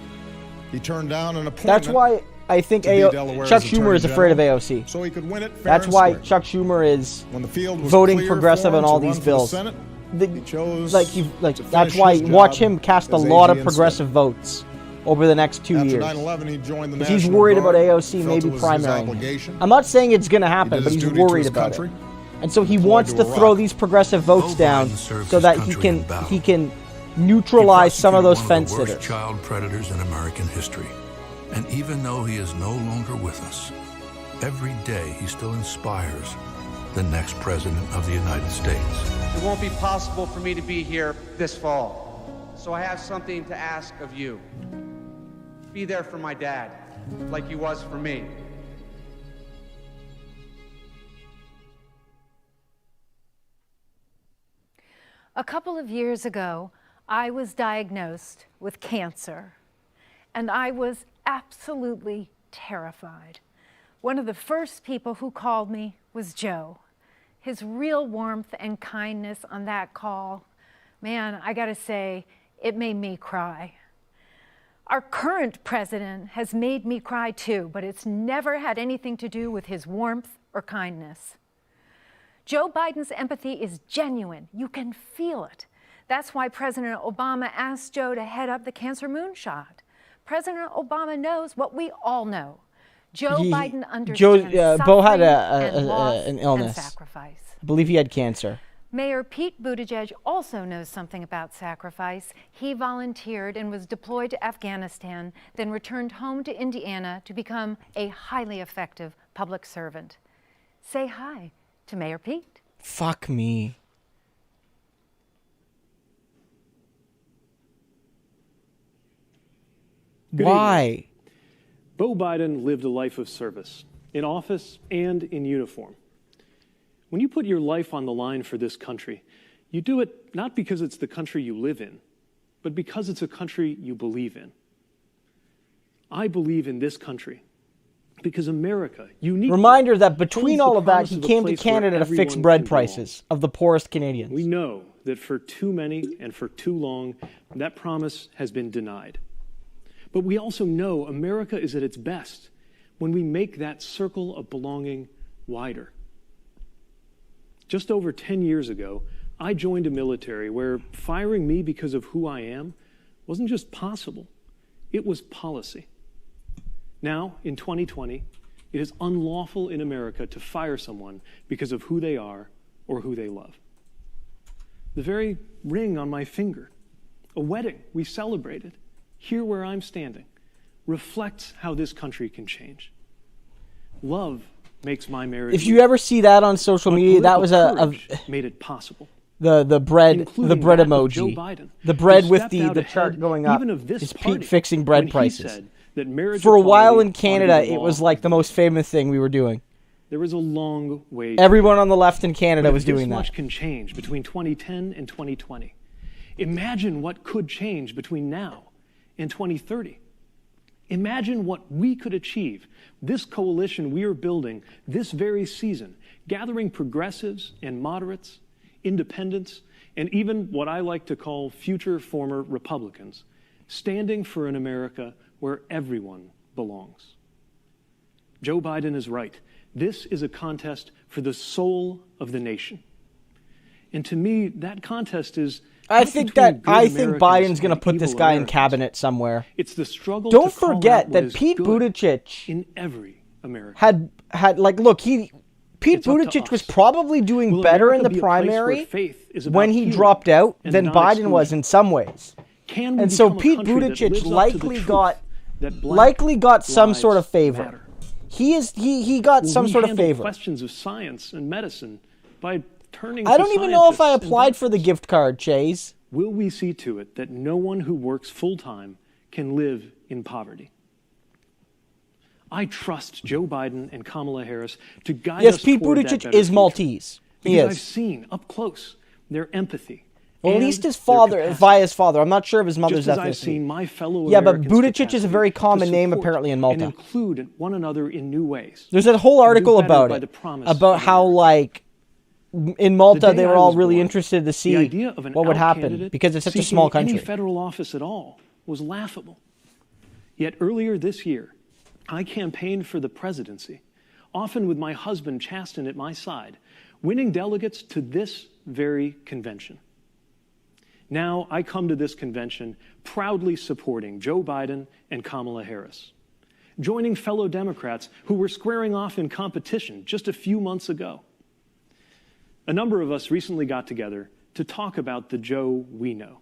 [SPEAKER 5] He turned down an appointment.
[SPEAKER 1] That's why I think Chuck Schumer is afraid of AOC.
[SPEAKER 5] So he could win it fair
[SPEAKER 1] That's
[SPEAKER 5] and
[SPEAKER 1] why
[SPEAKER 5] square.
[SPEAKER 1] Chuck Schumer is
[SPEAKER 5] When the field was
[SPEAKER 1] voting
[SPEAKER 5] clear
[SPEAKER 1] progressive
[SPEAKER 5] for him
[SPEAKER 1] on all
[SPEAKER 5] to
[SPEAKER 1] these
[SPEAKER 5] run for
[SPEAKER 1] bills.
[SPEAKER 5] the Senate, he chose
[SPEAKER 1] That's
[SPEAKER 5] to
[SPEAKER 1] why
[SPEAKER 5] finish his
[SPEAKER 1] watch
[SPEAKER 5] job
[SPEAKER 1] him cast a
[SPEAKER 5] as
[SPEAKER 1] lot of
[SPEAKER 5] AG
[SPEAKER 1] progressive votes over the next 2
[SPEAKER 5] After
[SPEAKER 1] years.
[SPEAKER 5] 9/11, he joined the
[SPEAKER 1] Because he's
[SPEAKER 5] National
[SPEAKER 1] worried
[SPEAKER 5] Guard,
[SPEAKER 1] about AOC
[SPEAKER 5] felt
[SPEAKER 1] maybe
[SPEAKER 5] it was his
[SPEAKER 1] primarying.
[SPEAKER 5] obligation.
[SPEAKER 1] I'm not saying it's going to happen,
[SPEAKER 5] did
[SPEAKER 1] but
[SPEAKER 5] his
[SPEAKER 1] he's
[SPEAKER 5] duty to
[SPEAKER 1] worried
[SPEAKER 5] his
[SPEAKER 1] about
[SPEAKER 5] country,
[SPEAKER 1] it. And so he
[SPEAKER 5] deployed
[SPEAKER 1] wants
[SPEAKER 5] to
[SPEAKER 1] to
[SPEAKER 5] Iraq.
[SPEAKER 1] throw these progressive votes down
[SPEAKER 10] served
[SPEAKER 1] so
[SPEAKER 10] his
[SPEAKER 1] that
[SPEAKER 10] country in battle.
[SPEAKER 1] he can neutralize some of those fence
[SPEAKER 10] one of the worst
[SPEAKER 1] sitters.
[SPEAKER 10] child predators in American history. And even though he is no longer with us, every day he still inspires the next president of the United States.
[SPEAKER 13] It won't be possible for me to be here this fall, so I have something to ask of you. Be there for my dad, like he was for me.
[SPEAKER 15] A couple of years ago, I was diagnosed with cancer, and I was absolutely terrified. One of the first people who called me was Joe. His real warmth and kindness on that call, man, I gotta say, it made me cry. Our current president has made me cry too, but it's never had anything to do with his warmth or kindness. Joe Biden's empathy is genuine. You can feel it. That's why President Obama asked Joe to head up the cancer moonshot. President Obama knows what we all know. Joe Biden understands
[SPEAKER 1] Beau had
[SPEAKER 15] suffering and loss
[SPEAKER 1] an illness.
[SPEAKER 15] and sacrifice.
[SPEAKER 1] I believe he had cancer.
[SPEAKER 15] Mayor Pete Buttigieg also knows something about sacrifice. He volunteered and was deployed to Afghanistan, then returned home to Indiana to become a highly effective public servant. Say hi to Mayor Pete.
[SPEAKER 1] Fuck me. Why?
[SPEAKER 17] Beau Biden lived a life of service, in office and in uniform. When you put your life on the line for this country, you do it not because it's the country you live in, but because it's a country you believe in. I believe in this country because America, uniquely,
[SPEAKER 1] Reminder that between
[SPEAKER 17] holds the
[SPEAKER 1] all of that,
[SPEAKER 17] promise
[SPEAKER 1] he
[SPEAKER 17] of a
[SPEAKER 1] came to
[SPEAKER 17] place where
[SPEAKER 1] Canada to fix
[SPEAKER 17] everyone
[SPEAKER 1] bread
[SPEAKER 17] can belong.
[SPEAKER 1] prices of the poorest Canadians.
[SPEAKER 17] We know that for too many and for too long, that promise has been denied. But we also know America is at its best when we make that circle of belonging wider. Just over 10 years ago, I joined a military where firing me because of who I am wasn't just possible, it was policy. Now, in 2020, it is unlawful in America to fire someone because of who they are or who they love. The very ring on my finger, a wedding we celebrated, here where I'm standing, reflects how this country can change. Love makes my marriage.
[SPEAKER 1] If you ever see that on social media, that was
[SPEAKER 17] made it possible.
[SPEAKER 1] The bread
[SPEAKER 17] Including
[SPEAKER 1] bread
[SPEAKER 17] that of Joe
[SPEAKER 1] emoji.
[SPEAKER 17] Biden,
[SPEAKER 1] The bread
[SPEAKER 17] who
[SPEAKER 1] with
[SPEAKER 17] stepped
[SPEAKER 1] the
[SPEAKER 17] out
[SPEAKER 1] chart
[SPEAKER 17] ahead
[SPEAKER 1] going up
[SPEAKER 17] even of this
[SPEAKER 1] is
[SPEAKER 17] party
[SPEAKER 1] Pete fixing bread
[SPEAKER 17] when he
[SPEAKER 1] prices.
[SPEAKER 17] said that marriage
[SPEAKER 1] For a while in
[SPEAKER 17] equality ought to be
[SPEAKER 1] Canada,
[SPEAKER 17] the
[SPEAKER 1] it
[SPEAKER 17] law.
[SPEAKER 1] was like the most famous thing we were doing.
[SPEAKER 17] There is a long way.
[SPEAKER 1] Everyone on the left in Canada
[SPEAKER 17] But
[SPEAKER 1] was
[SPEAKER 17] if this
[SPEAKER 1] doing that.
[SPEAKER 17] much can change between 2010 and 2020. Imagine what could change between now and 2030. Imagine what we could achieve. This coalition we are building this very season, gathering progressives and moderates, independents, and even what I like to call future former Republicans, standing for an America where everyone belongs. Joe Biden is right. This is a contest for the soul of the nation. And to me, that contest is
[SPEAKER 1] I think Biden's going to put this guy in cabinet somewhere.
[SPEAKER 17] It's the struggle.
[SPEAKER 1] Don't
[SPEAKER 17] to call out
[SPEAKER 1] forget
[SPEAKER 17] what
[SPEAKER 1] that
[SPEAKER 17] is
[SPEAKER 1] Pete
[SPEAKER 17] good
[SPEAKER 1] Buttigieg
[SPEAKER 17] in every American
[SPEAKER 1] had like look, Pete
[SPEAKER 17] It's up to
[SPEAKER 1] Buttigieg was
[SPEAKER 17] us.
[SPEAKER 1] probably doing
[SPEAKER 17] Will
[SPEAKER 1] better
[SPEAKER 17] America
[SPEAKER 1] in the
[SPEAKER 17] be a place where
[SPEAKER 1] primary
[SPEAKER 17] faith is about
[SPEAKER 1] when he
[SPEAKER 17] healing
[SPEAKER 1] dropped out
[SPEAKER 17] and
[SPEAKER 1] than
[SPEAKER 17] not
[SPEAKER 1] Biden was
[SPEAKER 17] exclusion?
[SPEAKER 1] in some ways.
[SPEAKER 17] Can we
[SPEAKER 1] And so
[SPEAKER 17] become a
[SPEAKER 1] Pete
[SPEAKER 17] country that lives
[SPEAKER 1] Buttigieg
[SPEAKER 17] up to the
[SPEAKER 1] likely
[SPEAKER 17] truth
[SPEAKER 1] got
[SPEAKER 17] that black
[SPEAKER 1] some sort of
[SPEAKER 17] lives
[SPEAKER 1] favor.
[SPEAKER 17] matter?
[SPEAKER 1] He got
[SPEAKER 17] Will
[SPEAKER 1] some
[SPEAKER 17] we
[SPEAKER 1] sort of
[SPEAKER 17] handle
[SPEAKER 1] favor.
[SPEAKER 17] questions of science and medicine by turning
[SPEAKER 1] I
[SPEAKER 17] to
[SPEAKER 1] don't even know if I
[SPEAKER 17] scientists and
[SPEAKER 1] applied for the gift card, Chase.
[SPEAKER 17] Will we see to it that no one who works full-time can live in poverty? I trust Joe Biden and Kamala Harris to guide
[SPEAKER 1] Yes,
[SPEAKER 17] us
[SPEAKER 1] Pete
[SPEAKER 17] toward that
[SPEAKER 1] Buttigieg
[SPEAKER 17] better
[SPEAKER 1] is
[SPEAKER 17] future.
[SPEAKER 1] Maltese. He
[SPEAKER 17] Because
[SPEAKER 1] is.
[SPEAKER 17] I've seen up close their empathy.
[SPEAKER 1] Well, at
[SPEAKER 17] and
[SPEAKER 1] least his
[SPEAKER 17] their
[SPEAKER 1] father,
[SPEAKER 17] capacity.
[SPEAKER 1] via his father. I'm not sure of his mother's
[SPEAKER 17] Just as
[SPEAKER 1] ethnicity.
[SPEAKER 17] I've seen my fellow
[SPEAKER 1] Yeah, but
[SPEAKER 17] Americans'
[SPEAKER 1] Buttigieg is a
[SPEAKER 17] capacity
[SPEAKER 1] very common
[SPEAKER 17] to
[SPEAKER 1] name
[SPEAKER 17] support
[SPEAKER 1] apparently in
[SPEAKER 17] and
[SPEAKER 1] Malta.
[SPEAKER 17] include one another in new ways.
[SPEAKER 1] There's that whole
[SPEAKER 17] To do
[SPEAKER 1] article
[SPEAKER 17] better
[SPEAKER 1] about
[SPEAKER 17] by
[SPEAKER 1] it,
[SPEAKER 17] the promise
[SPEAKER 1] about
[SPEAKER 17] of
[SPEAKER 1] how like in
[SPEAKER 17] The
[SPEAKER 1] Malta
[SPEAKER 17] day
[SPEAKER 1] they were
[SPEAKER 17] I
[SPEAKER 1] all
[SPEAKER 17] was
[SPEAKER 1] really
[SPEAKER 17] born,
[SPEAKER 1] interested to
[SPEAKER 17] the
[SPEAKER 1] see
[SPEAKER 17] idea of an
[SPEAKER 1] what would
[SPEAKER 17] out
[SPEAKER 1] happen
[SPEAKER 17] candidate
[SPEAKER 1] because it's such a
[SPEAKER 17] seeking
[SPEAKER 1] small country.
[SPEAKER 17] Any federal office at all was laughable. Yet earlier this year, I campaigned for the presidency, often with my husband Chasten at my side, winning delegates to this very convention. Now I come to this convention proudly supporting Joe Biden and Kamala Harris, joining fellow Democrats who were squaring off in competition just a few months ago. A number of us recently got together to talk about the Joe we know.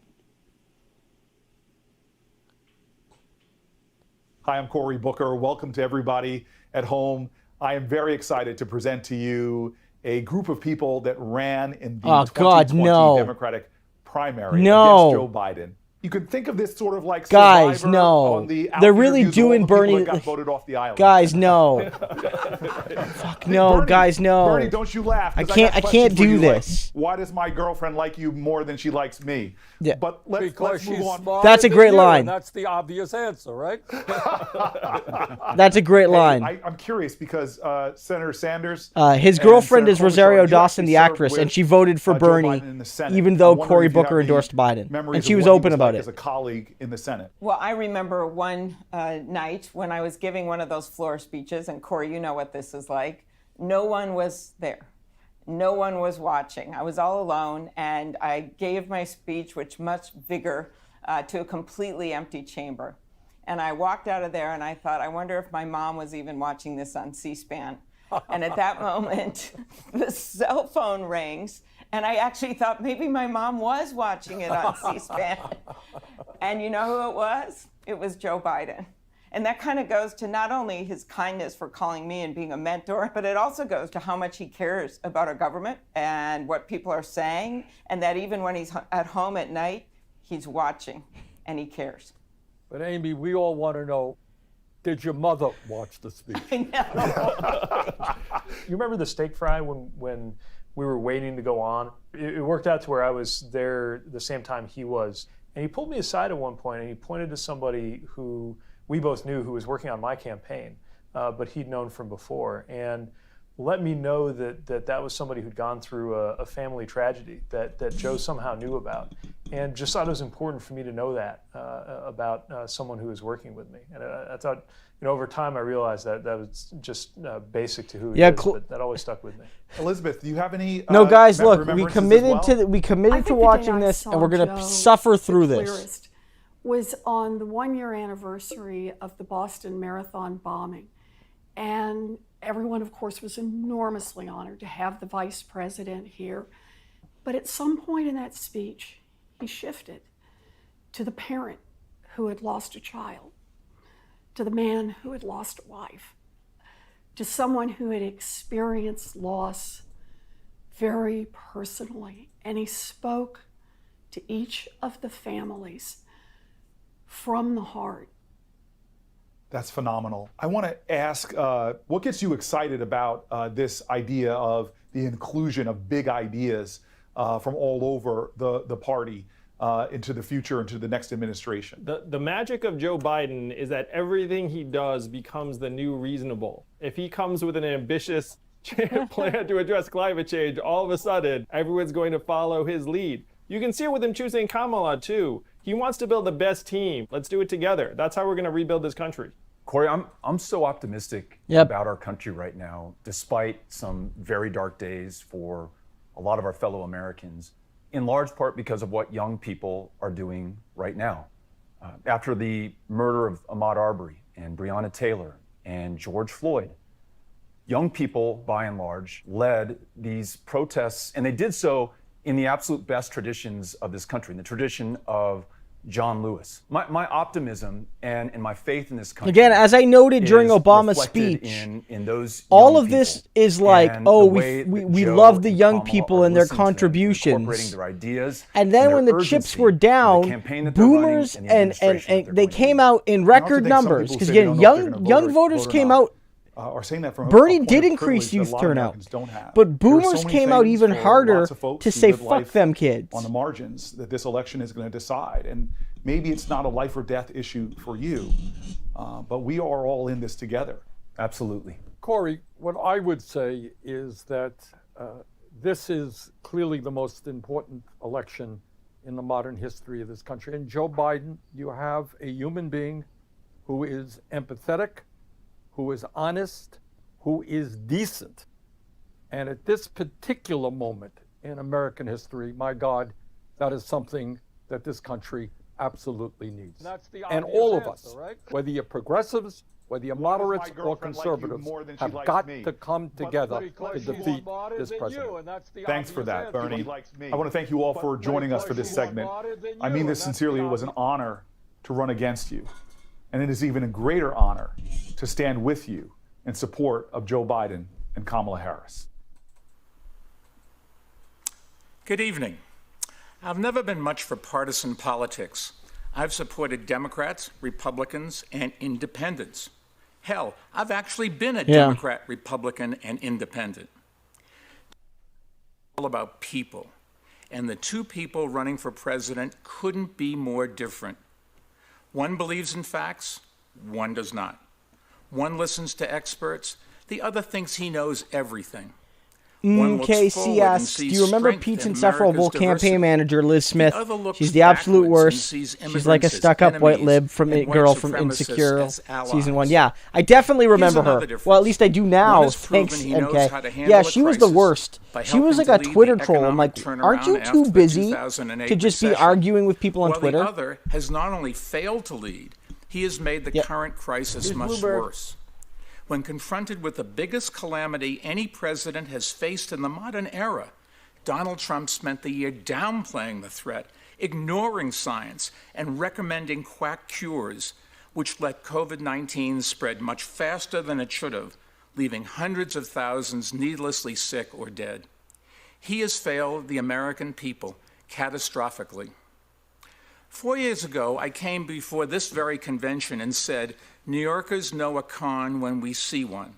[SPEAKER 6] Hi, I'm Cory Booker. Welcome to everybody at home. I am very excited to present to you a group of people that ran in the 2020 Democratic primary against Joe Biden. You could think of this sort of like
[SPEAKER 1] Guys,
[SPEAKER 6] Survivor
[SPEAKER 1] no.
[SPEAKER 6] on the
[SPEAKER 1] They're really
[SPEAKER 6] out-interviews of all
[SPEAKER 1] doing
[SPEAKER 6] the people
[SPEAKER 1] Bernie.
[SPEAKER 6] that got voted off the island.
[SPEAKER 1] Guys, no. Fuck no,
[SPEAKER 6] Bernie,
[SPEAKER 1] guys, no.
[SPEAKER 6] Bernie, don't you laugh. 'cause
[SPEAKER 1] I
[SPEAKER 6] got
[SPEAKER 1] can't
[SPEAKER 6] questions for
[SPEAKER 1] do
[SPEAKER 6] you,
[SPEAKER 1] this.
[SPEAKER 6] Like, why does my girlfriend like you more than she likes me?
[SPEAKER 1] Yeah.
[SPEAKER 6] But let's move on.
[SPEAKER 1] That's a great line.
[SPEAKER 7] That's the obvious answer, right?
[SPEAKER 1] That's a great
[SPEAKER 6] Hey,
[SPEAKER 1] line.
[SPEAKER 6] I'm curious because Senator Sanders.
[SPEAKER 1] His
[SPEAKER 6] and
[SPEAKER 1] girlfriend
[SPEAKER 6] Senator
[SPEAKER 1] is
[SPEAKER 6] Klobuchar,
[SPEAKER 1] Rosario
[SPEAKER 6] you
[SPEAKER 1] Dawson,
[SPEAKER 6] actually
[SPEAKER 1] the
[SPEAKER 6] served
[SPEAKER 1] actress,
[SPEAKER 6] with,
[SPEAKER 1] and she voted for
[SPEAKER 6] Joe
[SPEAKER 1] Bernie,
[SPEAKER 6] Biden in the Senate.
[SPEAKER 1] even though
[SPEAKER 6] I'm wondering
[SPEAKER 1] Cory
[SPEAKER 6] if you have
[SPEAKER 1] Booker
[SPEAKER 6] any
[SPEAKER 1] endorsed Biden,
[SPEAKER 6] memories
[SPEAKER 1] and she
[SPEAKER 6] of
[SPEAKER 1] was
[SPEAKER 6] what he
[SPEAKER 1] open about
[SPEAKER 6] like
[SPEAKER 1] it.
[SPEAKER 6] as a colleague in the Senate.
[SPEAKER 9] Well, I remember one night when I was giving one of those floor speeches, and Cory, you know what this is like. No one was there. No one was watching. I was all alone, and I gave my speech with much vigor to a completely empty chamber. And I walked out of there, and I thought, I wonder if my mom was even watching this on C-SPAN. And at that moment, the cell phone rings, and I actually thought maybe my mom was watching it on C-SPAN. And you know who it was? It was Joe Biden. And that kind of goes to not only his kindness for calling me and being a mentor, but it also goes to how much he cares about our government and what people are saying, and that even when he's at home at night, he's watching and he cares.
[SPEAKER 7] But Amy, we all want to know, did your mother watch the speech?
[SPEAKER 9] I know.
[SPEAKER 17] You remember the steak fry when we were waiting to go on? It worked out to where I was there the same time he was. And he pulled me aside at one point and he pointed to somebody who we both knew who was working on my campaign, but he'd known from before. And let me know that was somebody who'd gone through a family tragedy that Joe somehow knew about. And just thought it was important for me to know that about someone who was working with me. And I thought, over time I realized that was just basic to who he is, but that always stuck with me.
[SPEAKER 6] Elizabeth, do you have any
[SPEAKER 1] No, guys, look, we
[SPEAKER 6] remembrances
[SPEAKER 1] committed
[SPEAKER 6] as well?
[SPEAKER 1] we committed to watching this, and we're going to suffer through this.
[SPEAKER 20] Clearest was on the 1-year anniversary of the Boston Marathon bombing. And everyone, of course, was enormously honored to have the vice president here. But at some point in that speech, he shifted to the parent who had lost a child, to the man who had lost a wife, to someone who had experienced loss very personally. And he spoke to each of the families from the heart.
[SPEAKER 6] That's phenomenal. I want to ask, what gets you excited about this idea of the inclusion of big ideas from all over the party into the future, into the next administration?
[SPEAKER 21] The magic of Joe Biden is that everything he does becomes the new reasonable. If he comes with an ambitious plan to address climate change, all of a sudden, everyone's going to follow his lead. You can see it with him choosing Kamala, too. He wants to build the best team. Let's do it together. That's how we're going to rebuild this country.
[SPEAKER 22] Cory, I'm so optimistic about our country right now, despite some very dark days for a lot of our fellow Americans, in large part because of what young people are doing right now. After the murder of Ahmaud Arbery and Breonna Taylor and George Floyd, young people, by and large, led these protests, and they did so in the absolute best traditions of this country, in the tradition of John Lewis. My optimism and my faith in this country.
[SPEAKER 1] Again, as I noted during
[SPEAKER 22] is
[SPEAKER 1] Obama's
[SPEAKER 22] reflected
[SPEAKER 1] speech,
[SPEAKER 22] in those
[SPEAKER 1] all
[SPEAKER 22] young
[SPEAKER 1] of this
[SPEAKER 22] people.
[SPEAKER 1] is like,
[SPEAKER 22] And
[SPEAKER 1] oh,
[SPEAKER 22] the
[SPEAKER 1] we
[SPEAKER 22] way
[SPEAKER 1] we
[SPEAKER 22] that
[SPEAKER 1] love
[SPEAKER 22] Joe
[SPEAKER 1] the
[SPEAKER 22] and
[SPEAKER 1] young
[SPEAKER 22] Kamala
[SPEAKER 1] people
[SPEAKER 22] are
[SPEAKER 1] and their
[SPEAKER 22] listening to them,
[SPEAKER 1] contributions.
[SPEAKER 22] incorporating their ideas,
[SPEAKER 1] And then
[SPEAKER 22] and
[SPEAKER 1] when
[SPEAKER 22] their
[SPEAKER 1] the chips
[SPEAKER 22] urgency
[SPEAKER 1] were
[SPEAKER 22] for the
[SPEAKER 1] down,
[SPEAKER 22] campaign that they're running
[SPEAKER 1] boomers
[SPEAKER 22] and the
[SPEAKER 1] and
[SPEAKER 22] administration that
[SPEAKER 1] they came out in record
[SPEAKER 6] think some
[SPEAKER 1] numbers.
[SPEAKER 6] people
[SPEAKER 1] Because
[SPEAKER 6] say they
[SPEAKER 1] again,
[SPEAKER 6] don't know if they're gonna
[SPEAKER 1] young
[SPEAKER 6] vote
[SPEAKER 1] voters
[SPEAKER 6] or
[SPEAKER 1] came
[SPEAKER 6] not.
[SPEAKER 1] out.
[SPEAKER 6] Are saying that from
[SPEAKER 1] Bernie
[SPEAKER 6] a point
[SPEAKER 1] did
[SPEAKER 6] of
[SPEAKER 1] increase
[SPEAKER 6] privilege that a
[SPEAKER 1] youth
[SPEAKER 6] lot of
[SPEAKER 1] turnout,
[SPEAKER 6] Americans don't have.
[SPEAKER 1] but
[SPEAKER 6] There are
[SPEAKER 1] boomers
[SPEAKER 6] so many
[SPEAKER 1] came out
[SPEAKER 6] things
[SPEAKER 1] even
[SPEAKER 6] for
[SPEAKER 1] harder
[SPEAKER 6] lots of folks
[SPEAKER 1] to
[SPEAKER 6] who
[SPEAKER 1] say
[SPEAKER 6] live
[SPEAKER 1] fuck
[SPEAKER 6] life
[SPEAKER 1] them kids.
[SPEAKER 6] on the margins that this election is going to decide. And maybe it's not a life or death issue for you, but we are all in this together.
[SPEAKER 22] Absolutely.
[SPEAKER 7] Cory, what I would say is that this is clearly the most important election in the modern history of this country. And Joe Biden, you have a human being who is empathetic, who is honest, who is decent. And at this particular moment in American history, my God, that is something that this country absolutely needs. And all of us, whether you're progressives, whether you're moderates or conservatives, have got to come together to defeat this president.
[SPEAKER 6] Thanks for that, Bernie. I want to thank you all for joining us for this segment. I mean this sincerely. It was an honor to run against you. And it is even a greater honor to stand with you in support of Joe Biden and Kamala Harris.
[SPEAKER 3] Good evening. I've never been much for partisan politics. I've supported Democrats, Republicans, and independents. Hell, I've actually been a Democrat, Republican, and independent. It's all about people. And the two people running for president couldn't be more different. One believes in facts, one does not. One listens to experts, the other thinks he knows everything.
[SPEAKER 1] KC asks, do you remember Pete's insufferable campaign manager, Liz Smith? She's the absolute worst. She's like a stuck-up white lib girl from Insecure season 1. Yeah, I definitely remember her. Well, at least I do now. Thanks, MK. Yeah, she was the worst. She was like a Twitter troll. I'm like, aren't you too busy to just be arguing with people on Twitter?
[SPEAKER 3] The other has not only failed to lead, he has made the current crisis much worse. When confronted with the biggest calamity any president has faced in the modern era, Donald Trump spent the year downplaying the threat, ignoring science, and recommending quack cures, which let COVID-19 spread much faster than it should have, leaving hundreds of thousands needlessly sick or dead. He has failed the American people catastrophically. 4 years ago, I came before this very convention and said, New Yorkers know a con when we see one.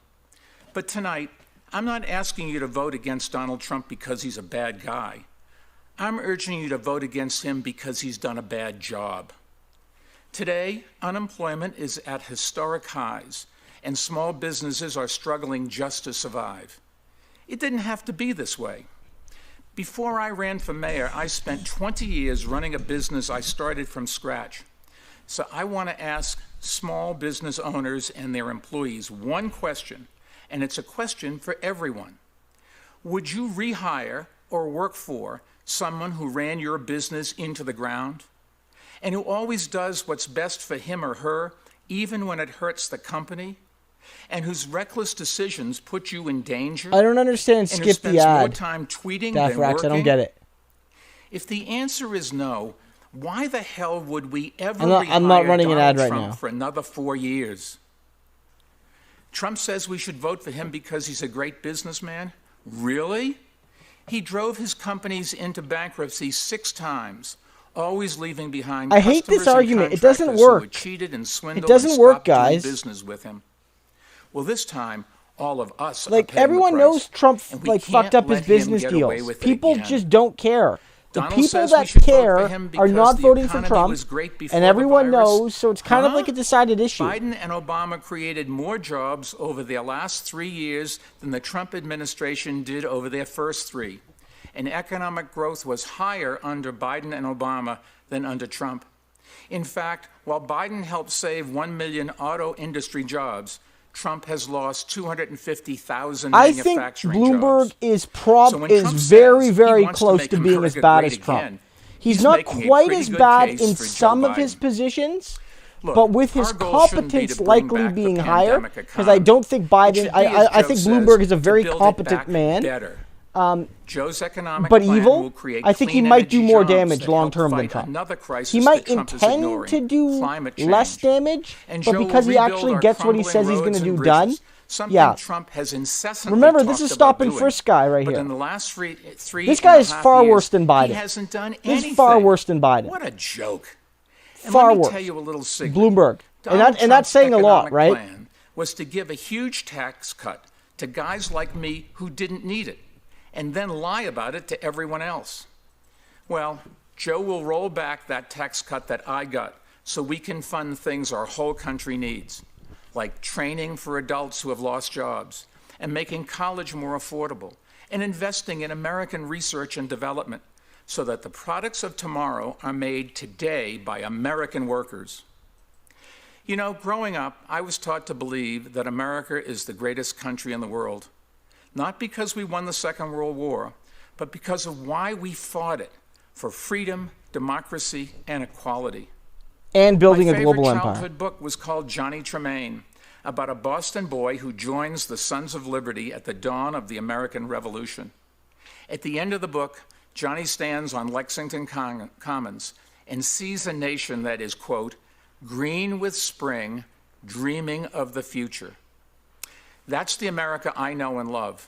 [SPEAKER 3] But tonight, I'm not asking you to vote against Donald Trump because he's a bad guy. I'm urging you to vote against him because he's done a bad job. Today, unemployment is at historic highs, and small businesses are struggling just to survive. It didn't have to be this way. Before I ran for mayor, I spent 20 years running a business I started from scratch. So I want to ask small business owners and their employees one question, and it's a question for everyone. Would you rehire or work for someone who ran your business into the ground and who always does what's best for him or her, even when it hurts the company, and whose reckless decisions put you in danger?
[SPEAKER 1] I don't understand. Skip the ad.
[SPEAKER 3] More time tweeting than working?
[SPEAKER 1] I don't get it.
[SPEAKER 3] If the answer is no, why the hell would we ever
[SPEAKER 1] I'm not running an ad right
[SPEAKER 3] Trump
[SPEAKER 1] now.
[SPEAKER 3] For another 4 years? Trump says we should vote for him because he's a great businessman. Really? He drove his companies into bankruptcy 6 times, always leaving behind
[SPEAKER 1] I hate this argument. It doesn't
[SPEAKER 3] who
[SPEAKER 1] work.
[SPEAKER 3] had cheated and swindled
[SPEAKER 1] It doesn't
[SPEAKER 3] and
[SPEAKER 1] work,
[SPEAKER 3] stopped doing
[SPEAKER 1] guys.
[SPEAKER 3] business with him. Well, this time, all of us
[SPEAKER 1] Like,
[SPEAKER 3] are paying
[SPEAKER 1] everyone
[SPEAKER 3] the price,
[SPEAKER 1] knows Trump
[SPEAKER 3] and we
[SPEAKER 1] like
[SPEAKER 3] can't
[SPEAKER 1] fucked up his
[SPEAKER 3] let him
[SPEAKER 1] business
[SPEAKER 3] get away
[SPEAKER 1] deals.
[SPEAKER 3] with it
[SPEAKER 1] People
[SPEAKER 3] again.
[SPEAKER 1] just don't care. The
[SPEAKER 3] Donald
[SPEAKER 1] people
[SPEAKER 3] says we
[SPEAKER 1] that
[SPEAKER 3] should vote for
[SPEAKER 1] care
[SPEAKER 3] him
[SPEAKER 1] are
[SPEAKER 3] because
[SPEAKER 1] not
[SPEAKER 3] the
[SPEAKER 1] voting for
[SPEAKER 3] economy
[SPEAKER 1] Trump,
[SPEAKER 3] was great before
[SPEAKER 1] and
[SPEAKER 3] the
[SPEAKER 1] everyone
[SPEAKER 3] virus.
[SPEAKER 1] knows, so it's kind of
[SPEAKER 3] Huh?
[SPEAKER 1] like a decided issue.
[SPEAKER 3] Biden and Obama created more jobs over their last 3 years than the Trump administration did over their first 3. And economic growth was higher under Biden and Obama than under Trump. In fact, while Biden helped save 1 million auto industry jobs, Trump has lost 250,000
[SPEAKER 1] I think
[SPEAKER 3] manufacturing
[SPEAKER 1] Bloomberg
[SPEAKER 3] jobs.
[SPEAKER 1] is
[SPEAKER 3] So when Trump
[SPEAKER 1] very,
[SPEAKER 3] says
[SPEAKER 1] very
[SPEAKER 3] he wants to
[SPEAKER 1] close
[SPEAKER 3] make
[SPEAKER 1] to being as
[SPEAKER 3] America
[SPEAKER 1] bad
[SPEAKER 3] great
[SPEAKER 1] as Trump.
[SPEAKER 3] again,
[SPEAKER 1] He's
[SPEAKER 3] he's
[SPEAKER 1] not
[SPEAKER 3] making a
[SPEAKER 1] quite
[SPEAKER 3] pretty
[SPEAKER 1] as
[SPEAKER 3] good
[SPEAKER 1] bad
[SPEAKER 3] case
[SPEAKER 1] in
[SPEAKER 3] for Joe
[SPEAKER 1] some of his
[SPEAKER 3] Biden.
[SPEAKER 1] positions,
[SPEAKER 3] Look,
[SPEAKER 1] but with his
[SPEAKER 3] our goal shouldn't be
[SPEAKER 1] competence
[SPEAKER 3] to bring
[SPEAKER 1] likely
[SPEAKER 3] back the
[SPEAKER 1] being higher,
[SPEAKER 3] pandemic
[SPEAKER 1] because I don't think
[SPEAKER 3] It
[SPEAKER 1] Biden.
[SPEAKER 3] should be, as
[SPEAKER 1] I
[SPEAKER 3] Joe
[SPEAKER 1] think
[SPEAKER 3] says,
[SPEAKER 1] Bloomberg is a
[SPEAKER 3] to
[SPEAKER 1] very
[SPEAKER 3] build it
[SPEAKER 1] competent
[SPEAKER 3] back
[SPEAKER 1] man.
[SPEAKER 3] better. Joe's economic
[SPEAKER 1] but
[SPEAKER 3] plan
[SPEAKER 1] evil.
[SPEAKER 3] will create
[SPEAKER 1] I think he
[SPEAKER 3] clean
[SPEAKER 1] might do
[SPEAKER 3] energy
[SPEAKER 1] more
[SPEAKER 3] jobs
[SPEAKER 1] damage
[SPEAKER 3] that
[SPEAKER 1] long
[SPEAKER 3] help
[SPEAKER 1] term than
[SPEAKER 3] fight
[SPEAKER 1] Trump.
[SPEAKER 3] another crisis
[SPEAKER 1] He might
[SPEAKER 3] that Trump is
[SPEAKER 1] intend
[SPEAKER 3] ignoring,
[SPEAKER 1] to do
[SPEAKER 3] climate
[SPEAKER 1] less
[SPEAKER 3] change.
[SPEAKER 1] damage,
[SPEAKER 3] And
[SPEAKER 1] but
[SPEAKER 3] Joe will
[SPEAKER 1] because he
[SPEAKER 3] rebuild
[SPEAKER 1] actually
[SPEAKER 3] our
[SPEAKER 1] gets what he says he's
[SPEAKER 3] crumbling
[SPEAKER 1] going to
[SPEAKER 3] roads
[SPEAKER 1] do
[SPEAKER 3] and
[SPEAKER 1] done,
[SPEAKER 3] bridges, something
[SPEAKER 1] yeah.
[SPEAKER 3] Trump has incessantly
[SPEAKER 1] Remember, this
[SPEAKER 3] talked
[SPEAKER 1] is stop
[SPEAKER 3] about
[SPEAKER 1] and
[SPEAKER 3] doing.
[SPEAKER 1] frisk guy right
[SPEAKER 3] But
[SPEAKER 1] here.
[SPEAKER 3] in the last three
[SPEAKER 1] This guy is
[SPEAKER 3] and a half
[SPEAKER 1] far
[SPEAKER 3] years,
[SPEAKER 1] worse than Biden.
[SPEAKER 3] He hasn't done
[SPEAKER 1] This
[SPEAKER 3] anything.
[SPEAKER 1] is far worse than Biden.
[SPEAKER 3] What a joke. And
[SPEAKER 1] Far
[SPEAKER 3] let me
[SPEAKER 1] worse.
[SPEAKER 3] tell you a little secret.
[SPEAKER 1] Bloomberg. And
[SPEAKER 3] Donald
[SPEAKER 1] that's
[SPEAKER 3] Trump's
[SPEAKER 1] saying a lot,
[SPEAKER 3] economic
[SPEAKER 1] right?
[SPEAKER 3] plan was to give a huge tax cut to guys like me who didn't need it, and then lie about it to everyone else. Well, Joe will roll back that tax cut that I got so we can fund things our whole country needs, like training for adults who have lost jobs, and making college more affordable, and investing in American research and development so that the products of tomorrow are made today by American workers. You know, growing up, I was taught to believe that America is the greatest country in the world, not because we won the Second World War, but because of why we fought it, for freedom, democracy, and equality.
[SPEAKER 1] And building a global
[SPEAKER 3] My favorite
[SPEAKER 1] empire.
[SPEAKER 3] childhood book was called Johnny Tremaine, about a Boston boy who joins the Sons of Liberty at the dawn of the American Revolution. At the end of the book, Johnny stands on Lexington Commons and sees a nation that is, quote, green with spring, dreaming of the future. That's the America I know and love.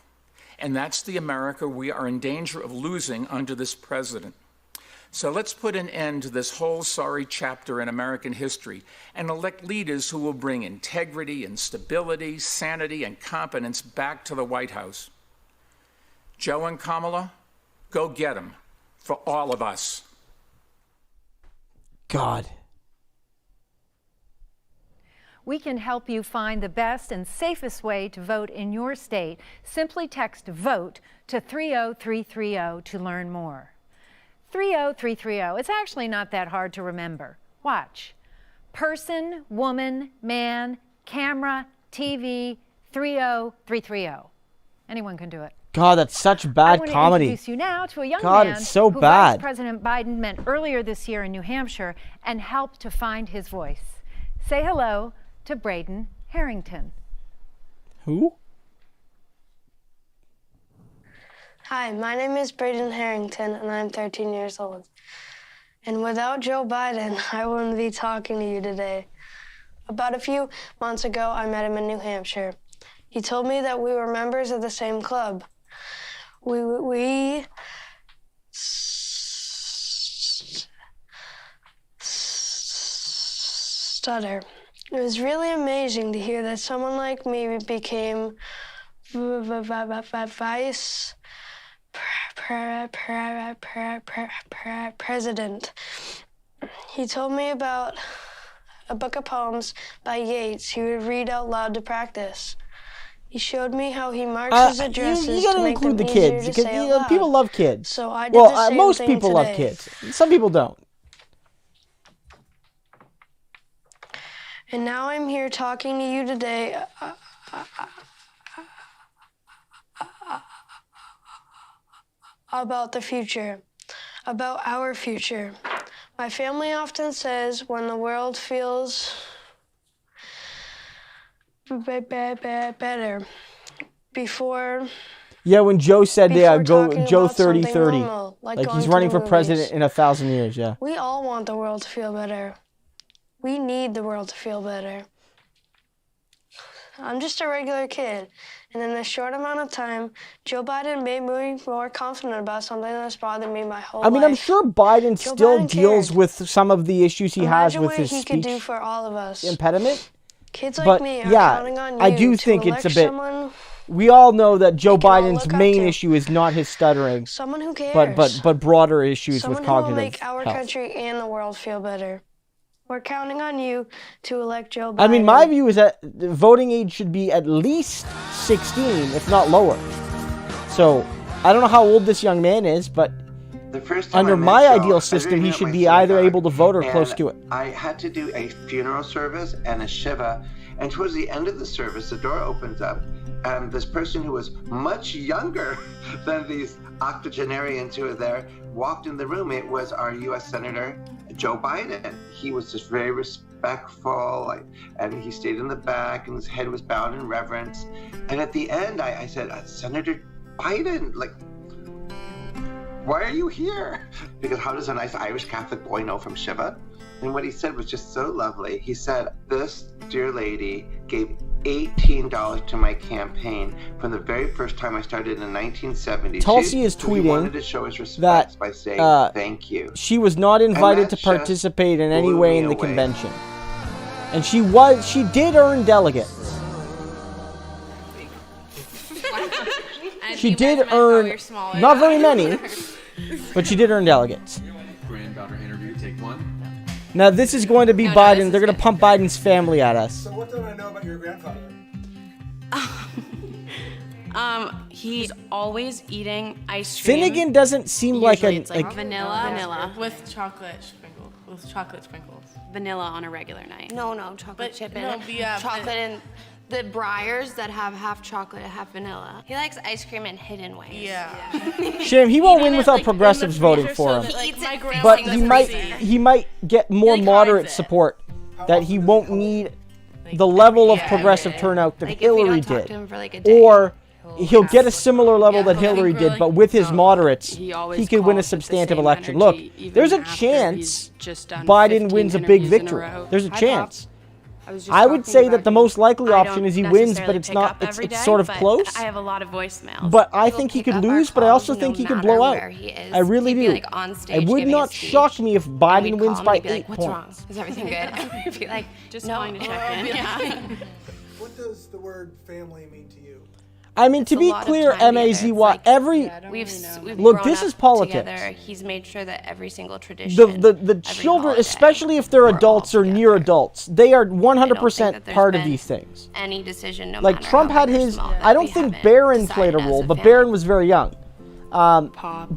[SPEAKER 3] And that's the America we are in danger of losing under this president. So let's put an end to this whole sorry chapter in American history and elect leaders who will bring integrity and stability, sanity, and competence back to the White House. Joe and Kamala, go get them for all of us.
[SPEAKER 1] God.
[SPEAKER 15] We can help you find the best and safest way to vote in your state. Simply text VOTE to 30330 to learn more. 30330. It's actually not that hard to remember. Watch. Person, woman, man, camera, TV, 30330. Anyone can do it.
[SPEAKER 1] God, that's such bad
[SPEAKER 15] I want
[SPEAKER 1] comedy.
[SPEAKER 15] to introduce you now to a young
[SPEAKER 1] God,
[SPEAKER 15] man
[SPEAKER 1] it's so
[SPEAKER 15] who
[SPEAKER 1] bad.
[SPEAKER 15] Vice President Biden met earlier this year in New Hampshire and helped to find his voice. Say hello to Braden Harrington.
[SPEAKER 1] Who?
[SPEAKER 8] Hi, my name is Braden Harrington, and I'm 13 years old. And without Joe Biden, I wouldn't be talking to you today. About a few months ago, I met him in New Hampshire. He told me that we were members of the same club. Stutter. It was really amazing to hear that someone like me became vice president. He told me about a book of poems by Yeats he would read out loud to practice. He showed me how he marks his addresses
[SPEAKER 1] you gotta
[SPEAKER 8] to make
[SPEAKER 1] include
[SPEAKER 8] them
[SPEAKER 1] the
[SPEAKER 8] easier
[SPEAKER 1] kids
[SPEAKER 8] to
[SPEAKER 1] because
[SPEAKER 8] say out loud.
[SPEAKER 1] people love kids.
[SPEAKER 8] So I did the same
[SPEAKER 1] most
[SPEAKER 8] thing
[SPEAKER 1] people love
[SPEAKER 8] today.
[SPEAKER 1] kids. Some people don't.
[SPEAKER 8] And now I'm here talking to you today about the future, about our future. My family often says when the world feels better, before
[SPEAKER 1] Yeah, when Joe said,
[SPEAKER 8] Before
[SPEAKER 1] go
[SPEAKER 8] talking
[SPEAKER 1] Joe
[SPEAKER 8] about something
[SPEAKER 1] 30-30.
[SPEAKER 8] normal, like
[SPEAKER 1] Like
[SPEAKER 8] going
[SPEAKER 1] he's
[SPEAKER 8] to
[SPEAKER 1] running
[SPEAKER 8] the
[SPEAKER 1] for president
[SPEAKER 8] movies.
[SPEAKER 1] in 1,000 years, yeah.
[SPEAKER 8] we all want the world to feel better. We need the world to feel better. I'm just a regular kid, and in a short amount of time, Joe Biden made me more confident about something that's bothered me my whole
[SPEAKER 1] I mean,
[SPEAKER 8] life.
[SPEAKER 1] I'm sure Biden
[SPEAKER 8] Joe
[SPEAKER 1] still
[SPEAKER 8] Biden
[SPEAKER 1] deals
[SPEAKER 8] cared.
[SPEAKER 1] with some of the issues he has
[SPEAKER 8] Imagine
[SPEAKER 1] with
[SPEAKER 8] what
[SPEAKER 1] his
[SPEAKER 8] he could do
[SPEAKER 1] speech
[SPEAKER 8] for all of us.
[SPEAKER 1] impediment.
[SPEAKER 8] Kids like
[SPEAKER 1] But
[SPEAKER 8] me are
[SPEAKER 1] yeah,
[SPEAKER 8] counting on you
[SPEAKER 1] I do
[SPEAKER 8] to
[SPEAKER 1] think it's a
[SPEAKER 8] elect
[SPEAKER 1] bit.
[SPEAKER 8] someone
[SPEAKER 1] We all know that Joe
[SPEAKER 8] can all
[SPEAKER 1] Biden's
[SPEAKER 8] look up
[SPEAKER 1] main
[SPEAKER 8] to.
[SPEAKER 1] issue is not his stuttering,
[SPEAKER 8] Someone who
[SPEAKER 1] but
[SPEAKER 8] cares.
[SPEAKER 1] broader issues
[SPEAKER 8] Someone
[SPEAKER 1] with
[SPEAKER 8] who will
[SPEAKER 1] cognitive
[SPEAKER 8] make our
[SPEAKER 1] health.
[SPEAKER 8] country and the world feel better. We're counting on you to elect Joe Biden.
[SPEAKER 1] I mean, my view is that the voting age should be at least 16, if not lower. So, I don't know how old this young man is, but
[SPEAKER 11] The first time
[SPEAKER 1] under
[SPEAKER 11] I met
[SPEAKER 1] my
[SPEAKER 11] Joe,
[SPEAKER 1] ideal
[SPEAKER 11] I
[SPEAKER 1] system,
[SPEAKER 11] didn't
[SPEAKER 1] he
[SPEAKER 11] know
[SPEAKER 1] should
[SPEAKER 11] my
[SPEAKER 1] be either
[SPEAKER 11] synagogue,
[SPEAKER 1] able to vote or
[SPEAKER 11] and
[SPEAKER 1] close to it.
[SPEAKER 11] I had to do a funeral service and a shiva, and towards the end of the service, the door opens up, and this person who was much younger than these octogenarians who were there walked in the room. It was our U.S. Senator Joe Biden. He was just very respectful, and he stayed in the back, and his head was bowed in reverence. And at the end, I said, Senator Biden, why are you here? Because how does a nice Irish Catholic boy know from Shiva? And what he said was just so lovely. He said, this dear lady gave $18 to my campaign from the very first time I started in 1972.
[SPEAKER 1] Tulsi is
[SPEAKER 11] So he wanted
[SPEAKER 1] tweeting
[SPEAKER 11] to show his respects
[SPEAKER 1] that
[SPEAKER 11] by saying thank you.
[SPEAKER 1] she was not invited to
[SPEAKER 11] that just
[SPEAKER 1] participate in any
[SPEAKER 11] blew
[SPEAKER 1] way
[SPEAKER 11] me
[SPEAKER 1] in the
[SPEAKER 11] away.
[SPEAKER 1] convention. And she did earn delegates. She did earn, not very many, but she did earn delegates.
[SPEAKER 12] Granddaughter interview, take one.
[SPEAKER 1] Now this is going to be Biden. They're going to pump Biden's family at us.
[SPEAKER 14] So what don't I know about your grandfather?
[SPEAKER 16] He's always eating ice cream.
[SPEAKER 1] Finnegan doesn't seem like
[SPEAKER 16] Usually
[SPEAKER 1] a
[SPEAKER 16] it's like
[SPEAKER 1] like.
[SPEAKER 16] vanilla
[SPEAKER 18] with chocolate sprinkles. With chocolate sprinkles.
[SPEAKER 16] vanilla on a regular night.
[SPEAKER 18] No, chocolate chip in it.
[SPEAKER 16] Yeah,
[SPEAKER 18] Chocolate and the Briars that have half chocolate, half vanilla. He likes ice cream in hidden ways. Yeah.
[SPEAKER 1] Shame he won't win without progressives voting for him.
[SPEAKER 18] He eats it
[SPEAKER 1] But he might get more moderate support. That he won't need the level of progressive turnout that Hillary did, or he'll get a similar level that Hillary did, but with his moderates, he could win a substantive election. Look, there's a chance Biden wins a big victory. There's a chance. I would say that the most likely option is he wins, but it's not. It's sort of close.
[SPEAKER 16] I have a lot of voicemails.
[SPEAKER 1] But I think he could lose, but I also think he could blow out. I really do. It would not shock me if Biden wins by 8
[SPEAKER 18] What's wrong?
[SPEAKER 1] points.
[SPEAKER 18] Is everything good? I'd be like,
[SPEAKER 16] Just
[SPEAKER 18] no.
[SPEAKER 16] calling to check in. Yeah.
[SPEAKER 14] What does the word family mean to you?
[SPEAKER 1] I mean, to be clear, M-A-Z-Y, every...
[SPEAKER 18] We've
[SPEAKER 1] Look,
[SPEAKER 18] grown
[SPEAKER 1] this
[SPEAKER 18] up
[SPEAKER 1] is politics.
[SPEAKER 18] Together. He's made sure that every single tradition,
[SPEAKER 1] The children, especially if they're adults or near adults, they are 100% part of these things.
[SPEAKER 18] any decision, no
[SPEAKER 1] Like
[SPEAKER 18] matter
[SPEAKER 1] Trump
[SPEAKER 18] how
[SPEAKER 1] had
[SPEAKER 18] big or
[SPEAKER 1] his...
[SPEAKER 18] small, that
[SPEAKER 1] I don't
[SPEAKER 18] we
[SPEAKER 1] think
[SPEAKER 18] haven't
[SPEAKER 1] Barron played a
[SPEAKER 18] decided
[SPEAKER 1] role,
[SPEAKER 18] as a
[SPEAKER 1] but
[SPEAKER 18] family.
[SPEAKER 1] Barron was very young. But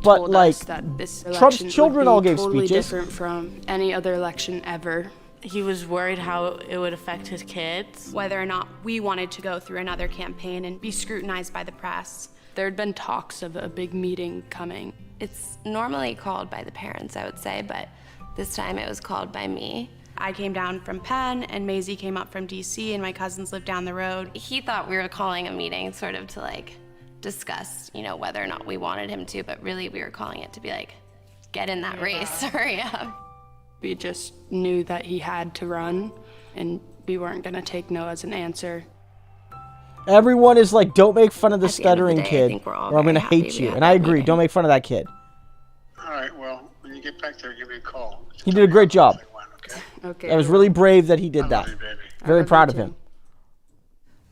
[SPEAKER 23] told
[SPEAKER 1] like
[SPEAKER 23] us that this
[SPEAKER 1] Trump's
[SPEAKER 23] election
[SPEAKER 1] children
[SPEAKER 23] would be
[SPEAKER 1] all gave
[SPEAKER 23] totally
[SPEAKER 1] speeches.
[SPEAKER 23] different from any other election ever.
[SPEAKER 18] He was worried how it would affect his kids.
[SPEAKER 23] Whether or not we wanted to go through another campaign and be scrutinized by the press. There had been talks of a big meeting coming.
[SPEAKER 18] It's normally called by the parents, I would say, but this time it was called by me.
[SPEAKER 23] I came down from Penn, and Maisie came up from DC, and my cousins lived down the road.
[SPEAKER 18] He thought we were calling a meeting sort of to like discuss, whether or not we wanted him to, but really we were calling it to be like, get in that race, hurry up.
[SPEAKER 23] We just knew that he had to run, and we weren't gonna take no as an answer.
[SPEAKER 1] Everyone is like, don't make fun of the stuttering
[SPEAKER 18] day, I
[SPEAKER 1] kid,
[SPEAKER 18] think we're all
[SPEAKER 1] or I'm going to
[SPEAKER 18] very
[SPEAKER 1] hate
[SPEAKER 18] happy we
[SPEAKER 1] you.
[SPEAKER 18] had
[SPEAKER 1] And I
[SPEAKER 18] that
[SPEAKER 1] agree,
[SPEAKER 18] meeting.
[SPEAKER 1] don't make fun of that kid.
[SPEAKER 24] All right, well, when you get back there, give me a call.
[SPEAKER 1] He did a great job.
[SPEAKER 23] Okay.
[SPEAKER 1] I was really brave that he did that. Very proud of him.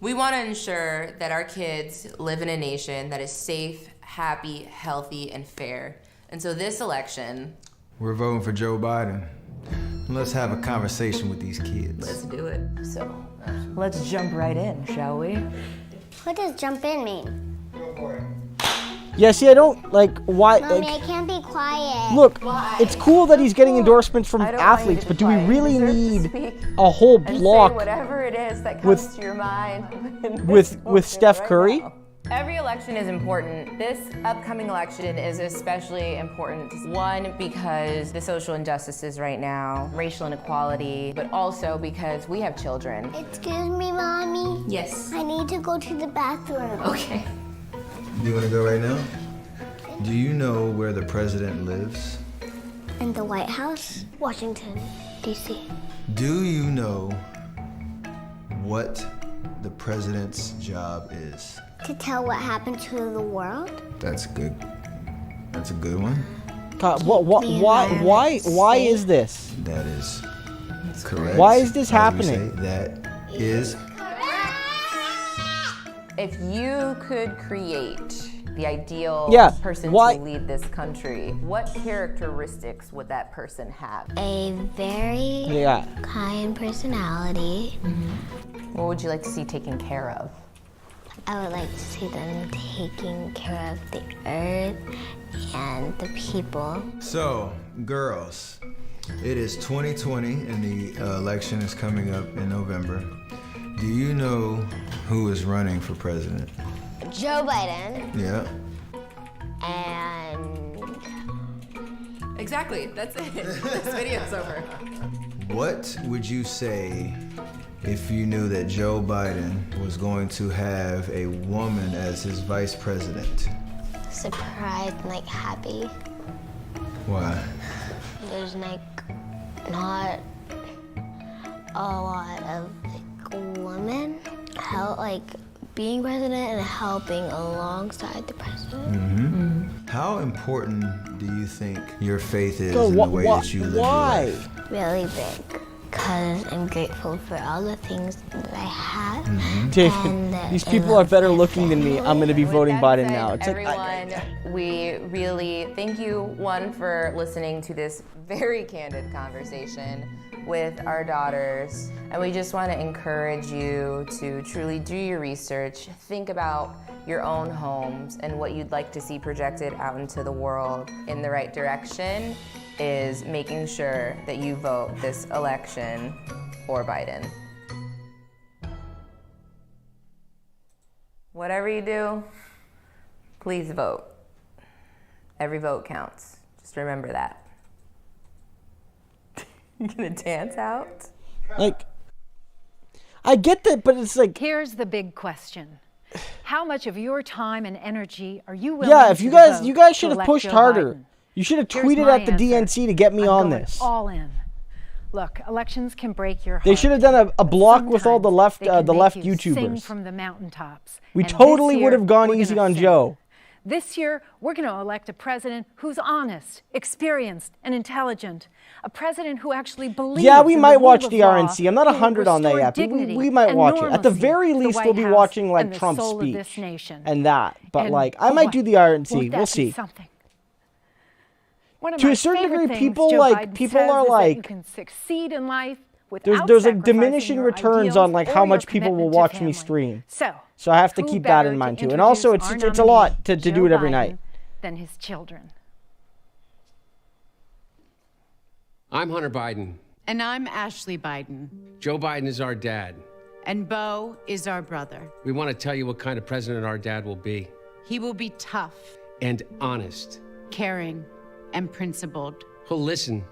[SPEAKER 27] We want to ensure that our kids live in a nation that is safe, happy, healthy, and fair. And so this election...
[SPEAKER 28] We're voting for Joe Biden. Let's have a conversation with these kids.
[SPEAKER 27] Let's do it.
[SPEAKER 29] So, let's jump right in, shall we?
[SPEAKER 30] What does jump in mean?
[SPEAKER 1] Yeah, see, I don't, like, why...
[SPEAKER 30] Mommy,
[SPEAKER 1] like,
[SPEAKER 30] I can't be quiet.
[SPEAKER 1] look, it's cool that he's getting endorsements from athletes, but do we really need a whole block
[SPEAKER 31] whatever it is that
[SPEAKER 1] with-
[SPEAKER 31] comes to your mind.
[SPEAKER 1] with Steph Curry?
[SPEAKER 27] Every election is important. This upcoming election is especially important. One, because the social injustices right now, racial inequality, but also because we have children.
[SPEAKER 30] Excuse me, Mommy?
[SPEAKER 27] Yes.
[SPEAKER 30] I need to go to the bathroom.
[SPEAKER 27] Okay.
[SPEAKER 28] Do you want to go right now? Do you know where the president lives?
[SPEAKER 30] In the White House, Washington, D.C.
[SPEAKER 28] Do you know what the president's job is?
[SPEAKER 30] To tell what happened to the world?
[SPEAKER 28] That's good. That's a good one.
[SPEAKER 1] God, why is this?
[SPEAKER 28] That is correct.
[SPEAKER 1] Why is this
[SPEAKER 28] As we
[SPEAKER 1] happening?
[SPEAKER 28] say, that is.
[SPEAKER 27] If you could create the ideal person
[SPEAKER 1] why-
[SPEAKER 27] to lead this country, what characteristics would that person have?
[SPEAKER 30] A very kind personality.
[SPEAKER 27] What would you like to see taken care of?
[SPEAKER 30] I would like to see them taking care of the earth and the people.
[SPEAKER 28] So, girls, it is 2020 and the election is coming up in November. Do you know who is running for president?
[SPEAKER 30] Joe Biden.
[SPEAKER 28] Yeah.
[SPEAKER 30] And
[SPEAKER 27] Exactly, that's it. This video's over.
[SPEAKER 28] What would you say if you knew that Joe Biden was going to have a woman as his vice president?
[SPEAKER 30] surprised and like happy.
[SPEAKER 28] Why?
[SPEAKER 30] There's like not a lot of like women help like being president and helping alongside the president.
[SPEAKER 28] Mm-hmm. How important do you think your faith is in the way that you live your life?
[SPEAKER 30] Really big, because I'm grateful for all the things that I have.
[SPEAKER 28] Mm-hmm.
[SPEAKER 1] David, these people are better looking than me. I'm going to be voting Biden now. It's
[SPEAKER 27] everyone, we really thank you, one, for listening to this very candid conversation with our daughters. And we just want to encourage you to truly do your research, think about your own homes and what you'd like to see projected out into the world in the right direction is making sure that you vote this election for Biden. Whatever you do, please vote. Every vote counts. Just remember that. You gonna dance out?
[SPEAKER 1] Like, I get that, but it's like...
[SPEAKER 15] Here's the big question. How much of your time and energy are you willing
[SPEAKER 1] Yeah, if
[SPEAKER 15] to
[SPEAKER 1] you guys
[SPEAKER 15] devote
[SPEAKER 1] should
[SPEAKER 15] to
[SPEAKER 1] have
[SPEAKER 15] elect
[SPEAKER 1] pushed
[SPEAKER 15] Joe
[SPEAKER 1] harder.
[SPEAKER 15] Biden?
[SPEAKER 1] You should have
[SPEAKER 15] Here's
[SPEAKER 1] tweeted
[SPEAKER 15] my
[SPEAKER 1] at the
[SPEAKER 15] answer.
[SPEAKER 1] DNC to get me
[SPEAKER 15] I'm
[SPEAKER 1] on
[SPEAKER 15] going
[SPEAKER 1] this.
[SPEAKER 15] all in. Look, elections can break your heart.
[SPEAKER 1] They should have done a block with all the left
[SPEAKER 15] They can
[SPEAKER 1] left
[SPEAKER 15] make you sing
[SPEAKER 1] YouTubers.
[SPEAKER 15] from the mountaintops.
[SPEAKER 1] We
[SPEAKER 15] And
[SPEAKER 1] totally
[SPEAKER 15] this
[SPEAKER 1] would
[SPEAKER 15] year,
[SPEAKER 1] have gone
[SPEAKER 15] we're
[SPEAKER 1] easy
[SPEAKER 15] gonna
[SPEAKER 1] on
[SPEAKER 15] sing.
[SPEAKER 1] Joe.
[SPEAKER 15] This year, we're going to elect a president who's honest, experienced, and intelligent. A president who actually believes
[SPEAKER 1] Yeah, we
[SPEAKER 15] in
[SPEAKER 1] might
[SPEAKER 15] the rule
[SPEAKER 1] watch
[SPEAKER 15] of
[SPEAKER 1] the
[SPEAKER 15] law,
[SPEAKER 1] RNC. I'm not
[SPEAKER 15] who will
[SPEAKER 1] 100 on that
[SPEAKER 15] restore
[SPEAKER 1] yet. But
[SPEAKER 15] dignity
[SPEAKER 1] we might
[SPEAKER 15] and
[SPEAKER 1] watch it. At the
[SPEAKER 15] normalcy
[SPEAKER 1] very
[SPEAKER 15] to the
[SPEAKER 1] least,
[SPEAKER 15] White
[SPEAKER 1] we'll be
[SPEAKER 15] House
[SPEAKER 1] watching
[SPEAKER 15] and
[SPEAKER 1] like
[SPEAKER 15] the
[SPEAKER 1] Trump's
[SPEAKER 15] soul of this
[SPEAKER 1] speech
[SPEAKER 15] nation.
[SPEAKER 1] and that. But
[SPEAKER 15] And
[SPEAKER 1] like, I might do the RNC.
[SPEAKER 15] won't that
[SPEAKER 1] We'll
[SPEAKER 15] be
[SPEAKER 1] see.
[SPEAKER 15] something? One of
[SPEAKER 1] To
[SPEAKER 15] my
[SPEAKER 1] a certain
[SPEAKER 15] favorite
[SPEAKER 1] degree,
[SPEAKER 15] things
[SPEAKER 1] people
[SPEAKER 15] Joe
[SPEAKER 1] like
[SPEAKER 15] Biden
[SPEAKER 1] people
[SPEAKER 15] says
[SPEAKER 1] are
[SPEAKER 15] is that
[SPEAKER 1] like
[SPEAKER 15] you can succeed in life without
[SPEAKER 1] there's like
[SPEAKER 15] sacrificing
[SPEAKER 1] diminishing
[SPEAKER 15] your
[SPEAKER 1] returns
[SPEAKER 15] ideals
[SPEAKER 1] on like
[SPEAKER 15] or
[SPEAKER 1] how
[SPEAKER 15] your
[SPEAKER 1] much people will
[SPEAKER 15] commitment to
[SPEAKER 1] watch me
[SPEAKER 15] family.
[SPEAKER 1] stream.
[SPEAKER 15] So
[SPEAKER 1] I have to
[SPEAKER 15] who
[SPEAKER 1] keep that
[SPEAKER 15] better
[SPEAKER 1] in mind
[SPEAKER 15] to
[SPEAKER 1] too. And also,
[SPEAKER 15] introduce
[SPEAKER 1] it's
[SPEAKER 15] our
[SPEAKER 1] a lot to
[SPEAKER 15] nominee,
[SPEAKER 1] do it every
[SPEAKER 15] Joe
[SPEAKER 1] night.
[SPEAKER 15] Biden, than his children.
[SPEAKER 2] I'm Hunter Biden.
[SPEAKER 4] And I'm Ashley Biden.
[SPEAKER 2] Joe Biden is our dad.
[SPEAKER 4] And Beau is our brother.
[SPEAKER 2] We want to tell you what kind of president our dad will be.
[SPEAKER 4] He will be tough,
[SPEAKER 2] And honest.
[SPEAKER 4] caring, and principled.
[SPEAKER 2] He'll listen.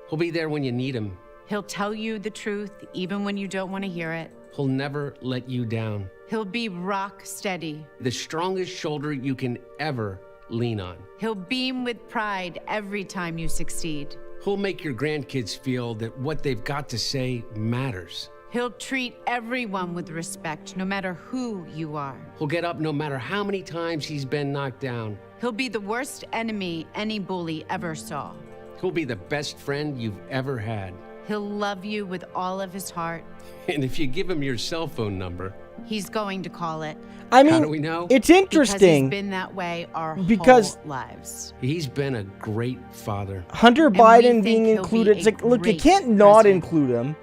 [SPEAKER 2] He'll be there when you need him.
[SPEAKER 4] He'll tell you the truth even when you don't want to hear it.
[SPEAKER 2] He'll never let you down.
[SPEAKER 4] He'll be rock steady.
[SPEAKER 2] The strongest shoulder you can ever lean on.
[SPEAKER 4] He'll beam with pride every time you succeed.
[SPEAKER 2] He'll make your grandkids feel that what they've got to say matters.
[SPEAKER 4] He'll treat everyone with respect, no matter who you are.
[SPEAKER 2] He'll get up no matter how many times he's been knocked down.
[SPEAKER 4] He'll be the worst enemy any bully ever saw.
[SPEAKER 2] He'll be the best friend you've ever had.
[SPEAKER 4] He'll love you with all of his heart.
[SPEAKER 2] And if you give him your cell phone number,
[SPEAKER 4] He's going to call it.
[SPEAKER 1] I mean,
[SPEAKER 2] how do we know?
[SPEAKER 1] It's
[SPEAKER 4] Because
[SPEAKER 1] interesting
[SPEAKER 4] he's been that way our
[SPEAKER 1] because
[SPEAKER 4] whole lives.
[SPEAKER 2] He's been a great father.
[SPEAKER 1] Hunter
[SPEAKER 4] And we
[SPEAKER 1] Biden
[SPEAKER 4] think
[SPEAKER 1] being
[SPEAKER 4] he'll
[SPEAKER 1] included,
[SPEAKER 4] be
[SPEAKER 1] it's
[SPEAKER 4] a
[SPEAKER 1] like, look, you
[SPEAKER 4] great
[SPEAKER 1] can't not
[SPEAKER 4] president.
[SPEAKER 1] include him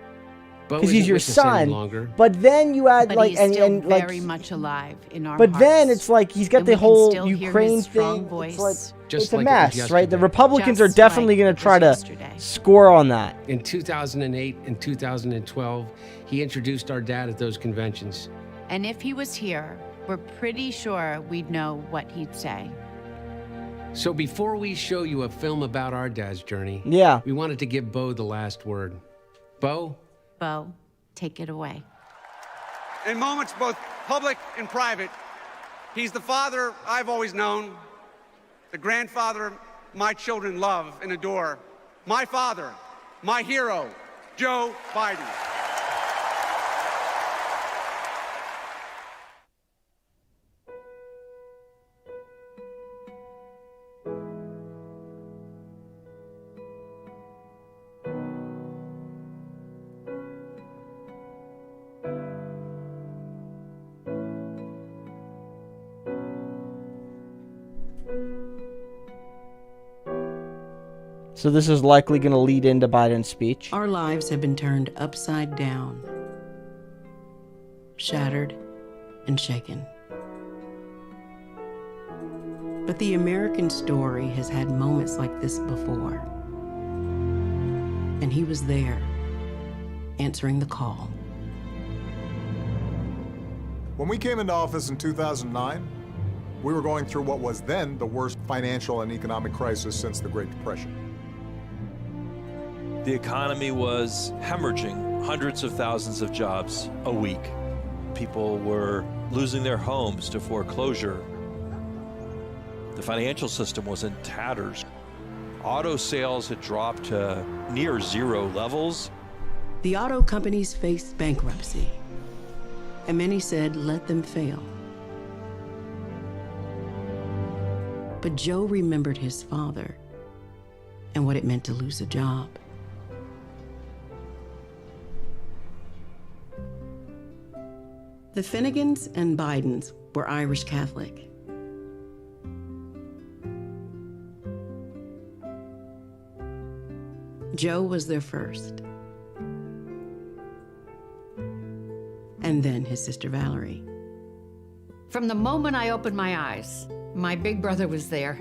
[SPEAKER 2] Beau
[SPEAKER 1] because he's
[SPEAKER 2] isn't
[SPEAKER 1] your
[SPEAKER 2] with us any
[SPEAKER 1] son.
[SPEAKER 2] longer.
[SPEAKER 1] But then you add
[SPEAKER 4] But
[SPEAKER 1] like
[SPEAKER 4] he's
[SPEAKER 1] and
[SPEAKER 4] still
[SPEAKER 1] and like
[SPEAKER 4] very much alive in our
[SPEAKER 1] But
[SPEAKER 4] hearts.
[SPEAKER 1] then it's like he's got
[SPEAKER 4] And
[SPEAKER 1] the
[SPEAKER 4] we can
[SPEAKER 1] whole
[SPEAKER 4] still hear
[SPEAKER 1] Ukraine
[SPEAKER 4] his strong
[SPEAKER 1] thing.
[SPEAKER 4] voice.
[SPEAKER 1] It's like
[SPEAKER 2] Just
[SPEAKER 1] it's a
[SPEAKER 2] like it was
[SPEAKER 1] mess, right? The
[SPEAKER 2] yesterday.
[SPEAKER 1] Republicans are
[SPEAKER 4] Just
[SPEAKER 1] definitely
[SPEAKER 4] like
[SPEAKER 1] going
[SPEAKER 4] it
[SPEAKER 1] to try
[SPEAKER 4] was
[SPEAKER 1] to
[SPEAKER 4] yesterday.
[SPEAKER 1] score on that.
[SPEAKER 2] In 2008 and 2012, he introduced our dad at those conventions.
[SPEAKER 4] And if he was here, we're pretty sure we'd know what he'd say.
[SPEAKER 2] So before we show you a film about our dad's journey,
[SPEAKER 1] Yeah.
[SPEAKER 2] we wanted to give Beau the last word. Beau?
[SPEAKER 4] Beau, take it away.
[SPEAKER 5] In moments both public and private, he's the father I've always known, the grandfather my children love and adore, my father, my hero, Joe Biden.
[SPEAKER 1] So this is likely going to lead into Biden's speech.
[SPEAKER 9] Our lives have been turned upside down, shattered, and shaken. But the American story has had moments like this before. And he was there, answering the call.
[SPEAKER 10] When we came into office in 2009, we were going through what was then the worst financial and economic crisis since the Great Depression.
[SPEAKER 13] The economy was hemorrhaging hundreds of thousands of jobs a week. People were losing their homes to foreclosure. The financial system was in tatters. Auto sales had dropped to near zero levels.
[SPEAKER 9] The auto companies faced bankruptcy, and many said, let them fail. But Joe remembered his father and what it meant to lose a job. The Finnegans and Bidens were Irish Catholic. Joe was their first. And then his sister Valerie.
[SPEAKER 3] From the moment I opened my eyes, my big brother was there.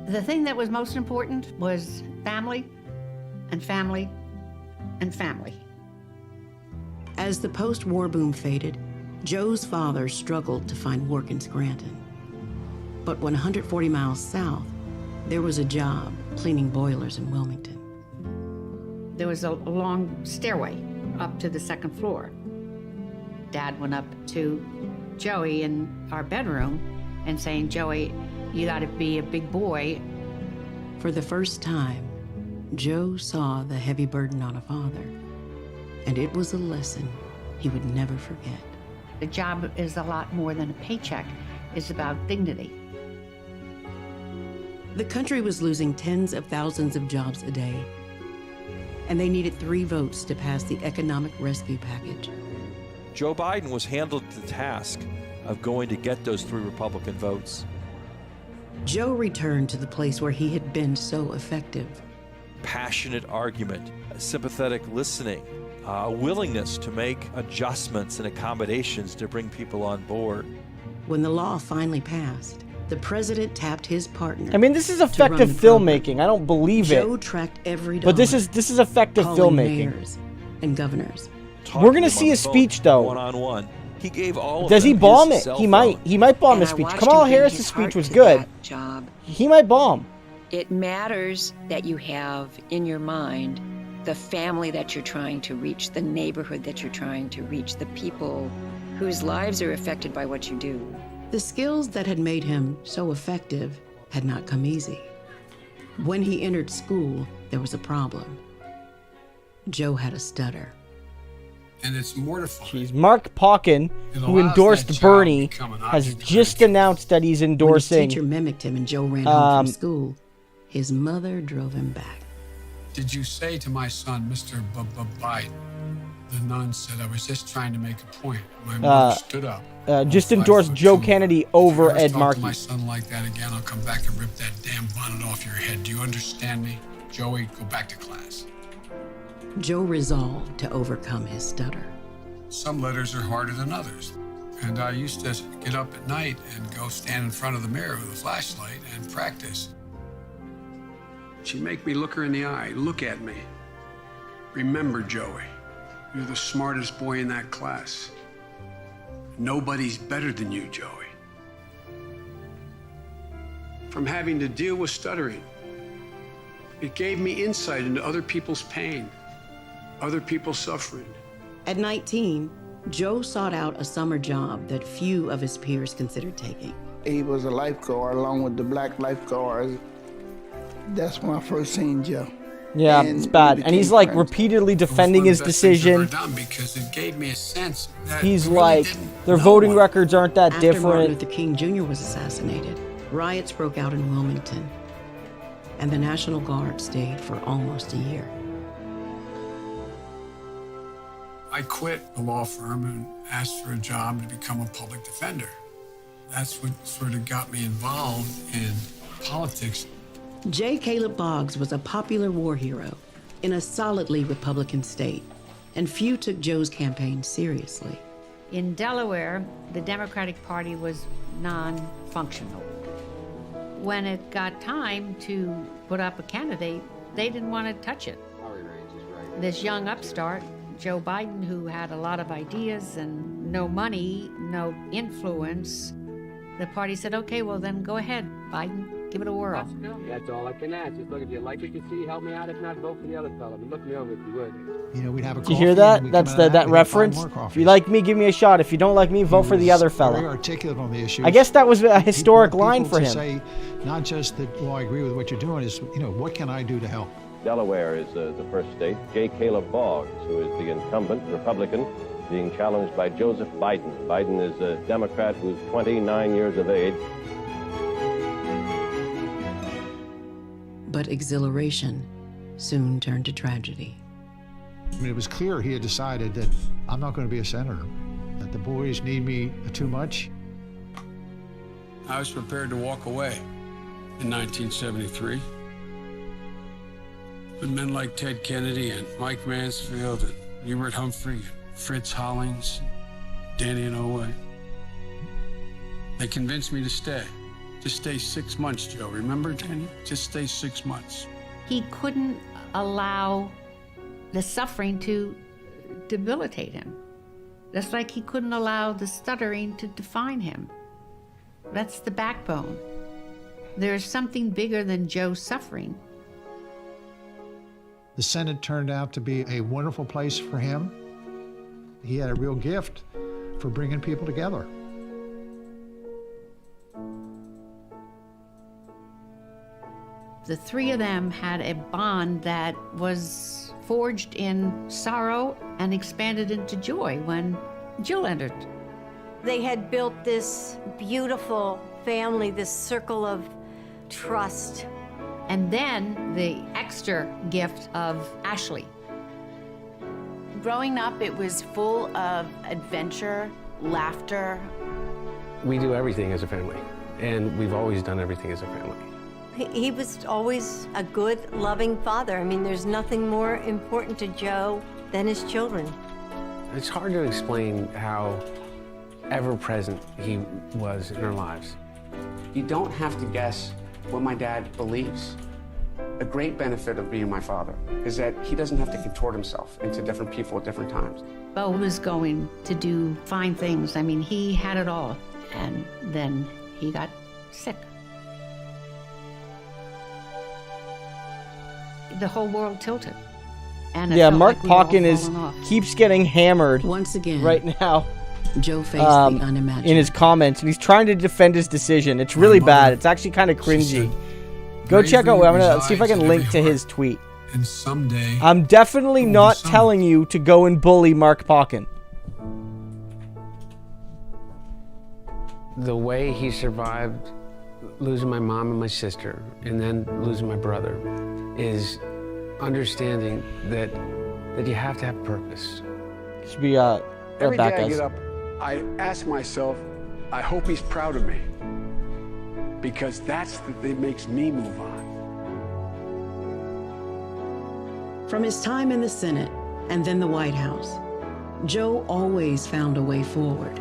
[SPEAKER 3] The thing that was most important was family and family and family.
[SPEAKER 9] As the post-war boom faded, Joe's father struggled to find work in Scranton. But 140 miles south, there was a job cleaning boilers in Wilmington.
[SPEAKER 3] There was a long stairway up to the second floor. Dad went up to Joey in our bedroom and saying, Joey, you gotta be a big boy.
[SPEAKER 9] For the first time, Joe saw the heavy burden on a father, and it was a lesson he would never forget.
[SPEAKER 3] The job is a lot more than a paycheck. It's about dignity.
[SPEAKER 9] The country was losing tens of thousands of jobs a day, and they needed 3 votes to pass the economic rescue package.
[SPEAKER 13] Joe Biden was handled the task of going to get those 3 Republican votes.
[SPEAKER 9] Joe returned to the place where he had been so effective.
[SPEAKER 13] Passionate argument, sympathetic listening, a willingness to make adjustments and accommodations to bring people on board.
[SPEAKER 9] When the law finally passed, the president tapped his partner.
[SPEAKER 1] I mean, this is effective filmmaking. I don't believe
[SPEAKER 9] Joe
[SPEAKER 1] it.
[SPEAKER 9] tracked every dollar.
[SPEAKER 1] But this is effective
[SPEAKER 9] calling
[SPEAKER 1] filmmaking.
[SPEAKER 9] Mayors and governors.
[SPEAKER 1] We're gonna see his speech though.
[SPEAKER 13] One-on-one. He gave all of
[SPEAKER 1] Does he
[SPEAKER 13] them
[SPEAKER 1] bomb
[SPEAKER 13] his
[SPEAKER 1] it?
[SPEAKER 13] cell
[SPEAKER 1] He
[SPEAKER 13] phone.
[SPEAKER 1] might. He might bomb his speech. Kamala Harris's speech was good.
[SPEAKER 6] Job.
[SPEAKER 1] He might bomb.
[SPEAKER 6] It matters that you have in your mind the family that you're trying to reach, the neighborhood that you're trying to reach, the people whose lives are affected by what you do.
[SPEAKER 9] The skills that had made him so effective had not come easy. When he entered school, there was a problem. Joe had a stutter.
[SPEAKER 7] And it's mortifying.
[SPEAKER 1] Jeez, Mark Pauken, who endorsed Bernie, has just announced that he's endorsing.
[SPEAKER 9] When his teacher mimicked him and Joe ran home from school, his mother drove him back.
[SPEAKER 7] Did you say to my son, Mr. Biden? The nun said, I was just trying to make a point. My mother stood up.
[SPEAKER 1] Just endorsed Joe Kennedy over Ed
[SPEAKER 7] If you
[SPEAKER 1] Markey.
[SPEAKER 7] talk to my son like that again, I'll come back and rip that damn bonnet off your head. Do you understand me? Joey, go back to class.
[SPEAKER 9] Joe resolved to overcome his stutter.
[SPEAKER 7] Some letters are harder than others. And I used to get up at night and go stand in front of the mirror with a flashlight and practice. She'd make me look her in the eye. Look at me. Remember, Joey, you're the smartest boy in that class. Nobody's better than you, Joey. From having to deal with stuttering, it gave me insight into other people's pain, other people's suffering.
[SPEAKER 9] At 19, Joe sought out a summer job that few of his peers considered taking.
[SPEAKER 8] He was a lifeguard along with the black lifeguards. That's when I first seen Joe.
[SPEAKER 1] Yeah, it's bad. And he's like repeatedly defending his decision.
[SPEAKER 7] Because it gave me a sense that
[SPEAKER 1] He's like, their voting records aren't that
[SPEAKER 9] After Martin
[SPEAKER 1] different.
[SPEAKER 9] Luther King Jr. was assassinated, riots broke out in Wilmington, and the National Guard stayed for almost a year.
[SPEAKER 7] I quit the law firm and asked for a job to become a public defender. That's what sort of got me involved in politics.
[SPEAKER 9] J. Caleb Boggs was a popular war hero in a solidly Republican state, and few took Joe's campaign seriously.
[SPEAKER 3] In Delaware, the Democratic Party was non-functional. When it got time to put up a candidate, they didn't want to touch it. This young upstart, Joe Biden, who had a lot of ideas and no money, no influence, the party said, okay, well then go ahead, Biden. Give it a whirl.
[SPEAKER 11] That's all I can ask. Just look, if you like what you see, help me out. If not, vote for the other fellow. But look me over if you would.
[SPEAKER 12] You know, we'd have a
[SPEAKER 1] Did you hear that? That's that reference. If you like me, give me a shot. If you don't like me, vote for the other fella.
[SPEAKER 12] Very articulate on the issue.
[SPEAKER 1] I guess that was a historic line for him.
[SPEAKER 12] Say, not just that, well, I agree with what you're doing, is, you know, what can I do to help?
[SPEAKER 14] Delaware is the first state. J. Caleb Boggs, who is the incumbent Republican, being challenged by Joseph Biden. Biden is a Democrat who's 29 years of age.
[SPEAKER 9] But exhilaration soon turned to tragedy.
[SPEAKER 12] I mean, it was clear he had decided that I'm not going to be a senator, that the boys need me too much.
[SPEAKER 7] I was prepared to walk away in 1973. But men like Ted Kennedy and Mike Mansfield and Hubert Humphrey and Fritz Hollings, Danny Inouye, they convinced me to stay. Just stay 6 months, Joe. Remember, Danny? Just stay 6 months.
[SPEAKER 3] He couldn't allow the suffering to debilitate him. Just like he couldn't allow the stuttering to define him. That's the backbone. There's something bigger than Joe's suffering.
[SPEAKER 12] The Senate turned out to be a wonderful place for him. He had a real gift for bringing people together.
[SPEAKER 3] The three of them had a bond that was forged in sorrow and expanded into joy when Jill entered.
[SPEAKER 16] They had built this beautiful family, this circle of trust.
[SPEAKER 3] And then the extra gift of Ashley.
[SPEAKER 4] Growing up, it was full of adventure, laughter.
[SPEAKER 2] We do everything as a family, and we've always done everything as a family.
[SPEAKER 16] He was always a good, loving father. I mean, there's nothing more important to Joe than his children.
[SPEAKER 2] It's hard to explain how ever-present he was in our lives.
[SPEAKER 17] You don't have to guess what my dad believes. A great benefit of being my father is that he doesn't have to contort himself into different people at different times.
[SPEAKER 3] Bo was going to do fine things. I mean, he had it all. And then he got sick. The whole world tilted. And
[SPEAKER 1] yeah, Mark Pauken keeps getting hammered
[SPEAKER 9] once again
[SPEAKER 1] right now.
[SPEAKER 9] Joe faced the unimaginable
[SPEAKER 1] in his comments, and he's trying to defend his decision. It's really bad. It's actually kind of cringy. Go check out. I'm gonna see if I can link to his tweet.
[SPEAKER 7] And someday,
[SPEAKER 1] I'm definitely not telling you to go and bully Mark Pauken.
[SPEAKER 2] The way he survived losing my mom and my sister, and then losing my brother, is understanding that you have to have purpose.
[SPEAKER 1] Should be
[SPEAKER 7] every day I get up, I ask myself, I hope he's proud of me, because that's that makes me move on.
[SPEAKER 9] From his time in the Senate and then the White House, Joe always found a way forward,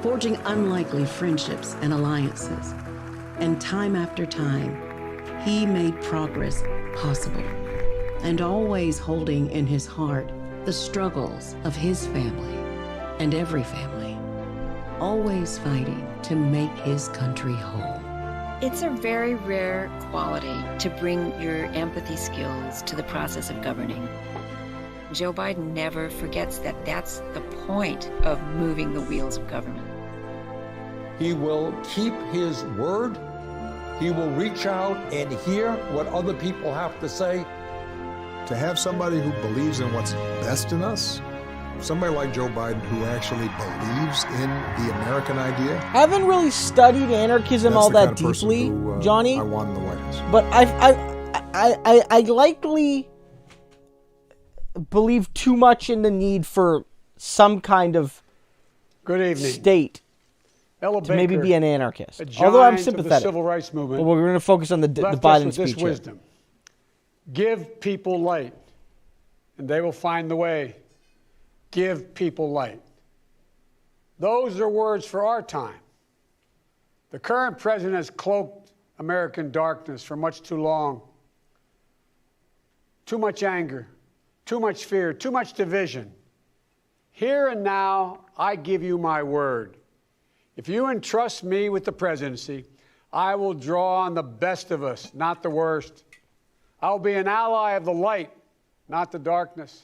[SPEAKER 9] forging unlikely friendships and alliances. And time after time, he made progress possible, and always holding in his heart the struggles of his family and every family, always fighting to make his country whole.
[SPEAKER 6] It's a very rare quality to bring your empathy skills to the process of governing. Joe Biden never forgets that that's the point of moving the wheels of government.
[SPEAKER 19] He will keep his word. He will reach out and hear what other people have to say.
[SPEAKER 10] To have somebody who believes in what's best in us, somebody like Joe Biden who actually believes in the American idea.
[SPEAKER 1] I haven't really studied anarchism all that deeply, Johnny.
[SPEAKER 10] I want in the White House.
[SPEAKER 1] But I likely believe too much in the need for some kind of state to maybe be an anarchist. Although I'm sympathetic.
[SPEAKER 20] Of the civil rights movement,
[SPEAKER 1] but we're going to focus on the Biden speech.
[SPEAKER 20] This wisdom. Give people light, and they will find the way. Give people light. Those are words for our time. The current president has cloaked American darkness for much too long. Too much anger, too much fear, too much division. Here and now, I give you my word. If you entrust me with the presidency, I will draw on the best of us, not the worst. I'll be an ally of the light, not the darkness.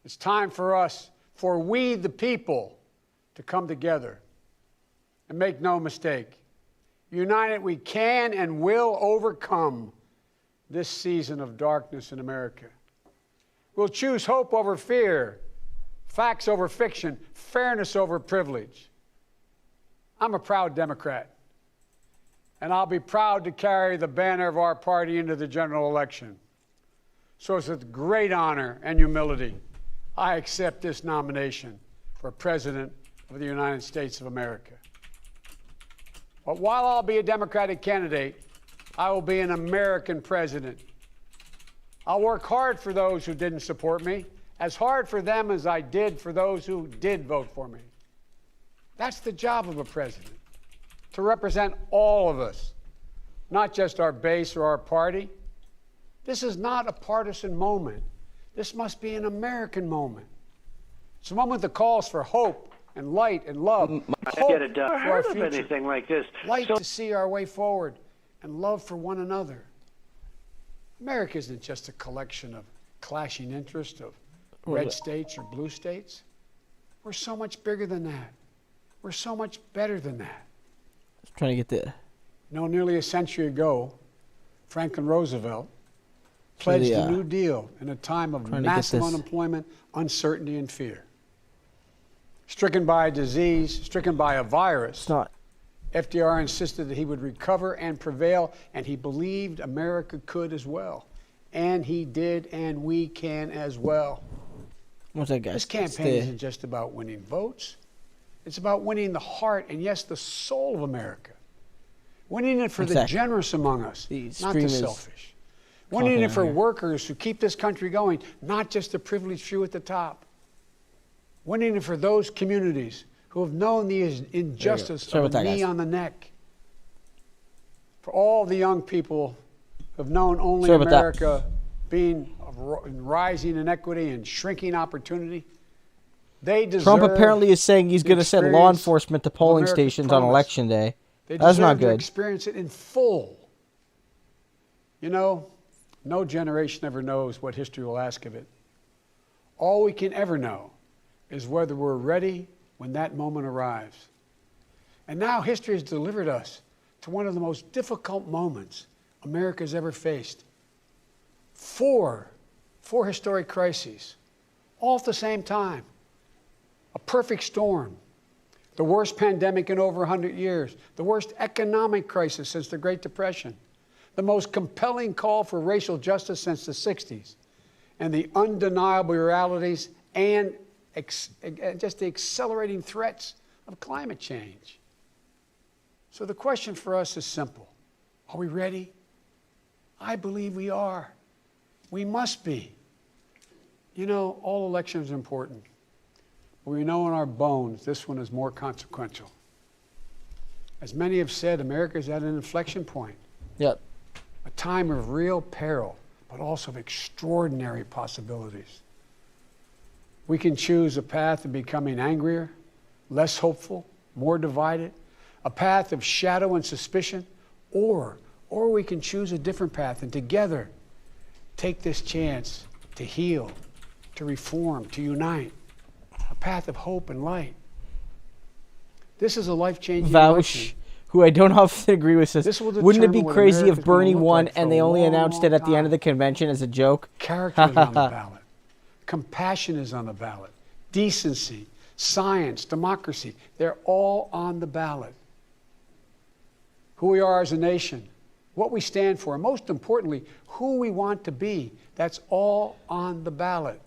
[SPEAKER 20] It's time for us, for we the people, to come together. And make no mistake, united we can and will overcome this season of darkness in America. We'll choose hope over fear, facts over fiction, fairness over privilege. I'm a proud Democrat, and I'll be proud to carry the banner of our party into the general election. So it's with great honor and humility, I accept this nomination for President of the United States of America. But while I'll be a Democratic candidate, I will be an American president. I'll work hard for those who didn't support me, as hard for them as I did for those who did vote for me. That's the job of a president, to represent all of us, not just our base or our party. This is not a partisan moment. This must be an American moment. It's a moment that calls for hope and light and love. Hope
[SPEAKER 18] get it done.
[SPEAKER 20] for
[SPEAKER 18] I've
[SPEAKER 20] our
[SPEAKER 18] heard of
[SPEAKER 20] future.
[SPEAKER 18] anything like this.
[SPEAKER 20] Light to see our way forward and love for one another. America isn't just a collection of clashing interests of red states or blue states. We're so much bigger than that. We're so much better than that.
[SPEAKER 1] Trying to get the...
[SPEAKER 20] Nearly a century ago, Franklin Roosevelt pledged a New Deal in a time of massive unemployment, uncertainty, and fear. Stricken by a disease, stricken by a virus, FDR insisted that he would recover and prevail, and he believed America could as well. And he did, and we can as well.
[SPEAKER 1] What's that, guys?
[SPEAKER 20] This campaign isn't just about winning votes. It's about winning the heart and, yes, the soul of America. Winning it for the generous among us, not the selfish. Winning it for workers who keep this country going, not just the privileged few at the top. Winning it for those communities who have known the injustice of a knee on the neck. For all the young people who have known only America being rising inequity and shrinking opportunity. They deserve
[SPEAKER 1] Trump apparently is saying he's going to send law enforcement to polling stations on Election Day. That's not good.
[SPEAKER 20] They experience it in full. You know, no generation ever knows what history will ask of it. All we can ever know is whether we're ready when that moment arrives. And now history has delivered us to one of the most difficult moments America's ever faced. Four historic crises, all at the same time. A perfect storm. The worst pandemic in over 100 years. The worst economic crisis since the Great Depression. The most compelling call for racial justice since the 60s. And the undeniable realities and just the accelerating threats of climate change. So the question for us is simple. Are we ready? I believe we are. We must be. You know, all elections are important. But we know in our bones this one is more consequential. As many have said, America is at an inflection point.
[SPEAKER 1] Yep.
[SPEAKER 20] A time of real peril, but also of extraordinary possibilities. We can choose a path of becoming angrier, less hopeful, more divided, a path of shadow and suspicion, or we can choose a different path and together take this chance to heal, to reform, to unite, a path of hope and light. This is a life-changing election.
[SPEAKER 1] Who I don't often agree with, says, wouldn't it be crazy if
[SPEAKER 20] America's
[SPEAKER 1] Bernie
[SPEAKER 20] gonna look
[SPEAKER 1] won
[SPEAKER 20] like
[SPEAKER 1] and
[SPEAKER 20] for
[SPEAKER 1] they
[SPEAKER 20] a
[SPEAKER 1] only
[SPEAKER 20] long,
[SPEAKER 1] announced it
[SPEAKER 20] long
[SPEAKER 1] at the end of
[SPEAKER 20] time?
[SPEAKER 1] the convention as a joke?
[SPEAKER 20] Character is on the ballot. Compassion is on the ballot. Decency, science, democracy, they're all on the ballot. Who we are as a nation, what we stand for, and most importantly, who we want to be, that's all on the ballot.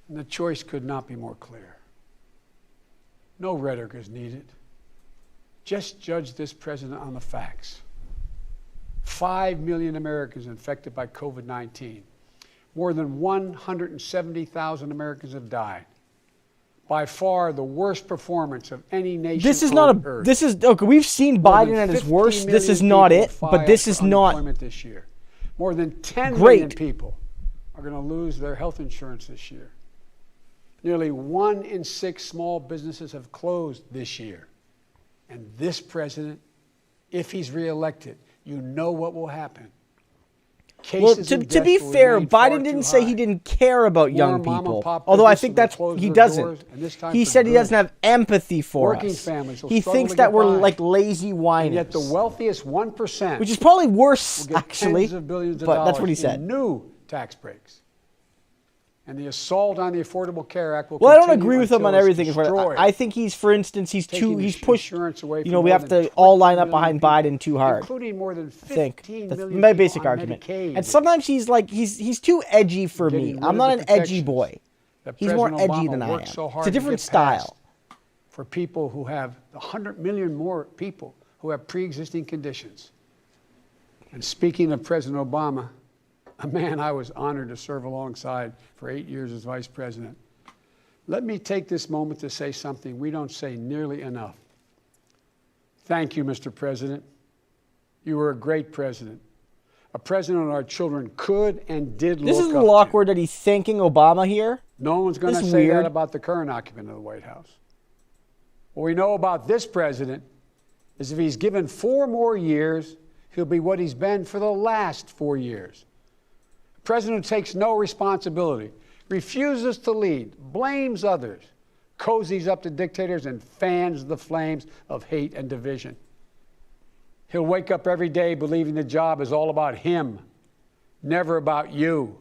[SPEAKER 20] And the choice could not be more clear. No rhetoric is needed. Just judge this president on the facts. 5 million Americans infected by COVID-19. More than 170,000 Americans have died. By far the worst performance of any nation
[SPEAKER 1] This is
[SPEAKER 20] on
[SPEAKER 1] not a.
[SPEAKER 20] earth.
[SPEAKER 1] This is okay. We've seen
[SPEAKER 20] More
[SPEAKER 1] Biden
[SPEAKER 20] than
[SPEAKER 1] at his
[SPEAKER 20] 50
[SPEAKER 1] worst. This is
[SPEAKER 20] million
[SPEAKER 1] not
[SPEAKER 20] people
[SPEAKER 1] it. But this
[SPEAKER 20] filed
[SPEAKER 1] is
[SPEAKER 20] for
[SPEAKER 1] not
[SPEAKER 20] unemployment this year. More than 10
[SPEAKER 1] great.
[SPEAKER 20] million people are going to lose their health insurance this year. Nearly 1 in 6 small businesses have closed this year. And this president if he's reelected, you know what will happen.
[SPEAKER 1] Well, to be fair, Biden didn't say he didn't care about young people. Although I think he doesn't. He said he doesn't have empathy for us. He thinks that we're like lazy whiners.
[SPEAKER 20] And yet the wealthiest 1%,
[SPEAKER 1] which is probably worse, actually. But that's what he said.
[SPEAKER 20] New tax breaks. And the assault on the Affordable Care Act will
[SPEAKER 1] Well, I don't agree with him on everything. I think he's, for instance, he's pushed. We have to all line up behind Biden too hard.
[SPEAKER 20] Including more than 15
[SPEAKER 1] I think that's
[SPEAKER 20] million
[SPEAKER 1] my basic argument.
[SPEAKER 20] Medicaid.
[SPEAKER 1] And sometimes he's too edgy for me. I'm not an edgy boy. He's more edgy than I am. It's a different style.
[SPEAKER 20] For people who have 100 million more people who have pre-existing conditions. And speaking of President Obama, a man I was honored to serve alongside for 8 years as vice president. Let me take this moment to say something we don't say nearly enough. Thank you, Mr. President. You were a great president. A president our children could and did look up to.
[SPEAKER 1] This is a little awkward that he's thanking Obama here.
[SPEAKER 20] No one's going to say that about the current occupant of the White House. What we know about this president is if he's given 4 more years, he'll be what he's been for the last 4 years. A president who takes no responsibility, refuses to lead, blames others, cozies up to dictators, and fans the flames of hate and division. He'll wake up every day believing the job is all about him, never about you.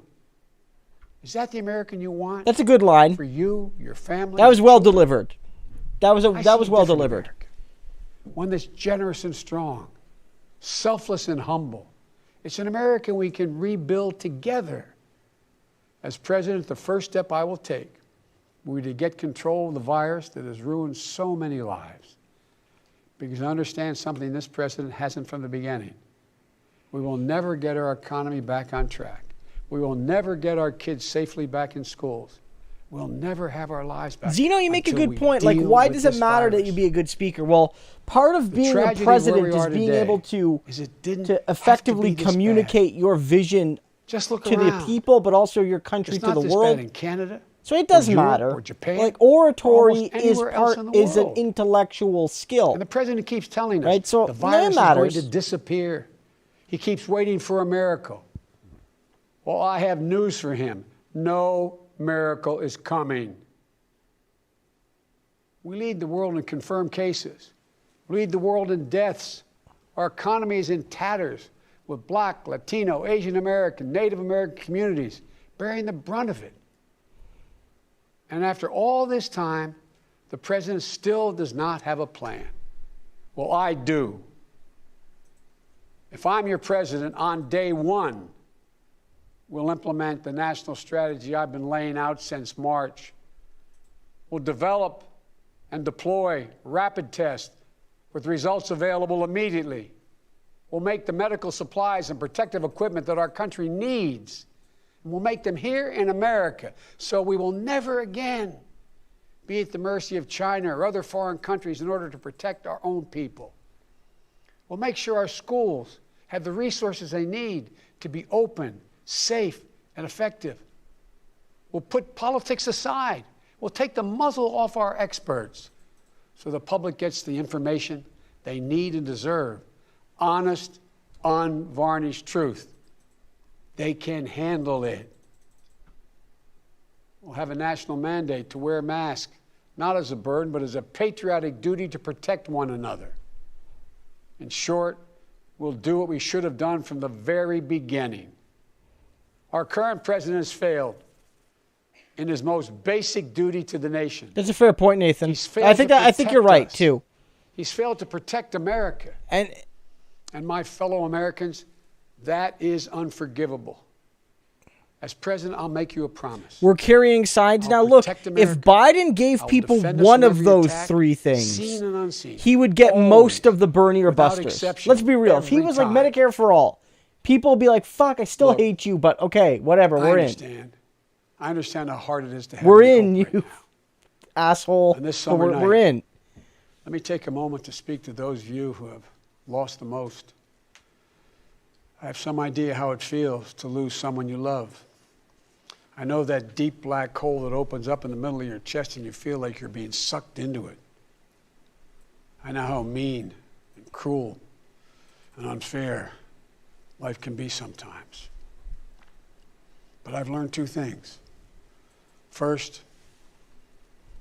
[SPEAKER 20] Is that the American you want?
[SPEAKER 1] That's a good line.
[SPEAKER 20] For you, your family?
[SPEAKER 1] That was well delivered. That was well delivered.
[SPEAKER 20] America. One that's generous and strong, selfless and humble. It's an America we can rebuild together. As president, the first step I will take will be to get control of the virus that has ruined so many lives. Because I understand something this president hasn't from the beginning. We will never get our economy back on track. We will never get our kids safely back in schools. We'll never have our lives back.
[SPEAKER 1] Zeno, you make a good point. Like, why does it matter that you be a good speaker? Well, part of being a president is being able to effectively communicate your vision to the people, but also your country to the world.
[SPEAKER 20] In Canada,
[SPEAKER 1] so it does matter.
[SPEAKER 20] Or Japan,
[SPEAKER 1] like oratory
[SPEAKER 20] is
[SPEAKER 1] is an intellectual skill.
[SPEAKER 20] And the president keeps telling us,
[SPEAKER 1] right? So
[SPEAKER 20] the virus
[SPEAKER 1] matters.
[SPEAKER 20] is going to disappear. He keeps waiting for a miracle. Well, I have news for him. No miracle is coming. We lead the world in confirmed cases. We lead the world in deaths. Our economy is in tatters, with Black, Latino, Asian American, Native American communities bearing the brunt of it. And after all this time, the president still does not have a plan. Well, I do. If I'm your president, on day one, we'll implement the national strategy I've been laying out since March. We'll develop and deploy rapid tests with results available immediately. We'll make the medical supplies and protective equipment that our country needs. And we'll make them here in America, so we will never again be at the mercy of China or other foreign countries in order to protect our own people. We'll make sure our schools have the resources they need to be open, safe, and effective. We'll put politics aside. We'll take the muzzle off our experts so the public gets the information they need and deserve. Honest, unvarnished truth. They can handle it. We'll have a national mandate to wear masks, not as a burden, but as a patriotic duty to protect one another. In short, we'll do what we should have done from the very beginning. Our current president has failed in his most basic duty to the nation.
[SPEAKER 1] That's a fair point, Nathan. I think you're right too.
[SPEAKER 20] He's failed to protect America. And my fellow Americans, that is unforgivable. As president, I'll make you a promise.
[SPEAKER 1] We're carrying signs now. Look, if Biden gave people one of those three things, he would get most of the Bernie or busters. Let's be real. If he was like Medicare for all, people would be like, fuck, I still hate you, but okay, whatever, we're in.
[SPEAKER 20] I understand how hard it is to have
[SPEAKER 1] We're in, you asshole.
[SPEAKER 20] And this summer night,
[SPEAKER 1] we're in.
[SPEAKER 20] Let me take a moment to speak to those of you who have lost the most. I have some idea how it feels to lose someone you love. I know that deep black hole that opens up in the middle of your chest and you feel like you're being sucked into it. I know how mean and cruel and unfair life can be sometimes. But I've learned two things. First,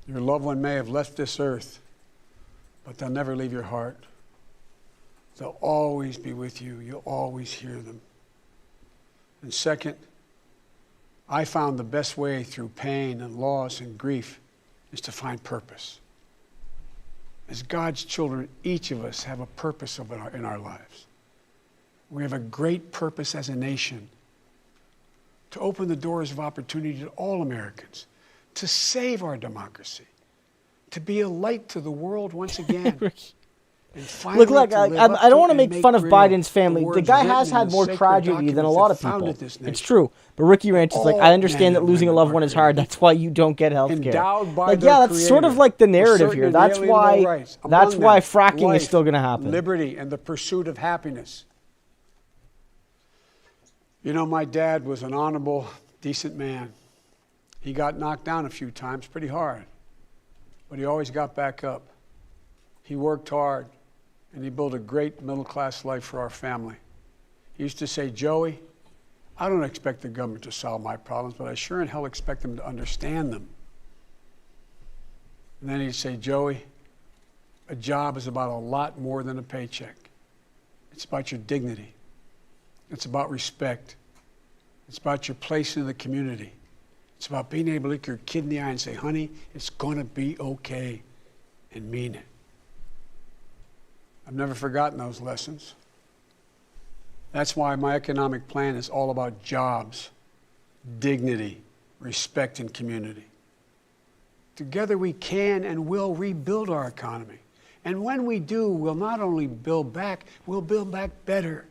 [SPEAKER 20] your loved one may have left this earth, but they'll never leave your heart. They'll always be with you. You'll always hear them. And second, I found the best way through pain and loss and grief is to find purpose. As God's children, each of us have a purpose in our lives. We have a great purpose as a nation to open the doors of opportunity to all Americans, to save our democracy, to be a light to the world once again.
[SPEAKER 1] Look, I don't want to make fun of Biden's family. The guy has had more tragedy than a lot of people. It's true. But Ricky Ranch is like, I understand that losing a loved one is hard. That's why you don't get health care. Like, yeah, that's sort of like the narrative here. That's why fracking is still going to happen.
[SPEAKER 20] Liberty and the pursuit of happiness. You know, my dad was an honorable, decent man. He got knocked down a few times pretty hard, but he always got back up. He worked hard, and he built a great middle-class life for our family. He used to say, Joey, I don't expect the government to solve my problems, but I sure in hell expect them to understand them. And then he'd say, Joey, a job is about a lot more than a paycheck. It's about your dignity. It's about respect. It's about your place in the community. It's about being able to look your kid in the eye and say, honey, it's going to be okay, and mean it. I've never forgotten those lessons. That's why my economic plan is all about jobs, dignity, respect, and community. Together we can and will rebuild our economy. And when we do, we'll not only build back, we'll build back better.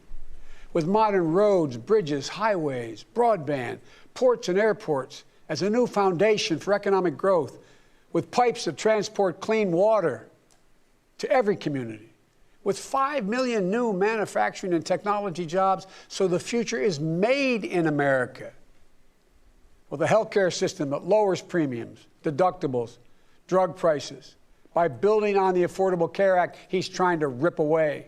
[SPEAKER 20] With modern roads, bridges, highways, broadband, ports and airports as a new foundation for economic growth, with pipes that transport clean water to every community, with 5 million new manufacturing and technology jobs, so the future is made in America. With a healthcare system that lowers premiums, deductibles, drug prices, by building on the Affordable Care Act he's trying to rip away.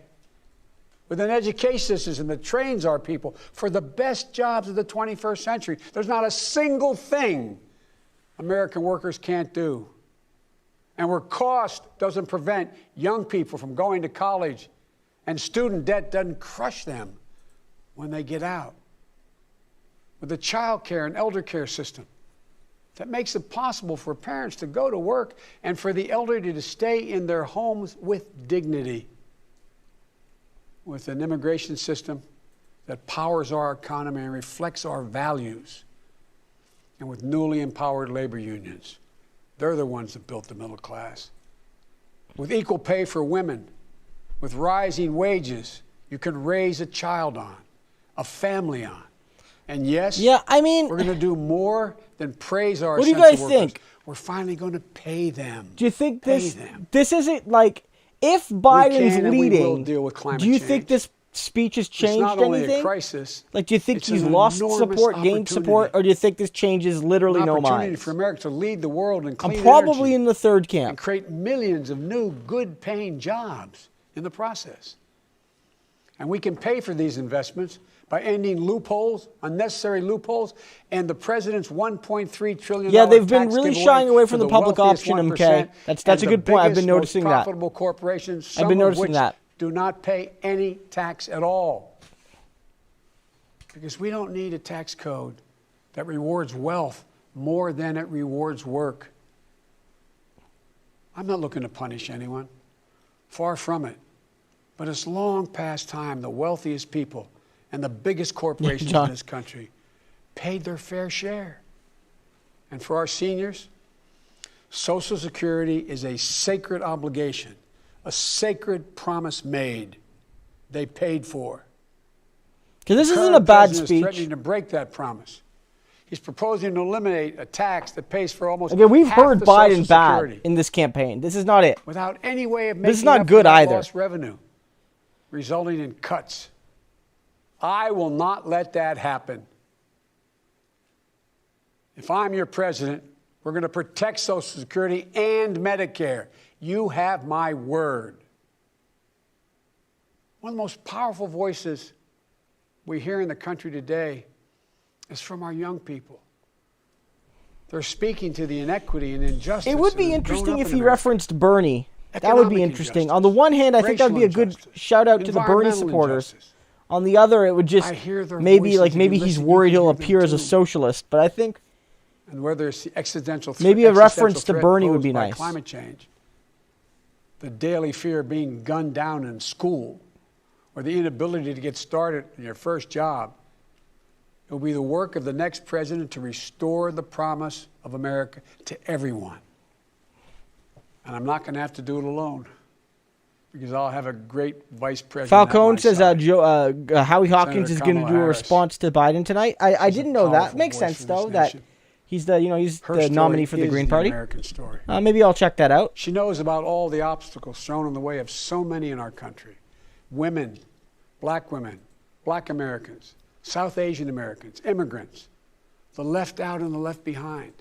[SPEAKER 20] With an education system that trains our people for the best jobs of the 21st century. There's not a single thing American workers can't do. And where cost doesn't prevent young people from going to college and student debt doesn't crush them when they get out. With a child care and elder care system that makes it possible for parents to go to work and for the elderly to stay in their homes with dignity. With an immigration system that powers our economy and reflects our values. And with newly empowered labor unions. They're the ones that built the middle class. With equal pay for women, with rising wages, you can raise a child on, a family on. And yes, we're going to do more than praise our essential workers. What do you guys think? We're finally going to pay them.
[SPEAKER 1] Do you think this isn't like, if Biden's leading, do you think this speech has changed anything?
[SPEAKER 20] It's not only a crisis.
[SPEAKER 1] Like, do you think he's lost support, gained support, or do you think this changes literally no minds?
[SPEAKER 20] An opportunity for America to lead the world in clean
[SPEAKER 1] energy. I'm probably in the third camp.
[SPEAKER 20] And create millions of new, good-paying jobs in the process. And we can pay for these investments by ending loopholes, unnecessary loopholes, and the president's $1.3 trillion
[SPEAKER 1] Yeah, they've been really shying away from the public option, MK. That's a good point. I've been noticing that.
[SPEAKER 20] Profitable corporations,
[SPEAKER 1] I've been noticing that.
[SPEAKER 20] Do not pay any tax at all. Because we don't need a tax code that rewards wealth more than it rewards work. I'm not looking to punish anyone. Far from it. But it's long past time the wealthiest people and the biggest corporations in this country paid their fair share. And for our seniors, Social Security is a sacred obligation, a sacred promise made. They paid for.
[SPEAKER 1] Because this isn't a bad speech.
[SPEAKER 20] He's threatening to break that promise. He's proposing to eliminate a tax that pays for almost
[SPEAKER 1] Again, we've
[SPEAKER 20] half
[SPEAKER 1] heard
[SPEAKER 20] the
[SPEAKER 1] Biden
[SPEAKER 20] Social
[SPEAKER 1] bad
[SPEAKER 20] Security
[SPEAKER 1] in this campaign. This is not it.
[SPEAKER 20] Without any way of
[SPEAKER 1] This
[SPEAKER 20] making
[SPEAKER 1] is not
[SPEAKER 20] up
[SPEAKER 1] good
[SPEAKER 20] for that
[SPEAKER 1] either.
[SPEAKER 20] lost revenue, resulting in cuts. I will not let that happen. If I'm your president, we're going to protect Social Security and Medicare. You have my word. One of the most powerful voices we hear in the country today is from our young people. They're speaking to the inequity and injustice.
[SPEAKER 1] It would be interesting if he referenced Bernie. That would be interesting. On the one hand, I think that would be a good shout out to the Bernie supporters. On the other, it would just maybe he's worried he'll appear as a socialist. But I think
[SPEAKER 20] and whether it's the existential
[SPEAKER 1] maybe a reference to Bernie would be nice.
[SPEAKER 20] Climate change, the daily fear of being gunned down in school, or the inability to get started in your first job. It will be the work of the next president to restore the promise of America to everyone. And I'm not going to have to do it alone, because I'll have a great vice president.
[SPEAKER 1] Falcone says Howie Hawkins is going to do a response to Biden tonight. I didn't know that. Makes sense though that he's the nominee for the Green Party.
[SPEAKER 20] American story.
[SPEAKER 1] Maybe I'll check that out.
[SPEAKER 20] She knows about all the obstacles thrown in the way of so many in our country: women, black Americans, South Asian Americans, immigrants, the left out and the left behind.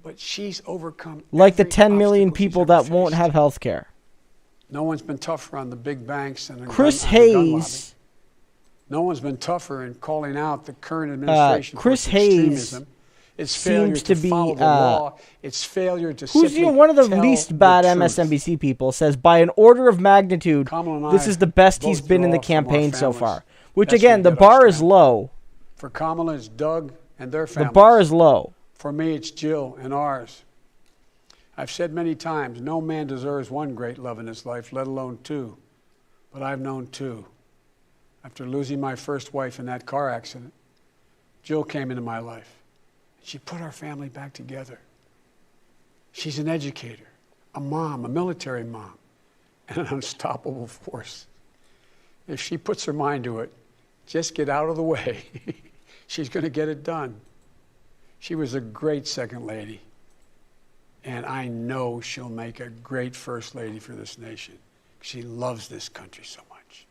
[SPEAKER 20] But she's overcome
[SPEAKER 1] like the 10 million people that won't have health care.
[SPEAKER 20] No one's been tougher on the big banks and
[SPEAKER 1] Chris Hayes.
[SPEAKER 20] No one's been tougher in calling out the current administration
[SPEAKER 1] Chris
[SPEAKER 20] for
[SPEAKER 1] Hayes
[SPEAKER 20] extremism. It's failure
[SPEAKER 1] seems to be
[SPEAKER 20] follow the law. It's failure to
[SPEAKER 1] who's one of the least bad MSNBC people says by an order of magnitude this is the best he's been in the campaign so far. Which again, the bar is low.
[SPEAKER 20] For Kamala, it's Doug and their families.
[SPEAKER 1] The bar is low.
[SPEAKER 20] For me, it's Jill and ours. I've said many times, no man deserves one great love in his life, let alone two. But I've known two. After losing my first wife in that car accident, Jill came into my life. She put our family back together. She's an educator, a mom, a military mom, and an unstoppable force. If she puts her mind to it, just get out of the way. She's going to get it done. She was a great second lady, and I know she'll make a great first lady for this nation. She loves this country so much.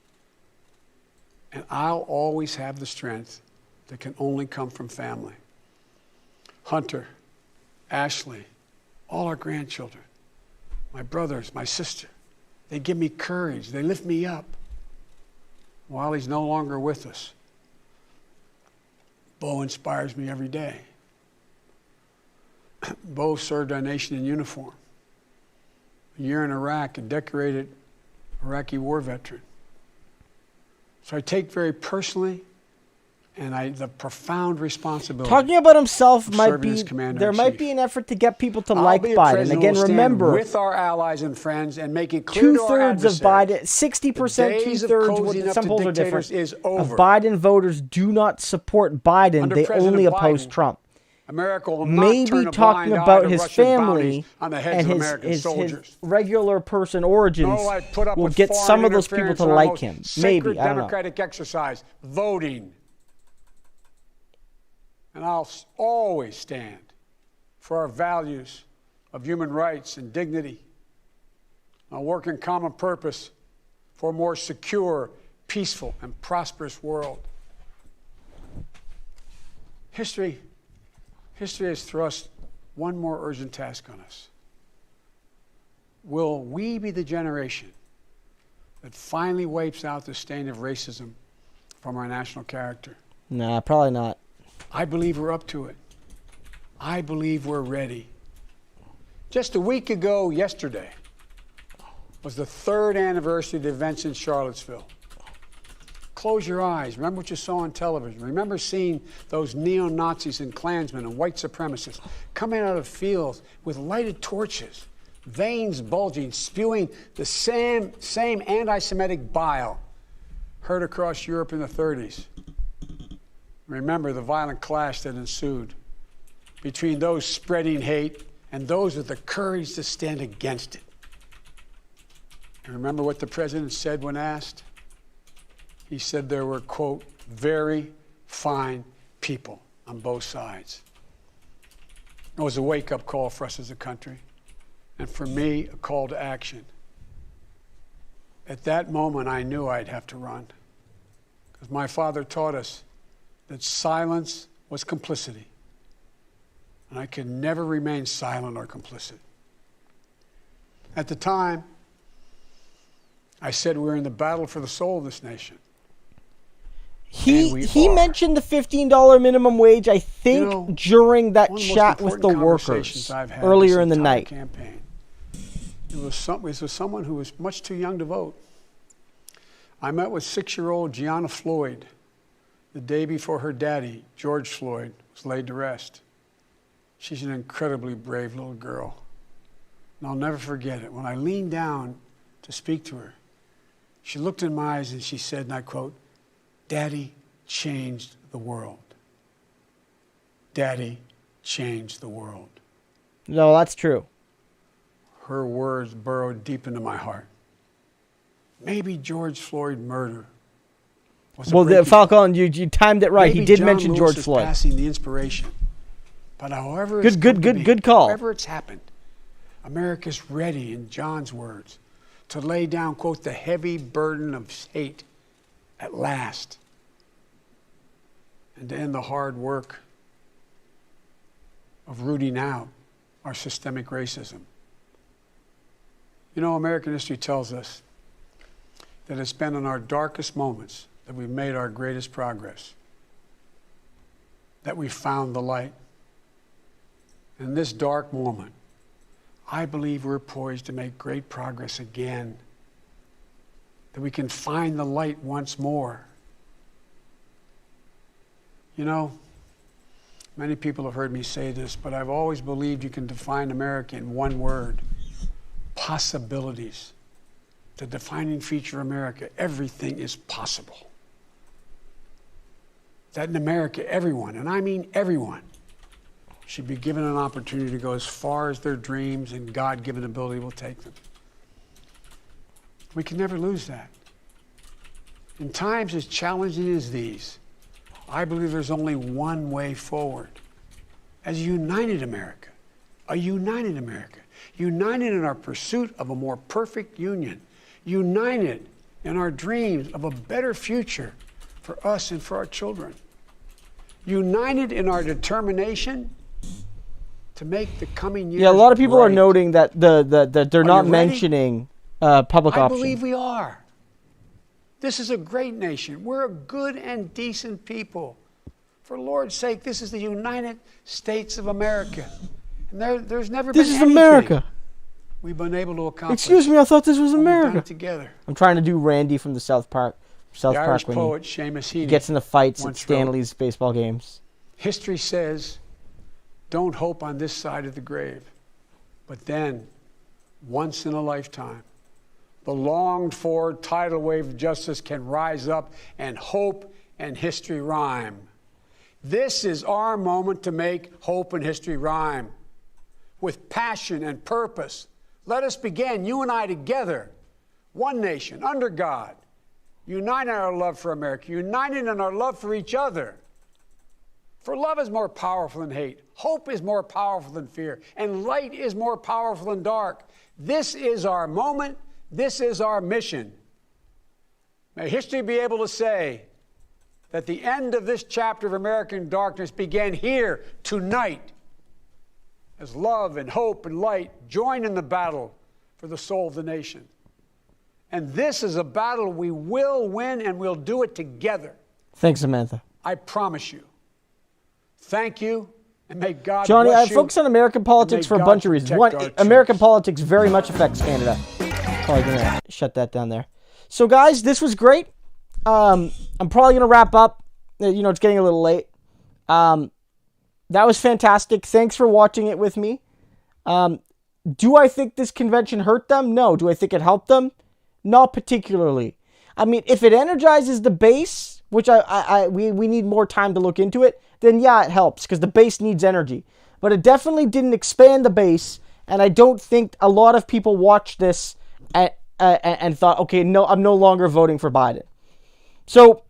[SPEAKER 20] And I'll always have the strength that can only come from family. Hunter, Ashley, all our grandchildren, my brothers, my sister, they give me courage. They lift me up. While he's no longer with us, Bo inspires me every day. Bo served our nation in uniform. A year in Iraq, a decorated Iraqi war veteran. So I take very personally and the profound responsibility.
[SPEAKER 1] Talking about himself might be
[SPEAKER 20] there
[SPEAKER 1] might be an effort to get people to like Biden. Again, remember,
[SPEAKER 20] with our allies and friends and make it clear to our adversaries,
[SPEAKER 1] 2/3 of Biden, 60%, 2/3. Some polls are different. Of Biden voters do not support Biden.
[SPEAKER 20] Under
[SPEAKER 1] they
[SPEAKER 20] President
[SPEAKER 1] only oppose
[SPEAKER 20] Biden,
[SPEAKER 1] Trump.
[SPEAKER 20] America will
[SPEAKER 1] Maybe
[SPEAKER 20] not turn a
[SPEAKER 1] talking
[SPEAKER 20] blind eye
[SPEAKER 1] about
[SPEAKER 20] to
[SPEAKER 1] his
[SPEAKER 20] Russia's
[SPEAKER 1] family
[SPEAKER 20] bounties on the heads
[SPEAKER 1] and
[SPEAKER 20] of American soldiers.
[SPEAKER 1] his regular person origins
[SPEAKER 20] No, I put up
[SPEAKER 1] will
[SPEAKER 20] with
[SPEAKER 1] get some
[SPEAKER 20] foreign
[SPEAKER 1] of those people
[SPEAKER 20] interference
[SPEAKER 1] to
[SPEAKER 20] in our
[SPEAKER 1] like
[SPEAKER 20] most
[SPEAKER 1] him.
[SPEAKER 20] sacred
[SPEAKER 1] Maybe, I don't know.
[SPEAKER 20] democratic exercise, voting. And I'll always stand for our values of human rights and dignity. I'll work in common purpose for a more secure, peaceful, and prosperous world. History has thrust one more urgent task on us. Will we be the generation that finally wipes out the stain of racism from our national character?
[SPEAKER 1] Nah, probably not.
[SPEAKER 20] I believe we're up to it. I believe we're ready. Just a week ago yesterday was the 3rd anniversary of the events in Charlottesville. Close your eyes. Remember what you saw on television. Remember seeing those neo-Nazis and Klansmen and white supremacists coming out of fields with lighted torches, veins bulging, spewing the same anti-Semitic bile heard across Europe in the 30s. Remember the violent clash that ensued between those spreading hate and those with the courage to stand against it. And remember what the president said when asked? He said there were, quote, very fine people on both sides. It was a wake-up call for us as a country, and for me, a call to action. At that moment, I knew I'd have to run, because my father taught us that silence was complicity, and I could never remain silent or complicit. At the time, I said we're in the battle for the soul of this nation.
[SPEAKER 1] He mentioned the $15 minimum wage, I think, during that chat with the workers earlier in the night.
[SPEAKER 20] Campaign. It was someone who was much too young to vote. I met with 6-year-old Gianna Floyd the day before her daddy, George Floyd, was laid to rest. She's an incredibly brave little girl. And I'll never forget it. When I leaned down to speak to her, she looked in my eyes and she said, and I quote, "Daddy changed the world. Daddy changed the world."
[SPEAKER 1] No, that's true.
[SPEAKER 20] Her words burrowed deep into my heart. Maybe George Floyd murder was
[SPEAKER 1] well, Falcon, you timed it right.
[SPEAKER 20] Maybe
[SPEAKER 1] He did
[SPEAKER 20] John
[SPEAKER 1] mention
[SPEAKER 20] Lewis
[SPEAKER 1] George
[SPEAKER 20] is
[SPEAKER 1] Floyd.
[SPEAKER 20] Passing the inspiration. But however
[SPEAKER 1] Good call.
[SPEAKER 20] However it's happened, America's ready, in John's words, to lay down, quote, "the heavy burden of hate at last," and to end the hard work of rooting out our systemic racism. You know, American history tells us that it's been in our darkest moments that we've made our greatest progress, that we found the light. In this dark moment, I believe we're poised to make great progress again, that we can find the light once more. You know, many people have heard me say this, but I've always believed you can define America in one word: possibilities. The defining feature of America: everything is possible. That in America, everyone, and I mean everyone, should be given an opportunity to go as far as their dreams and God-given ability will take them. We can never lose that. In times as challenging as these, I believe there's only one way forward. As a united America, united in our pursuit of a more perfect union, united in our dreams of a better future for us and for our children, united in our determination to make the coming years.
[SPEAKER 1] Yeah, a lot of people
[SPEAKER 20] bright.
[SPEAKER 1] are noting that that they're not
[SPEAKER 20] you ready?
[SPEAKER 1] mentioning public
[SPEAKER 20] I
[SPEAKER 1] option.
[SPEAKER 20] believe we are. This is a great nation. We're a good and decent people. For Lord's sake, this is the United States of America. And there's never
[SPEAKER 1] This
[SPEAKER 20] been
[SPEAKER 1] is
[SPEAKER 20] anything
[SPEAKER 1] America.
[SPEAKER 20] we've been able to accomplish.
[SPEAKER 1] Excuse me, I thought this was
[SPEAKER 20] when we've done
[SPEAKER 1] America.
[SPEAKER 20] it together.
[SPEAKER 1] I'm trying to do Randy from the South Park
[SPEAKER 20] Irish
[SPEAKER 1] when
[SPEAKER 20] poet
[SPEAKER 1] he
[SPEAKER 20] Seamus Heaney
[SPEAKER 1] gets in the fights at
[SPEAKER 20] once
[SPEAKER 1] Stanley's baseball games.
[SPEAKER 20] History says, don't hope on this side of the grave. But then, once in a lifetime, the longed-for tidal wave of justice can rise up, and hope and history rhyme. This is our moment to make hope and history rhyme. With passion and purpose, let us begin, you and I together, one nation, under God, united in our love for America, united in our love for each other. For love is more powerful than hate. Hope is more powerful than fear. And light is more powerful than dark. This is our moment. This is our mission. May history be able to say that the end of this chapter of American darkness began here tonight, as love and hope and light join in the battle for the soul of the nation. And this is a battle we will win, and we'll do it together.
[SPEAKER 1] Thanks, Samantha.
[SPEAKER 20] I promise you. Thank you, and may God
[SPEAKER 1] Johnny,
[SPEAKER 20] bless
[SPEAKER 1] I
[SPEAKER 20] you.
[SPEAKER 1] focus on American politics for a
[SPEAKER 20] God
[SPEAKER 1] bunch of reasons.
[SPEAKER 20] protect
[SPEAKER 1] One,
[SPEAKER 20] our
[SPEAKER 1] American politics very much affects Canada. Probably gonna shut that down there. So, guys, this was great. I'm probably gonna wrap up. You know, it's getting a little late. That was fantastic. Thanks for watching it with me. Do I think this convention hurt them? No. Do I think it helped them? Not particularly. I mean, if it energizes the base, which we need more time to look into it, then yeah, it helps because the base needs energy. But it definitely didn't expand the base, and I don't think a lot of people watched this and thought, okay, no, I'm no longer voting for Biden. So,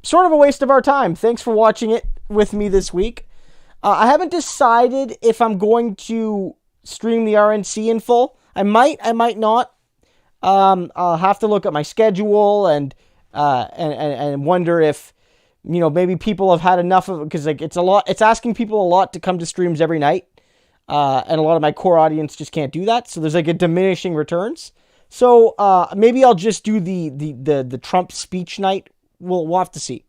[SPEAKER 1] sort of a waste of our time. Thanks for watching it with me this week. I haven't decided if I'm going to stream the RNC in full. I might not. I'll have to look at my schedule and wonder if, you know, maybe people have had enough of it, because like it's asking people a lot to come to streams every night, and a lot of my core audience just can't do that. So there's like a diminishing returns. So maybe I'll just do the Trump speech night. We'll have to see.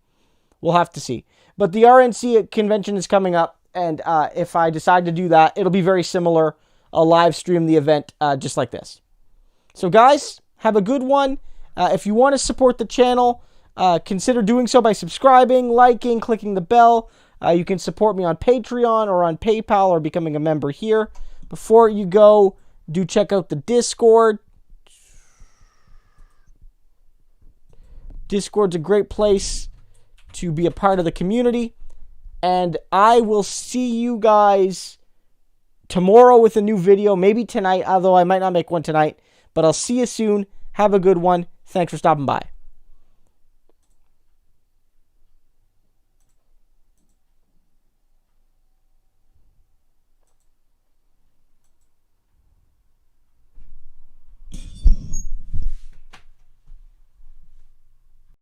[SPEAKER 1] We'll have to see. But the RNC convention is coming up, and if I decide to do that, it'll be very similar. I'll live stream the event just like this. So guys, have a good one. If you want to support the channel, consider doing so by subscribing, liking, clicking the bell. You can support me on Patreon or on PayPal or becoming a member here. Before you go, do check out the Discord. Discord's a great place to be a part of the community. And I will see you guys tomorrow with a new video. Maybe tonight, although I might not make one tonight. But I'll see you soon. Have a good one. Thanks for stopping by.